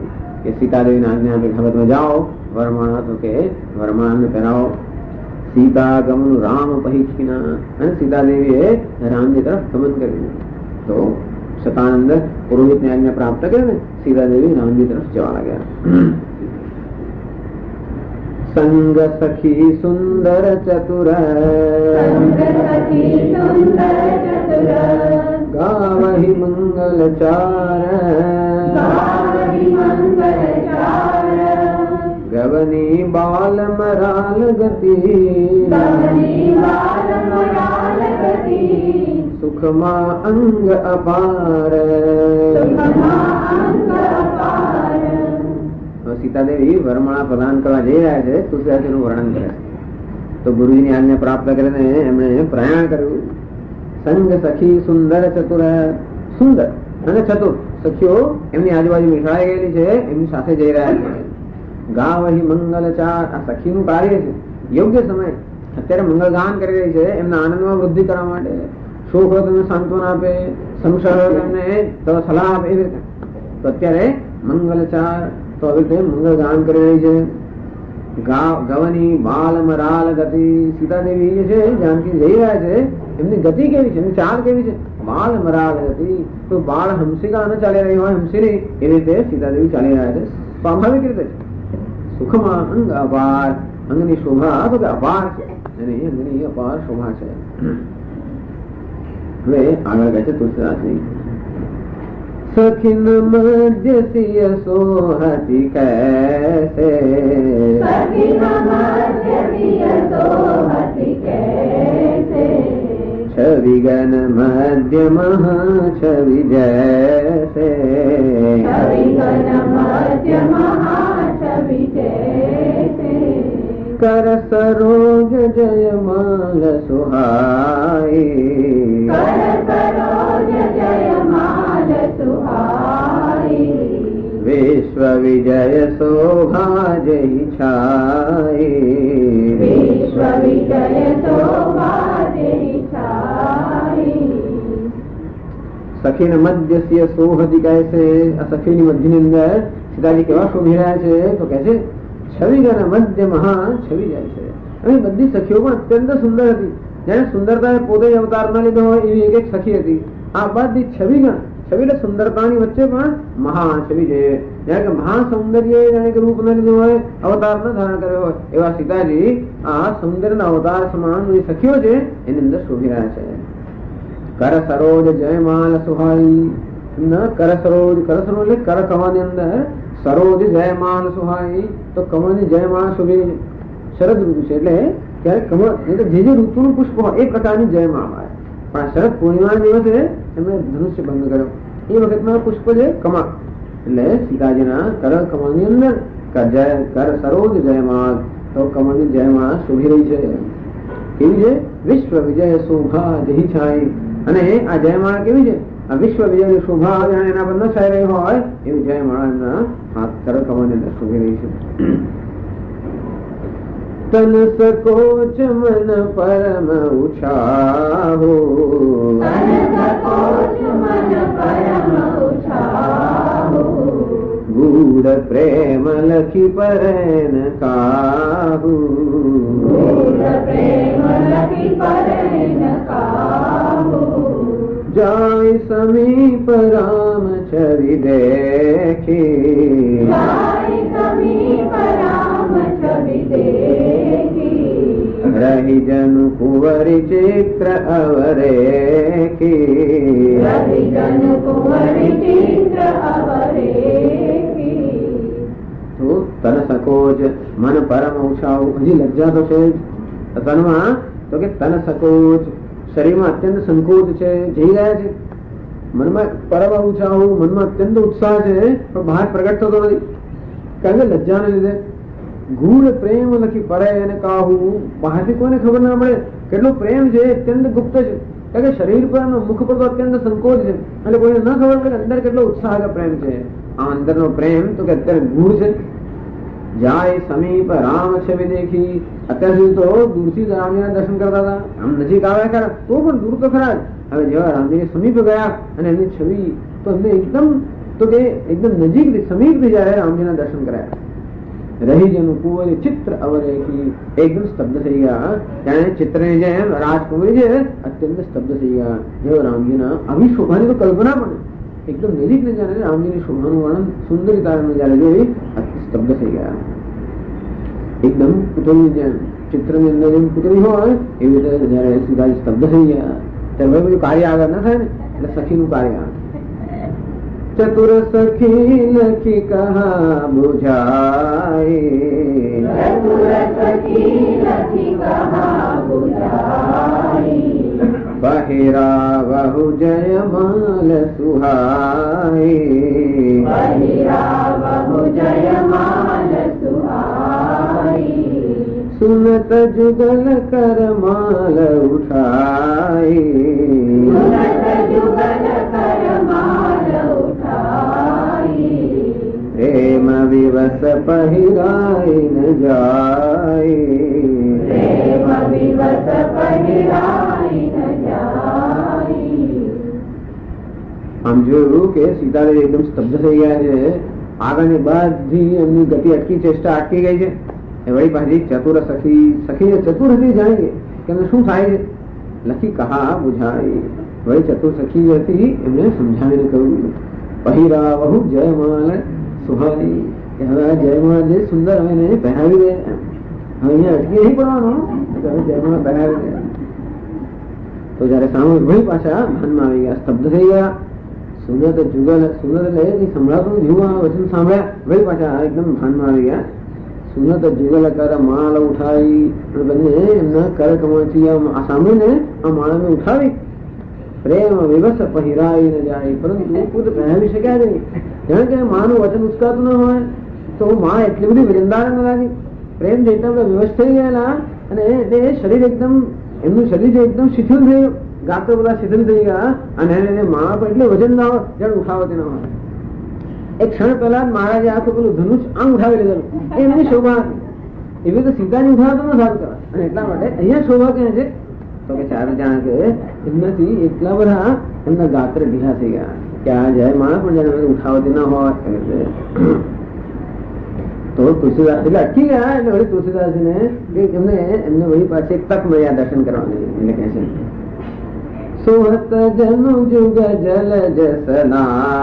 કે સીતાદેવીને આજ્ઞા આપી હવે તમે જાઓ વરમાન હતો કે વરમાન પહેરાવો. સીતા ગમન રામ પહીક્ષિના. અને સીતાદેવીએ રામજી તરફ ગમન કર્યું. તો સતાનંદ પુરોહિત ને આજ્ઞા પ્રાપ્ત કરી ને સીતાદેવી રામજી તરફ જવા લાગ્યા. સંગ સખી સુંદર ચતુર ગાવહી મંગલ ચાર ગવની બાલ મરાલ ગતિ સુખમાં અંગ અપાર. સીતાદેવી વરમાળા પ્રદાન કરવા જઈ રહ્યા છે. તુલસીદાસજીનું વર્ણન કરે તો ગુરુજીની આજ્ઞા પ્રાપ્ત કરીને એમણે પ્રયાણ કર્યું. સંગ સખી સુંદર ચતુર. સુંદર અને ચતુર સખીઓ એમની આજુબાજુ મિસળાઈ ગયેલી છે, એમની સાથે જઈ રહ્યા છે. ગાવહી મંગલ ચાર. આ સખીનું કાર્ય છે યોગ્ય સમય અત્યારે મંગળ ગાન કરી રહી છે એમના આનંદમાં વૃદ્ધિ કરવા માટે. શોક હોય તેમને સાંત્વના આપે, સંશય હોય તેમને સલાહ આપે. એવી રીતે તો અત્યારે મંગલ ચાર તો આવી રીતે મંગળ ગાન કરી રહી છે. ગવની બાલ મરાલ ગતિ. સીતાદેવી જે છે જાનકી જઈ રહ્યા છે એમની ગતિ કેવી છે, એમની ચાલ કેવી છે? બાલ મરાલ ગતિ. તો બાળ હંસિકા ન ચાલી રહી હોય હંસીની એવી રીતે સીતાદેવી ચાલી રહ્યા છે સ્વાભાવિક રીતે. સુખમાં અંગ અપાર. અંગની શોભા તો કે અપાર છે અને અંગની અપાર શોભા છે. હવે આગળ કહે છે તુલસીદાસજી. સખિન મધ્ય સિય સોહતિ કૈસે છવિ ગન મધ્ય મહાછવિ જૈસે કર સરોજ જયમાલ સુહાઈ વિશ્વ વિજય શોભા જય છાઈ. સખીને મધ્ય સોહતિ કહે છે. આ સખીની મધ્યની અંદર સીતાજી કેવા શોભી રહ્યા છે તો કહે છે છવી ગયા મધ્યમાં છવી જાય છે. અને બધી સખીઓ પણ અત્યંત સુંદર હતી. જેને સુંદરતા પોતે અવતારમાં લીધો હોય એવી એક એક સખી હતી. આ બધી છવી ગણ, છવી એટલે સુંદરતાની વચ્ચે પણ મહાન છવી છે. જાણે કે મહાન સૌંદર્ય જાણે કે રૂપ ન લીધું હોય, અવતાર ન ધારણ કર્યો હોય એવા સીતાજી આ સૌંદર્યના અવતાર સમાન જે સખીઓ છે એની અંદર શોભી રહ્યા છે. કર સરોજ જયમાલ સુહાઈ ન કર સરોજ, કર સરોજ એટલે કર કમળની અંદર સરોજ જયમાલ સુહાઈ, તો કમળની જયમાલ શોભી. શરદ ઋતુ છે એટલે ત્યારે કમળ એટલે જે જે ઋતુનું પુષ્પ હોય એ પ્રકારની જયમાળ આવે. પણ આ શરદ પૂર્ણિમાના દિવસે એમણે ધનુષ્ય ભંગ કર્યો. એ વખતમાં પુષ્પ છે કમળ, એટલે સીતાજીના કર કમળની અંદર કર સરોજ જયમાલ, તો કમળની જયમાળ શોભી રહી છે. કેવી છે? વિશ્વ વિજય શોભા જહી છાઈ. અને આ જયમાળા કેવી છે? આ વિશ્વ વિજયની શોભા જાણે એના પર ન છાઈ રહી હોય એવી જયમાળા એમના હાથ કર કમળની અંદર શોભી રહી છે. તન સકોચ મન પરમ ઉછાહો, ગૂઢ પ્રેમ લખી પરન કાહુ, જાય સમીપ રામ છવિ દેખી, રહી જનુ કુંવરી ચિત્ર અવરેખી, તો તન સકોચ મન પરમ ઉછાવ. હજી લજ્જા તો છે તનમાં, તો કે તન સકોચ શરીરમાં અત્યંત સંકોચ છે, જઈ રહ્યા છે. મનમાં પરમ ઉછાવ, મનમાં અત્યંત ઉત્સાહ છે પણ બહાર પ્રગટ થતો નથી કારણ કે લજ્જાને લીધે. ગૂઢ પ્રેમ લખી પરે અને કાહુ, બહારથી કોઈને ખબર ના પડે કેટલો પ્રેમ છે, અત્યંત ગુપ્ત છે. કારણ કે શરીર પર મુખ પર તો અત્યંત સંકોચ છે એટલે કોઈને ન ખબર પડે અંદર કેટલો ઉત્સાહ પ્રેમ છે. આ અંદરનો પ્રેમ તો કે અત્યારે ગૂઢ છે. જાય સમીપ રામ છવી દેખી, અત્યાર સુધી તો દૂરથી રામજીના દર્શન કરતા હતા, આમ નજીક આવ્યા ખરા તો પણ દૂર તો ખરા જ. હવે જેવા રામજી સમીપ ગયા અને એમની છવી તો એમને એકદમ તો કે એકદમ નજીક સમીપથી જયારે રામજીના દર્શન કર્યા. રહી જનું કુંવરી ચિત્ર અવરેખી, એકદમ સ્તબ્ધ થઈ ગયા. જાણે ચિત્રની જેમ રાજકુમારી છે અત્યંત સ્તબ્ધ થઈ ગયા. જેવો રામજીના આવી શોભાની તો કલ્પના પણ એકદમ નજીક ને જાણે રામજીની શોભાનું વર્ણન સુંદરતા જયારે જોઈ સ્તબ્ધ થઈ ગયા. એકદમ પુતળી જેમ ચિત્રની અંદર જેમ પુતળી હોય એવી રીતે જયારે સીતાજી સ્તબ્ધ થઈ ગયા ત્યારે બધું કાર્ય આગળ ના થાય ને એટલે સખીનું કાર્ય. ચતુર સખી લખી કહા બુઝાઈ, બહેરા વહુ જયમાલ સુહાઈ, સુનત જુગલ કર માલ ઉઠાઈ, પ્રેમ વિવસ પહેરાઈ ન જાય. આમ જોયું કે સીતાજી એકદમ સ્તબ્ધ થઈ ગયા છે. આગળની બધી એમની ગતિ અટકી, ચેષ્ટા અટકી ગઈ છે. વળી પાછી ચતુર સખી, સખી ચતુર હતી જાણીએ કે શું થાય છે. લખી કહા બુઝાઈ, વળી ચતુર સખી હતી એમને સમજાવીને કહ્યું પહેરા વહુ જયમાલ સુહાઈ, હવે આ જયમાલ જે સુંદર હવે એને પહેરાવી દે. હવે અહીંયા અટકી નહીં પડવાનું, હવે જયમાલ પહેરાવી દે. તો જયારે સામે વળી પાછા ભાનમાં આવી ગયા, સ્તબ્ધ થઈ ગયા. સુનત જુગલ, સુનત એટલે સંભળાતું જેવું આ વચન સાંભળ્યા વળી પાછા એકદમ ભાનમાં આવી ગયા. સુનત જુગલ કર માલ ઉઠાઈ, બંને એમના કર કમળથી આ સાંભળીને આ માળાને ઉઠાવી. પ્રેમ વિવસ પહેરાઈ ન જાય, પરંતુ પોતે પહેરાવી શક્યા નહીં. જાણે કે માનું વચન ઉચકાતું ન હોય તો માં એટલી બધી વૃંદાવન ન લાગી. પ્રેમ જે એટલા બધા વિવશ થઈ ગયેલા અને એ શરીર એકદમ એમનું શરીર જે એકદમ શિથિલ થઈ ગયું, ગાતો બધા શિથિલ થઈ ગયા અને એને માળા પર એટલે વજન ના હોય જાણે ઉઠાવતી ના હોય. એક ક્ષણ પહેલા મહારાજે આખું પેલું ધનુષ આમ ઉઠાવી લીધેલું, એમની શોભા હતી. એવી તો સીતાજી ઉઠાવતો ન સારું કહેવાય. અને એટલા માટે અહીંયા શોભા ક્યાં છે તો કે ચાર જાણે કે એમનાથી એટલા બધા એમના ગાત્ર ઢીલા થઈ ગયા કે આ જય માણસ પણ જયારે ઉઠાવતી ના હોય. તો તુલસીદાસ એટલે અટકી ગયા. એટલે વળી તુલસીદાસજીને એમને વળી પાછી એક તક મળ્યા દર્શન કરવાની. એટલે કહે છે સોહત જનુ જુગ જલ જસનાલા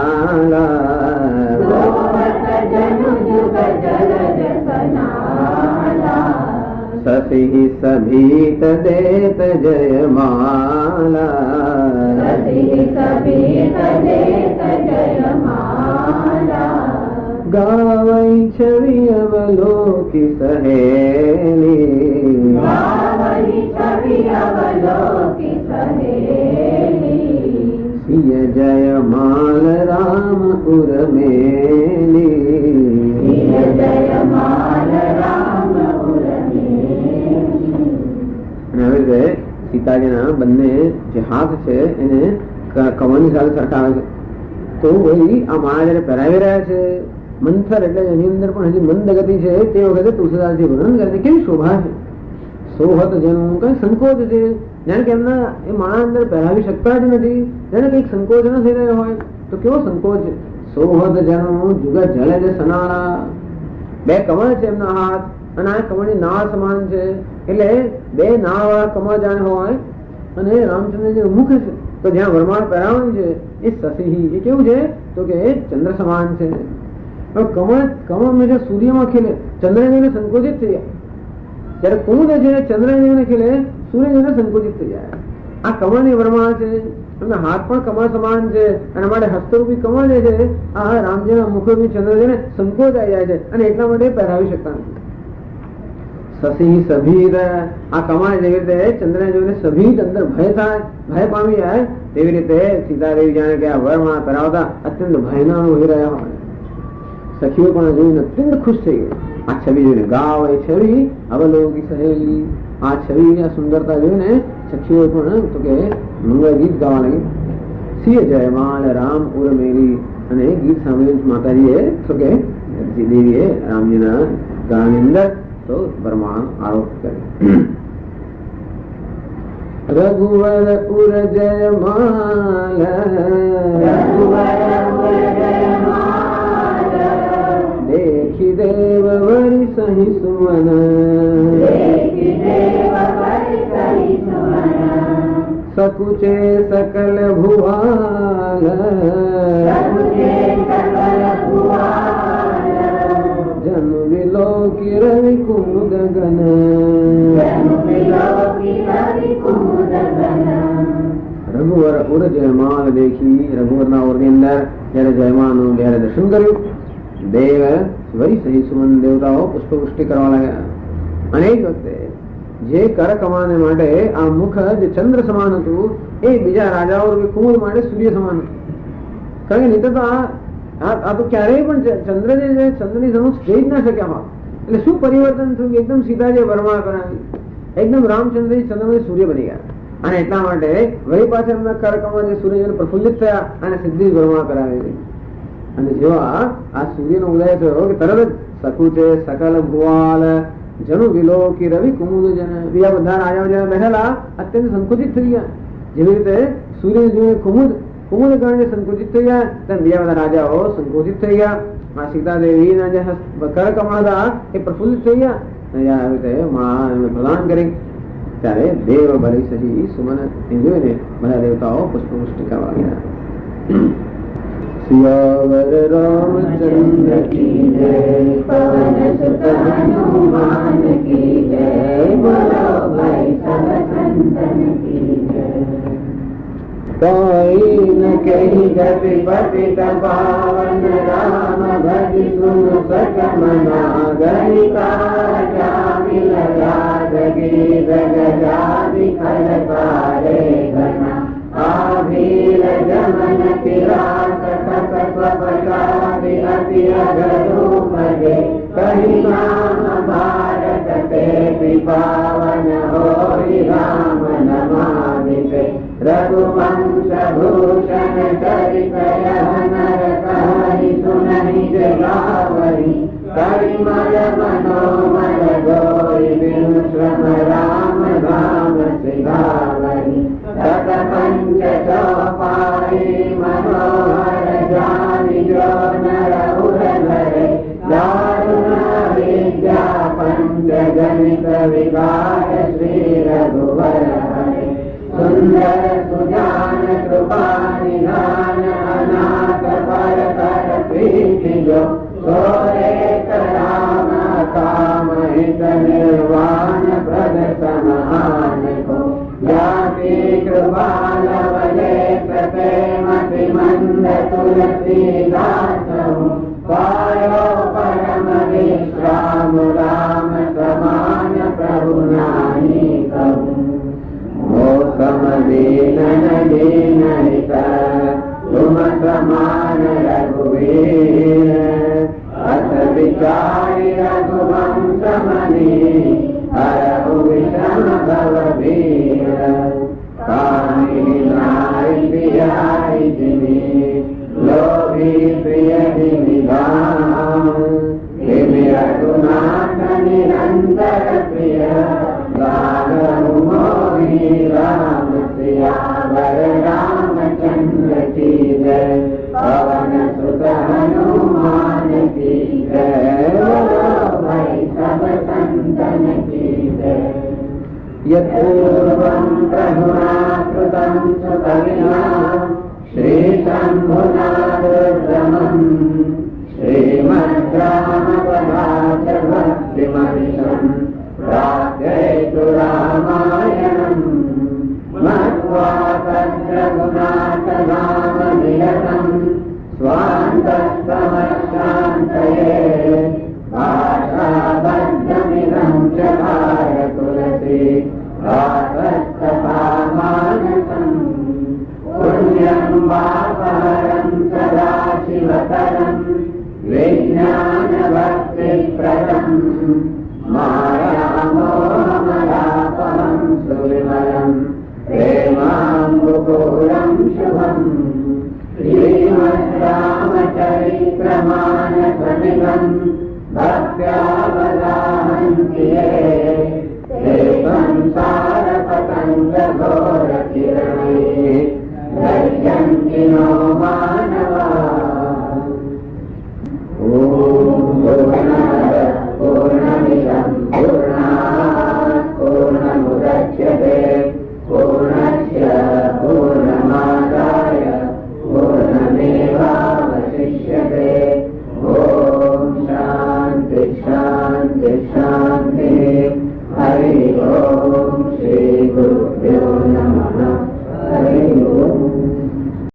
સસી સભીત દેત જયમાલા ગાવઈ છવી અવલોકી સહેલી સિય જયમાલ રામ ઉર્મેલી. અને હવે સીતાજીના બંને જે હાથ છે એને કમળની સાથે સરખાવે છે. તો વળી આ માળા જયારે પહેરાવી રહ્યા છે મંથર એટલે એની અંદર પણ હજી મંદ ગતિ છે. તે વખતે તુલસીદાસજી વર્ણન કરે છે કેવી શોભા છે. સોહત જેનું કઈ સંકોચ છે, જાણે કે એમના એ માળા અંદર પહેરાવી શકતા જ નથી, જાણે કઈક સંકોચ ન થઈ રહ્યો હોય. તો કેવો સંકોચ છે. સોહત જેનું જુગ જળ છે સનાળા. બે કમળ છે એમના હાથ અને આ કમળની નાળ સમાન છે. એટલે બે નાળ વાળા કમળ જાણે હોય અને રામચંદ્રજી મુખ છે. તો જ્યાં વરમાળ પહેરાવવાની છે એ સસી એ કેવું છે તો કે ચંદ્ર સમાન છે. કમળ હંમેશા સૂર્યમાં ખીલે, ચંદ્રજીને સંકોચિત થઈ જાય. જયારે કુમુદ છે ચંદ્રજીને ખીલે, સૂર્યજીને સંકોચિત થઈ જાય. આ કમળની વરમાળ છે અને હાથ પણ કમળ સમાન છે. અને માટે હસ્તરૂપી કમળ જે છે આ રામજીના મુખરૂપી ચંદ્રજીને સંકોચાઈ જાય છે અને એટલા માટે પહેરાવી શકતા નથી. સસી સભીર આ કમળ જેવી રીતે ચંદ્રજીને સભીર અંદર ભય થાય, ભય પામી જાય તેવી રીતે સીતાદેવી જાણે કે આ વરમાળા પહેરાવતા અત્યંત ભયના અનુભવી રહ્યા હોય. સખીઓ પણ જોઈને અત્યંત ખુશ થઈ ગઈ. આ છબી જોઈને ગાવ એ છબી અવલોકી સહેલી. આ છબી આ સુંદરતા જોઈને સખીઓ પણ તો કે મંગળ ગીત ગાવા લાગી. સિય જયમાલ રામ ઉર્મેલી. અને એ ગીત સાંભળી માતાજીએ તો કે દેવીએ રામજીના ગાળાની અંદર તો વરમાળ આરોપ કરે. રઘુવર ઉર જયમાલ देखी देव वरि सही सुमन सकुचे सकल भुवाल जन विलोकी रवि कुमुद गन. રઘુવર ઉર જયમાલ દેખી. રઘુવરના ઓરની અંદર જયારે જયમાલનું જયારે દર્શન કર્યું દેવ વરી સહી સુમન દેવતાઓ પુષ્પવૃષ્ટિ કરવા લાગ્યા. અનેક વખતે જે કર કમાને માટે આ મુખ જે ચંદ્ર સમાન હતું એ બીજા રાજાઓ કુમુદ માટે સૂર્ય સમાન હતું. કારણ કે નહીં તો આ તો ક્યારેય પણ ચંદ્રની સમક્ષ જઈ જ ના શક્યા હોય. એટલે શું પરિવર્તન થયું કે એકદમ સીતાજીએ વરમાળ કરાવી, એકદમ રામચંદ્રજી ચંદ્રમાંથી સૂર્ય બની ગયા. અને એટલા માટે વળી પાછા એમના કર કમા જે સૂર્ય પ્રફુલ્લિત થયા અને સીધી વરમાળ કરાવી. અને જેવા આ સૂર્યનો ઉદય થયો કે તરત જ સકુચે સકલ ભુવાલ જનુ વિલોકી રવિ કુમુદ જન. બીજા બધા રાજાઓ જ્યાં બેઠેલા અત્યંત સંકુચિત થઈ ગયા. જેવી રીતે સૂર્ય જોઈને કુમુદ ગણ જે સંકુચિત થઈ ગયા તેમ બીજા બધા રાજાઓ સંકોચિત થઈ ગયા. આ સીતાદેવીના જે કર કમળ હતા એ પ્રફુલ્લિત થઈ ગયા. આવી રીતે માળા પ્રદાન કરી ત્યારે દેવ ભરી સહી સુમન જોઈને બધા દેવતાઓ પુષ્પવૃષ્ટિ કરવા ગયા. सियावर रामचंद्र की जय, पवन सुत हनुमान की जय, बोलो भाई सब संतन की जय. कोई न कही गति पतित पावन राम भजि सुन सक मना गणिका मिल जादगी जगजादि खल पारे गणा आभीर जमन किरात स्वपशादि अति अगरूपजे कही नाम भारत ते पावन होई राम नमामिते रघुवंश भूषण चरित नर कहहि सुनहि जगावहि करिमल मनोमल गोरि बिनु श्रम राम धाम सिधावहि तत पंच चौपाई मनोहर जानि जो नर उर धरे दारुण सुंदर सुजान कृपा निधान अनाथ पर कर प्रीति जो सोरे राम काम हित निर्वाण प्रद समान को जाति कृपाल वले प्रेमति मंद तुलसीदास पायो परम विश्राम राम समान प्रभु नाहि कहूँ मोसम दीन दीन हित तुम समान रघुवीर अथ विचारि रघुवंश मणि हरहु विषम भवभीर काहि नारि प्रियारि जिमि लोभी प्रिय निधान रघुनाथ निरंतर प्रिय गानहु मोहि राम सियावर रामचंद्र की जय पवन सुत हनुमान की जय बोलो भाई सब संतन की जय यत्पूर्वं प्रभुना कृतं सुकविना श्रीशम्भुनाथोत्तमम् श्रीमद्रामपदाचभक्तिमनिशम् प्रार्थयतु रामायणम् मत्वा तद्रघुनाथनामनिरतम् स्वान्तस्तमशान्तये भाषाबद्धमिदं चकार तुलसी भागस्तपामानसम् पुण्यं पापहरं सदा शिवतरं विज्ञानभक्तिप्रदं मायामोहमलापहं सुविमलं प्रेमाम्बुपूरं शुभम् श्रीमद्रामचरित्रमानसमिदं भक्त्यावगाहन्ति ये ते संसारपतङ्गघोरकिरणे दर्शन्ति नो मानवाः। ॐ पूर्णमदः पूर्णमिदं पूर्णात् पूर्णमुदच्यते पूर्णस्य पूर्णमादाय पूर्णमेवावशिष्यते। ॐ शान्ति शान्ति शान्ति हरि ओम्।